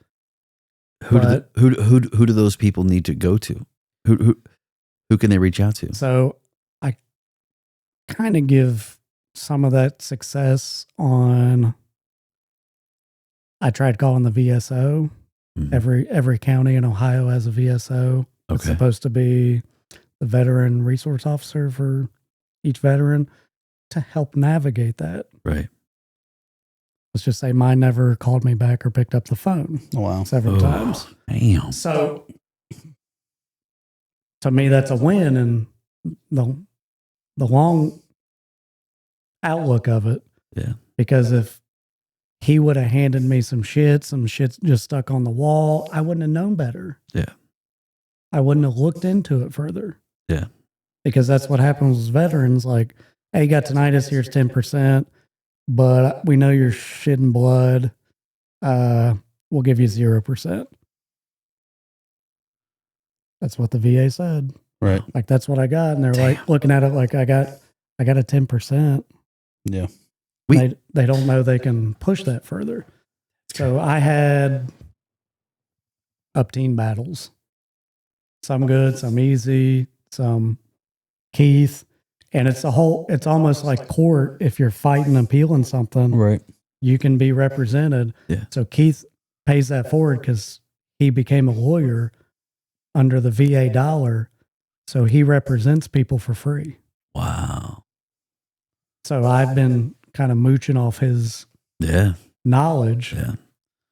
Who do those people need to go to? Who can they reach out to? So I kind of give some of that success on, I tried calling the VSO. Mm-hmm. Every county in Ohio has a VSO. It's supposed to be the veteran resource officer for each veteran to help navigate that. Right. Let's just say mine never called me back or picked up the phone. Wow. Several times. Damn. So to me, that's a win. And the long outlook of it. Yeah. Because if he would have handed me some shit's just stuck on the wall, I wouldn't have known better. Yeah. I wouldn't have looked into it further. Yeah. Because that's what happens with veterans. Like, hey, you got tinnitus, here's 10%. but we know you're shitting blood. We'll give you 0%. That's what the VA said. Right. Like, that's what I got. And they're like looking at it like I got a 10%. Yeah. They don't know they can push that further. So I had up teen battles. Some good, some easy, some Keith. And it's almost like court. If you're fighting, appealing something, Right. you can be represented. Yeah. So Keith pays that forward because he became a lawyer under the VA dollar. So he represents people for free. Wow. So I've been kind of mooching off his knowledge. Yeah.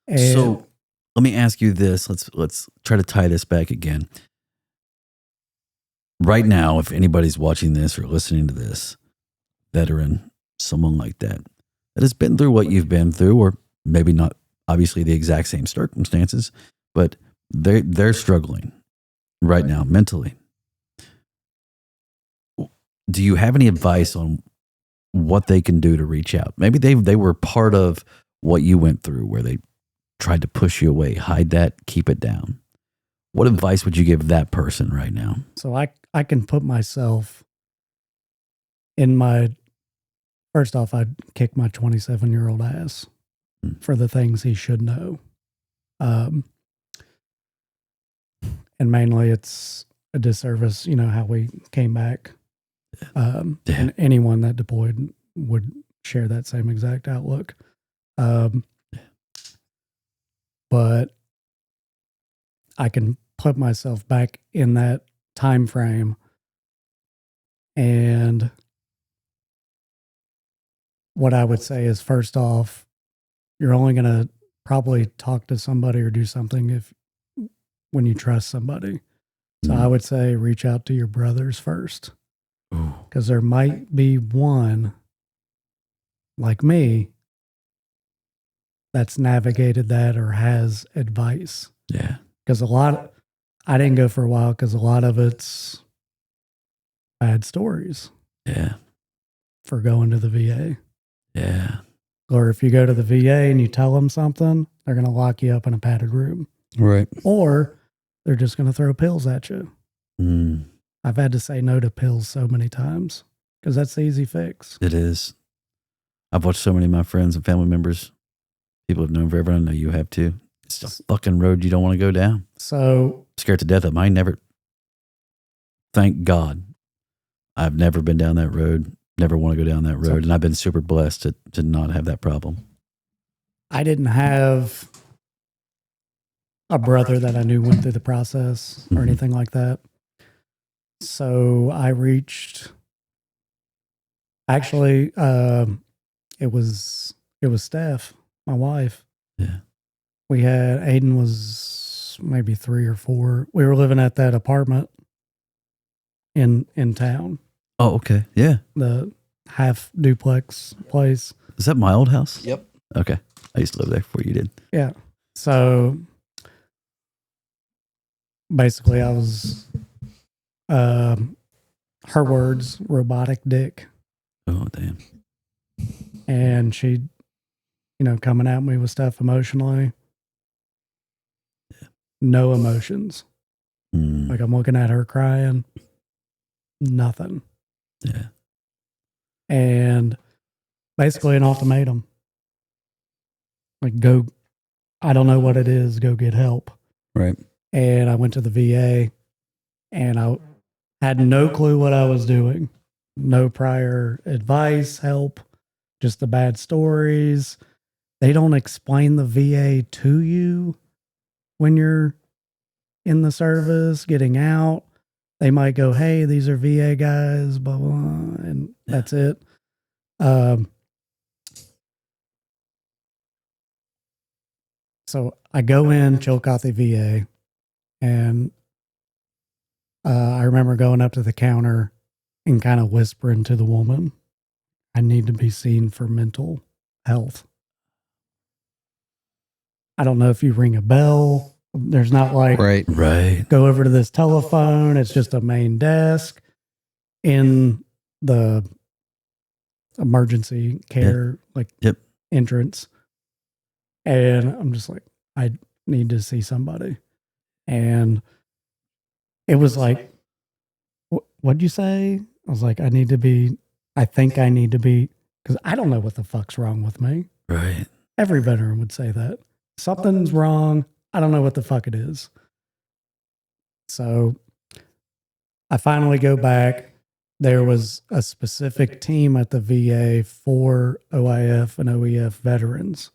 And So let me ask you this. Let's try to tie this back again. Right now, if anybody's watching this or listening to this, veteran, someone like that has been through what you've been through, or maybe not obviously the exact same circumstances, but they're struggling right now mentally. Do you have any advice on what they can do to reach out? Maybe they were part of what you went through, where they tried to push you away, hide that, keep it down. What advice would you give that person right now? so I can put myself in first off, I'd kick my 27-year-old ass for the things he should know. And mainly it's a disservice, how we came back. And anyone that deployed would share that same exact outlook. But I can put myself back in that time frame, and what I would say is, first off, you're only going to probably talk to somebody or do something when you trust somebody. So I would say reach out to your brothers first, because there might be one like me that's navigated that or has advice. Yeah. Because I didn't go for a while because a lot of it's bad stories. Yeah. For going to the VA. Yeah. Or if you go to the VA and you tell them something, they're going to lock you up in a padded room. Right. Or they're just going to throw pills at you. Mm. I've had to say no to pills so many times because that's the easy fix. It is. I've watched so many of my friends and family members, people have known forever. I know you have too. It's a fucking road you don't want to go down. So Scared to death of them. Thank God, I've never been down that road. Never want to go down that road. And I've been super blessed to not have that problem. I didn't have a brother that I knew went through the process or anything like that. So I reached, actually, it was Steph, my wife. Yeah. Aiden was maybe 3 or 4. We were living at that apartment in town. Oh, okay. Yeah. The half duplex place. Is that my old house? Yep. Okay. I used to live there before you did. Yeah. So basically I was, her words, robotic dick. Oh, damn. And she, coming at me with stuff emotionally. No emotions. Like I'm looking at her crying. Nothing. Yeah. And basically an ultimatum. Like, go, I don't know what it is, go get help. Right. And I went to the VA and I had no clue what I was doing. No prior advice, help, just the bad stories. They don't explain the VA to you when you're in the service, getting out. They might go, hey, these are VA guys, blah, blah, and that's it. So I go in Chillicothe, VA, and I remember going up to the counter and kind of whispering to the woman, I need to be seen for mental health. I don't know if you ring a bell. There's not like, Right. go over to this telephone. It's just a main desk in the emergency care Yep. entrance. And I'm just like, I need to see somebody. And it was like, what'd you say? I was like, I think I need to be, because I don't know what the fuck's wrong with me. Right. Every veteran would say that. Something's wrong. I don't know what the fuck it is. So I finally go back. There was a specific team at the VA for OIF and OEF veterans.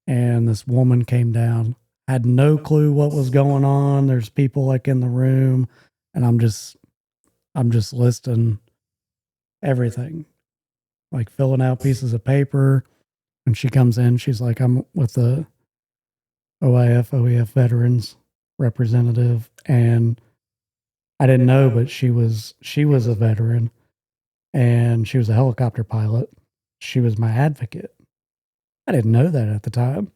And this woman came down, had no clue what was going on. There's people like in the room, and I'm just listing everything, like filling out pieces of paper. And she comes in, she's like, I'm with the OIF, OEF veterans representative. And I didn't know, but she was a veteran and she was a helicopter pilot. She was my advocate. I didn't know that at the time,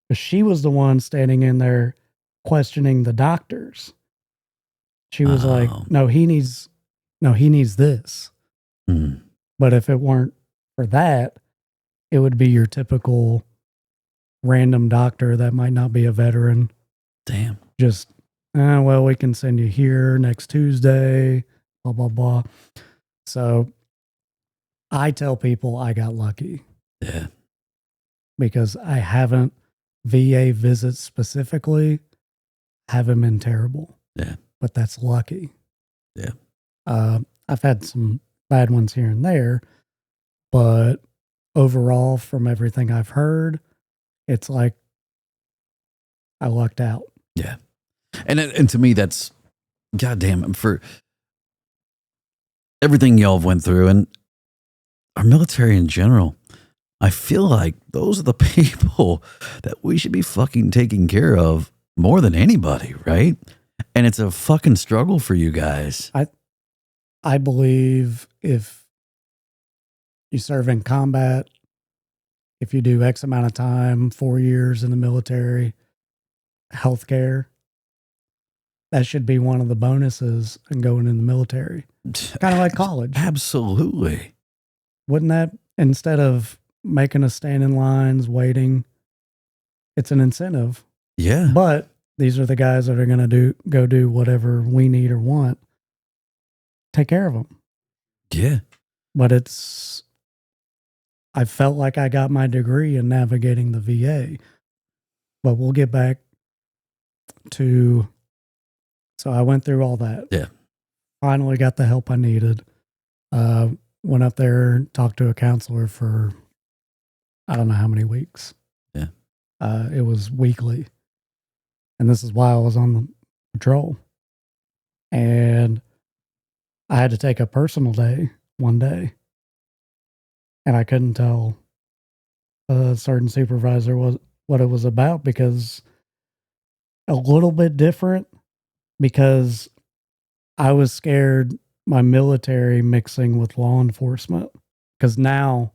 but she was the one standing in there questioning the doctors. She was like, no, he needs this. Mm. But if it weren't for that, it would be your typical random doctor that might not be a veteran. Damn. Just, well, we can send you here next Tuesday, blah, blah, blah. So I tell people I got lucky. Yeah. Because I haven't, VA visits specifically, haven't been terrible. Yeah. But that's lucky. Yeah. I've had some bad ones here and there, but overall, from everything I've heard, it's like I lucked out. Yeah. And to me, that's goddamn for everything y'all have went through and our military in general. I feel like those are the people that we should be fucking taking care of more than anybody, right? And it's a fucking struggle for you guys. I believe if you serve in combat, if you do X amount of time, 4 years in the military, healthcare, that should be one of the bonuses in going in the military. Kind of like college. Absolutely. Wouldn't that, instead of making us stand in lines, waiting, it's an incentive. Yeah. But these are the guys that are going to go do whatever we need or want. Take care of them. Yeah. But I felt like I got my degree in navigating the VA. But we'll get back to, so I went through all that. Yeah. Finally got the help I needed. Went up there, talked to a counselor for, I don't know how many weeks. Yeah. It was weekly. And this is why I was on the patrol. And I had to take a personal day one day. And I couldn't tell a certain supervisor what it was about, because a little bit different, because I was scared my military mixing with law enforcement, because now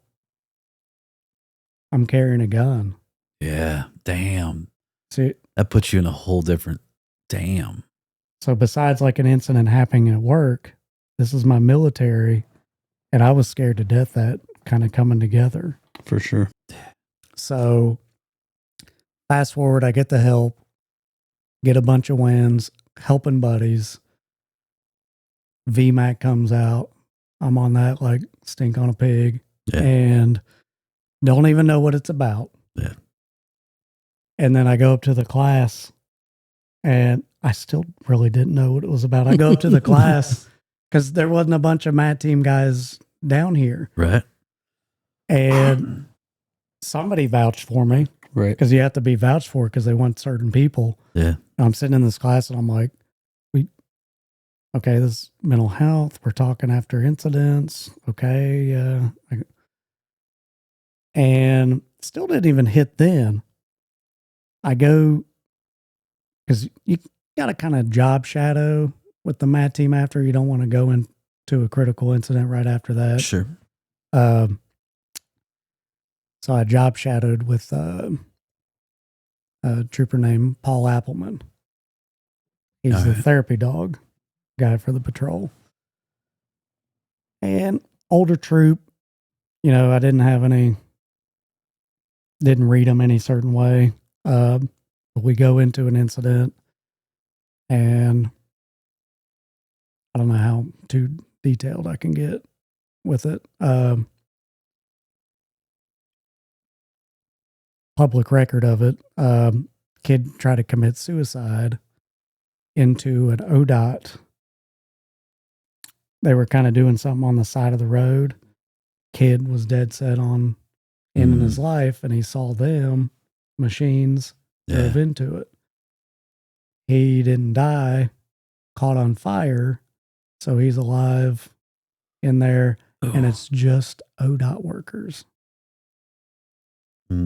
I'm carrying a gun. Yeah. Damn. See, That puts you in a whole different damn. so besides like an incident happening at work, this is my military, and I was scared to death that kind of coming together. For sure. So fast forward, I get the help, get a bunch of wins, helping buddies. VMAC comes out. I'm on that like stink on a pig, and don't even know what it's about. Yeah. And then I go up to the class, and I still really didn't know what it was about. I go up to the class because there wasn't a bunch of MAT team guys down here. Right. And somebody vouched for me. Right. Because you have to be vouched for because they want certain people. Yeah. And I'm sitting in this class and I'm like, okay, this is mental health. We're talking after incidents. Okay. Yeah. And still didn't even hit then. I go, because you got to kind of job shadow with the MAT team after. You don't want to go into a critical incident right after that. Sure. So I job shadowed with a trooper named Paul Appleman. He's the therapy dog guy for the patrol. And older troop, I didn't have any didn't read them any certain way. We go into an incident, and I don't know how too detailed I can get with it. Public record of it. Kid tried to commit suicide into an ODOT. They were kind of doing something on the side of the road. Kid was dead set on ending his life, and he saw them machines drove into it. He didn't die, caught on fire, so he's alive in there, and it's just ODOT workers.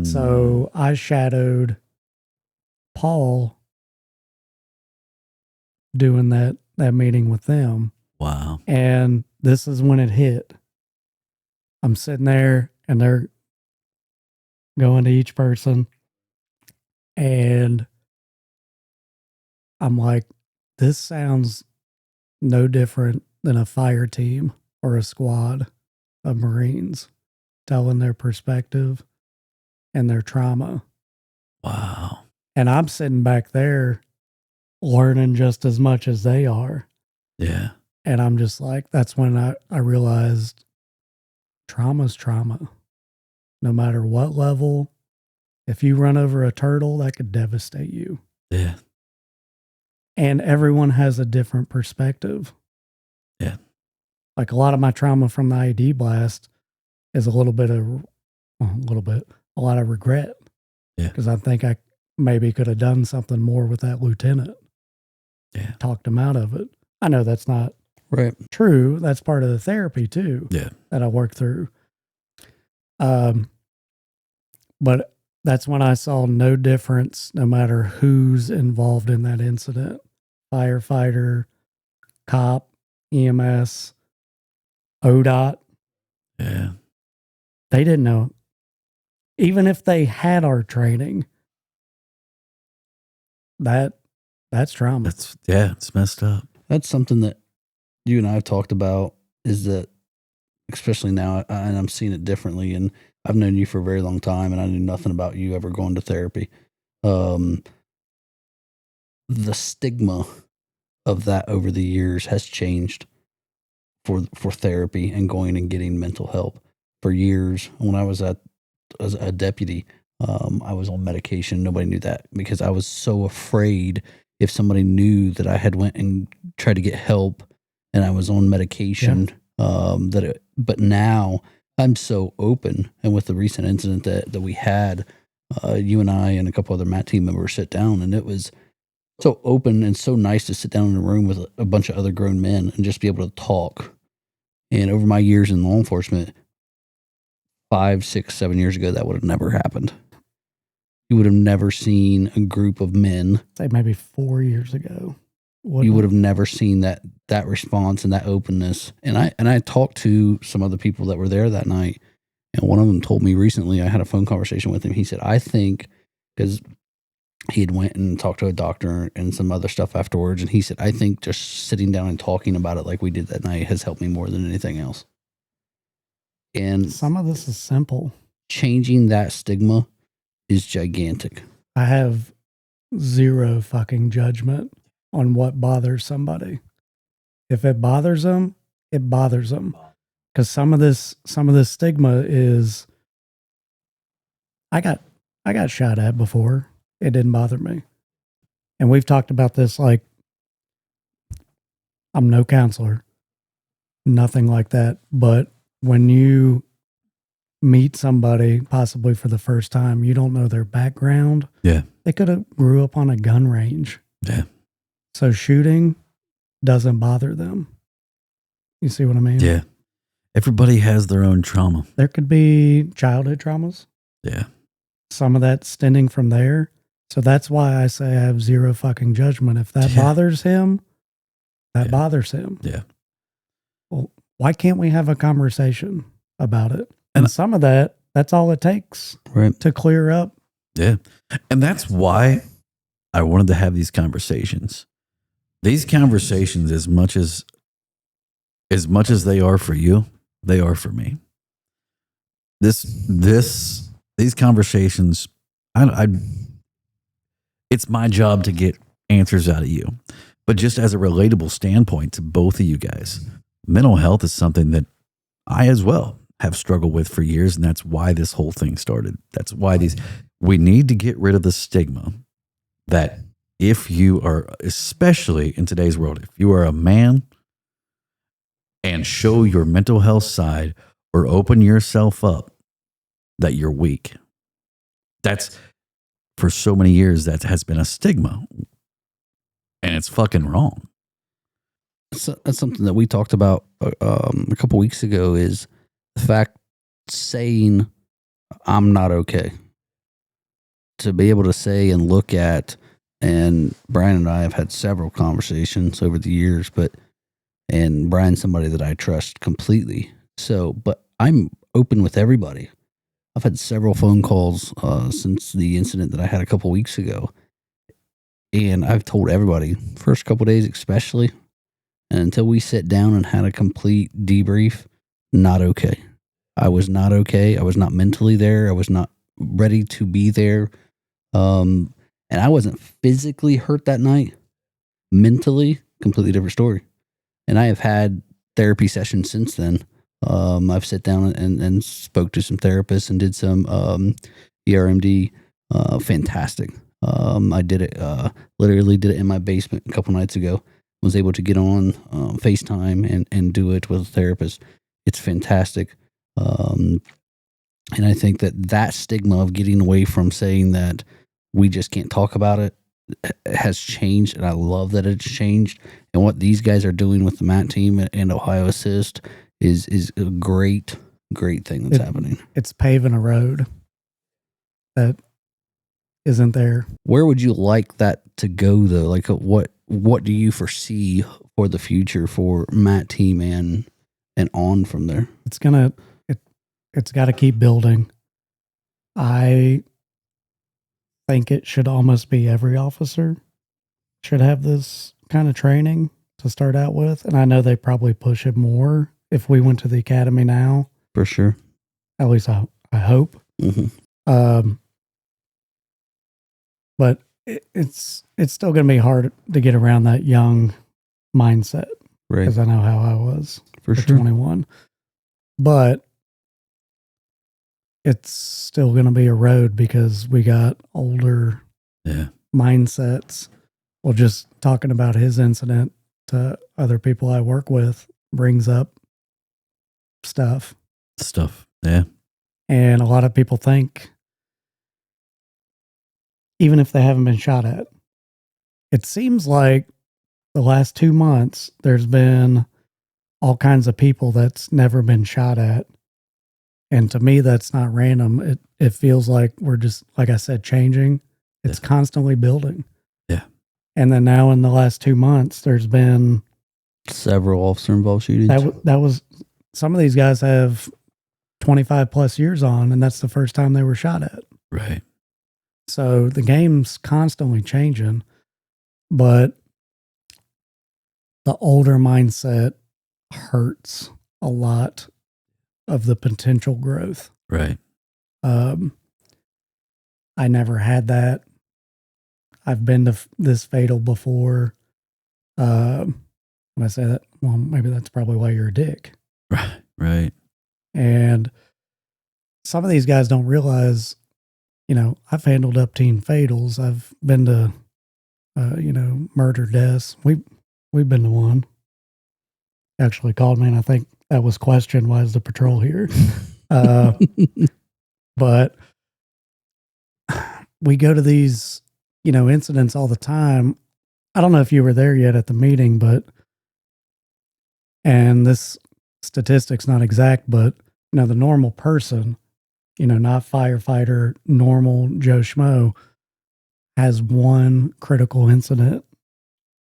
So I shadowed Paul doing that meeting with them. Wow. And this is when it hit. I'm sitting there, and they're going to each person, and I'm like, this sounds no different than a fire team or a squad of Marines telling their perspective and their trauma. Wow. And I'm sitting back there learning just as much as they are. Yeah. And I'm just like, that's when I realized trauma's trauma. No matter what level, if you run over a turtle, that could devastate you. Yeah. And everyone has a different perspective. Yeah. Like a lot of my trauma from the IED blast is a lot of regret. Yeah. Because I think I maybe could have done something more with that lieutenant. Yeah. Talked him out of it. I know that's not Right. true. That's part of the therapy too. Yeah. That I worked through. But that's when I saw no difference, no matter who's involved in that incident. Firefighter, cop, EMS, ODOT. Yeah. They didn't know. Even if they had our training, that's trauma. It's messed up. That's something that you and I have talked about, is that, especially now, and I'm seeing it differently, and I've known you for a very long time, and I knew nothing about you ever going to therapy. The stigma of that over the years has changed for therapy and going and getting mental help. For years, when I was as a deputy, I was on medication. Nobody knew that because I was so afraid if somebody knew that I had went and tried to get help and I was on medication. But now I'm so open, and with the recent incident that we had, you and I and a couple other MAT team members sit down, and it was so open and so nice to sit down in a room with a bunch of other grown men and just be able to talk. And over my years in law enforcement, 5, 6, 7 years ago, that would have never happened. You would have never seen a group of men. Say maybe 4 years ago. You would have never seen that response and that openness. And I talked to some other people that were there that night, and one of them told me recently, I had a phone conversation with him. He said, I think, because he had went and talked to a doctor and some other stuff afterwards, and he said, I think just sitting down and talking about it like we did that night has helped me more than anything else. And some of this is simple. Changing that stigma is gigantic. I have zero fucking judgment on what bothers somebody. If it bothers them, it bothers them. Because some of this stigma is, I got shot at before. It didn't bother me. And we've talked about this, like, I'm no counselor, nothing like that. But when you meet somebody possibly for the first time, you don't know their background. Yeah. They could have grew up on a gun range. Yeah. So shooting doesn't bother them. You see what I mean? Yeah. Everybody has their own trauma. There could be childhood traumas. Yeah. Some of that stemming from there. So that's why I say I have zero fucking judgment. If that bothers him, that bothers him. Yeah. Well, why can't we have a conversation about it? And some of that's all it takes to clear up. Yeah. And that's why I wanted to have these conversations. These conversations, as much as they are for you, they are for me. This these conversations, it's my job to get answers out of you. But just as a relatable standpoint to both of you guys, mental health is something that I as well have struggled with for years. And that's why this whole thing started. That's why we need to get rid of the stigma that if you are, especially in today's world, if you are a man and show your mental health side or open yourself up, that you're weak. That's, for so many years, that has been a stigma. And it's fucking wrong. So that's something that we talked about a couple weeks ago, is the fact saying I'm not okay. To be able to say and look at, and Brian and I have had several conversations over the years, and Brian's somebody that I trust completely. So, but I'm open with everybody. I've had several phone calls since the incident that I had a couple weeks ago. And I've told everybody, first couple days especially, and until we sit down and had a complete debrief, not okay. I was not okay. I was not mentally there. I was not ready to be there. And I wasn't physically hurt that night. Mentally, completely different story. And I have had therapy sessions since then. I've sat down and spoke to some therapists and did some ERMD. Fantastic. I did it, literally did it in my basement a couple nights ago. Was able to get on FaceTime and do it with a therapist. It's fantastic. And I think that stigma of getting away from saying that we just can't talk about it has changed. And I love that it's changed. And what these guys are doing with the MAT team and Ohio Assist is a great thing that's happening. It's paving a road that isn't there. Where would you like that to go, though? Like, what do you foresee for the future for Matt team and on from there? It's got to keep building. I think it should almost be every officer should have this kind of training to start out with, and I know they probably push it more if we went to the academy now. For sure. At least I hope. Mm-hmm. But it's still going to be hard to get around that young mindset, Right. Because I know how I was For at sure. 21. But it's still going to be a road because we got older mindsets. Well, just talking about his incident to other people I work with brings up stuff. Yeah. And a lot of people think, even if they haven't been shot at, it seems like the last 2 months, there's been all kinds of people that's never been shot at. And to me, that's not random. It feels like we're just, like I said, changing. It's constantly building. Yeah. And then now in the last 2 months, there's been several officer involved shootings. That was, some of these guys have 25 plus years on, and that's the first time they were shot at. Right. So the game's constantly changing, but the older mindset hurts a lot of the potential growth. Right. I never had that. I've been to this fatal before. When I say that, well, maybe that's probably why you're a dick. Right. And some of these guys don't realize, I've handled up teen fatals. I've been to, murder deaths. We've been to one. Actually called me, and I think that was questioned, why is the patrol here? But we go to these, incidents all the time. I don't know if you were there yet at the meeting, and this statistic's not exact, but, the normal person, not firefighter, normal Joe Schmo, has one critical incident,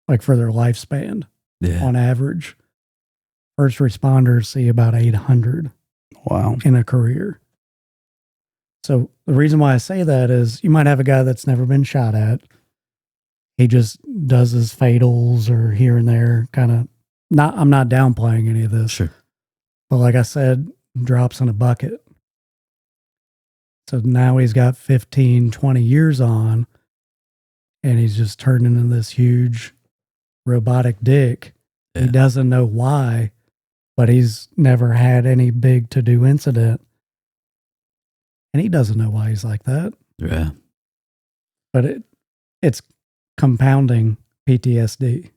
like for their lifespan on average. First responders see about 800 in a career. So the reason why I say that is you might have a guy that's never been shot at. He just does his fatals or here and there, kind of. I'm not downplaying any of this. Sure. But like I said, drops in a bucket. So now he's got 15, 20 years on, and he's just turned into this huge robotic dick. Yeah. He doesn't know why, but he's never had any big to-do incident. And he doesn't know why he's like that. Yeah. But it's compounding PTSD.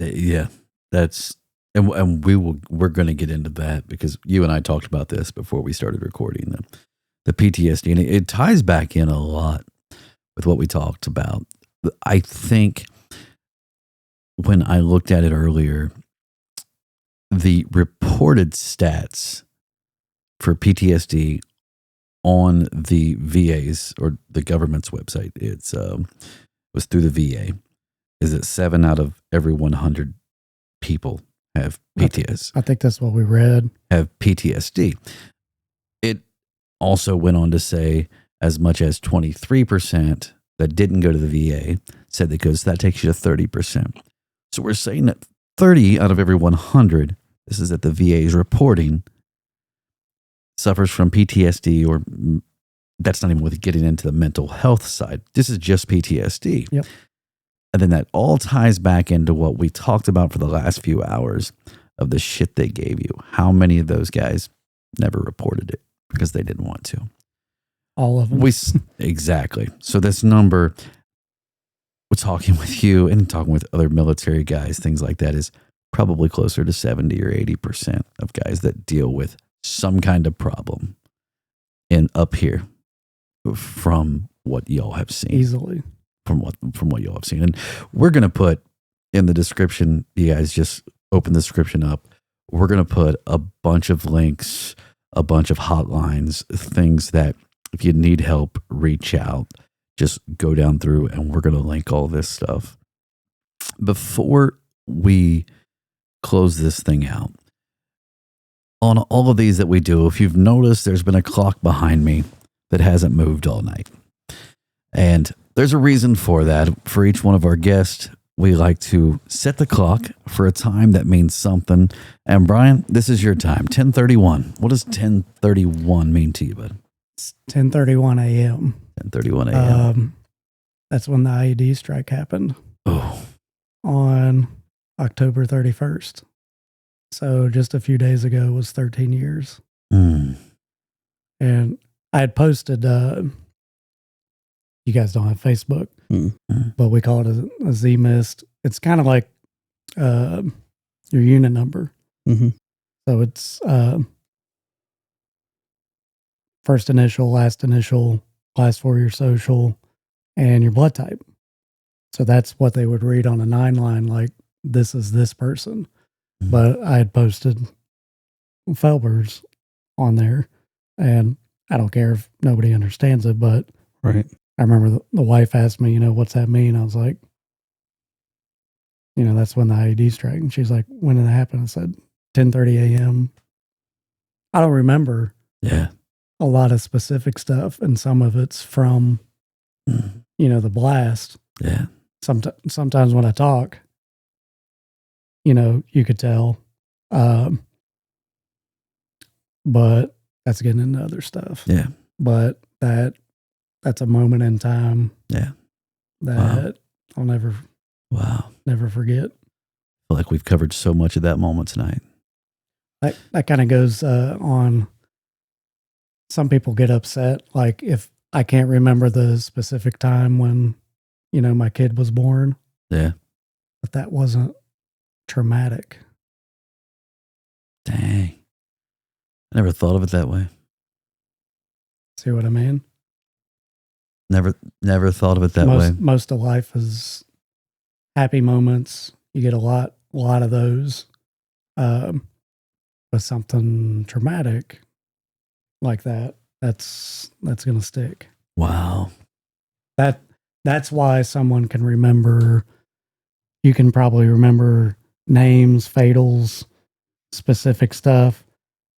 Yeah. That's, and we're going to get into that because you and I talked about this before we started recording the PTSD, and it ties back in a lot with what we talked about. I think when I looked at it earlier, the reported stats for PTSD on the VA's or the government's website, it was through the VA, is that 7 out of every 100 people have PTSD. I think that's what we read. Have PTSD. It also went on to say as much as 23% that didn't go to the VA said that goes, that takes you to 30%. So we're saying that 30 out of every 100, this is that the VA is reporting, suffers from PTSD, or that's not even with getting into the mental health side. This is just PTSD. Yep. And then that all ties back into what we talked about for the last few hours of the shit they gave you. How many of those guys never reported it because they didn't want to? All of them. Exactly. So this number, we're talking with you and talking with other military guys, things like that, is probably closer to 70 or 80% of guys that deal with some kind of problem up here from what y'all have seen. Easily. From what y'all have seen. And we're going to put in the description, you guys just open the description up. We're going to put a bunch of links, a bunch of hotlines, things that if you need help, reach out, just go down through, and we're going to link all this stuff. Before we close this thing out, on all of these that we do, if you've noticed, there's been a clock behind me that hasn't moved all night. And there's a reason for that. For each one of our guests, we like to set the clock for a time that means something. And Brian, this is your time, 10:31. What does 10:31 mean to you, bud? It's 10:31 a.m. 10:31 a.m. That's when the IED strike happened. Oh. On October 31st. So just a few days ago was 13 years. Mm. And I had posted, you guys don't have Facebook, but we call it a Z-Mist. It's kind of like your unit number. Mm-hmm. So it's first initial, last four of your social, and your blood type. So that's what they would read on a 9-line, like, this is this person. Mm-hmm. But I had posted Felber's on there, and I don't care if nobody understands it, but right. I remember the wife asked me, what's that mean? I was like, that's when the IED strike. And she's like, when did it happen? I said, 10:30 a.m. I don't remember a lot of specific stuff, and some of it's from, the blast. Yeah. Sometimes when I talk, you could tell. But that's getting into other stuff. Yeah. But that's a moment in time. Yeah. That I'll never forget. I feel like we've covered so much of that moment tonight. That kind of goes on. Some people get upset, like if I can't remember the specific time when, my kid was born. Yeah. But that wasn't traumatic. Dang. I never thought of it that way. See what I mean? Never thought of it that way. Most of life is happy moments. You get a lot of those. But something traumatic like that's going to stick. Wow. That's why someone can remember. You can probably remember names, fatals, specific stuff,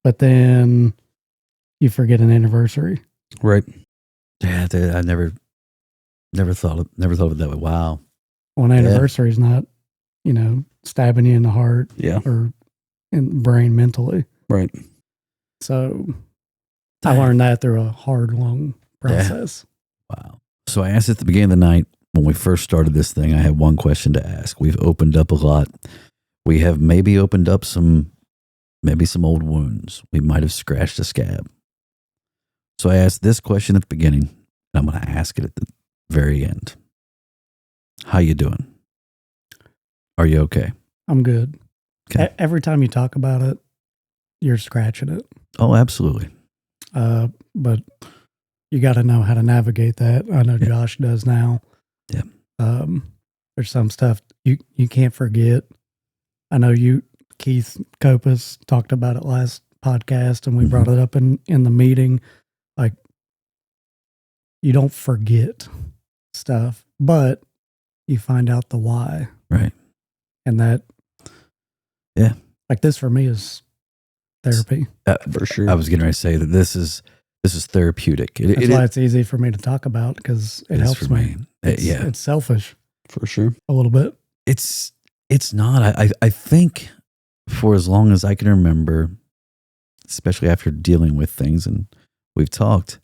but then you forget an anniversary. Right. Yeah, I never thought of it that way. Wow. Well, an anniversary is not, stabbing you in the heart, yeah, or in the brain mentally. Right. So I learned that through a hard, long process. Wow. So I asked at the beginning of the night, when we first started this thing, I had one question to ask. We've opened up a lot. We have maybe opened up some old wounds. We might have scratched a scab. So I asked this question at the beginning, and I'm going to ask it at the very end. How you doing? Are you okay? I'm good. Okay. Every time you talk about it, you're scratching it. Oh, absolutely. But you got to know how to navigate that. I know Josh does now. Yeah. There's some stuff you can't forget. I know Keith Copas talked about it last podcast, and we brought it up in the meeting. Like, you don't forget stuff, but you find out the why. Right. And that, yeah. Like, this for me is therapy. For sure. I was getting ready to say that this is therapeutic. That's why it's easy for me to talk about, because it helps me. It's selfish. For sure. A little bit. It's not. I think for as long as I can remember, especially after dealing with things and we've talked,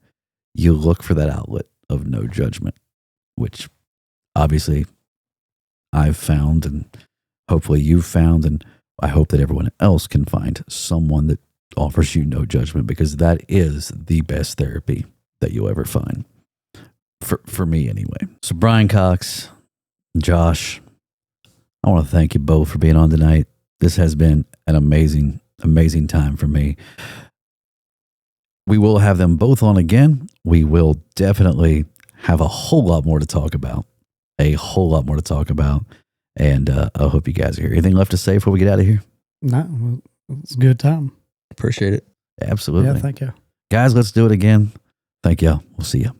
you look for that outlet of no judgment, which obviously I've found, and hopefully you've found, and I hope that everyone else can find someone that offers you no judgment, because that is the best therapy that you'll ever find. For me anyway. So Brian Cox, Josh, I want to thank you both for being on tonight. This has been an amazing, amazing time for me. We will have them both on again. We will definitely have a whole lot more to talk about. And I hope you guys are here. Anything left to say before we get out of here? No, it's a good time. Appreciate it. Absolutely. Yeah, thank you. Guys, let's do it again. Thank y'all. We'll see you.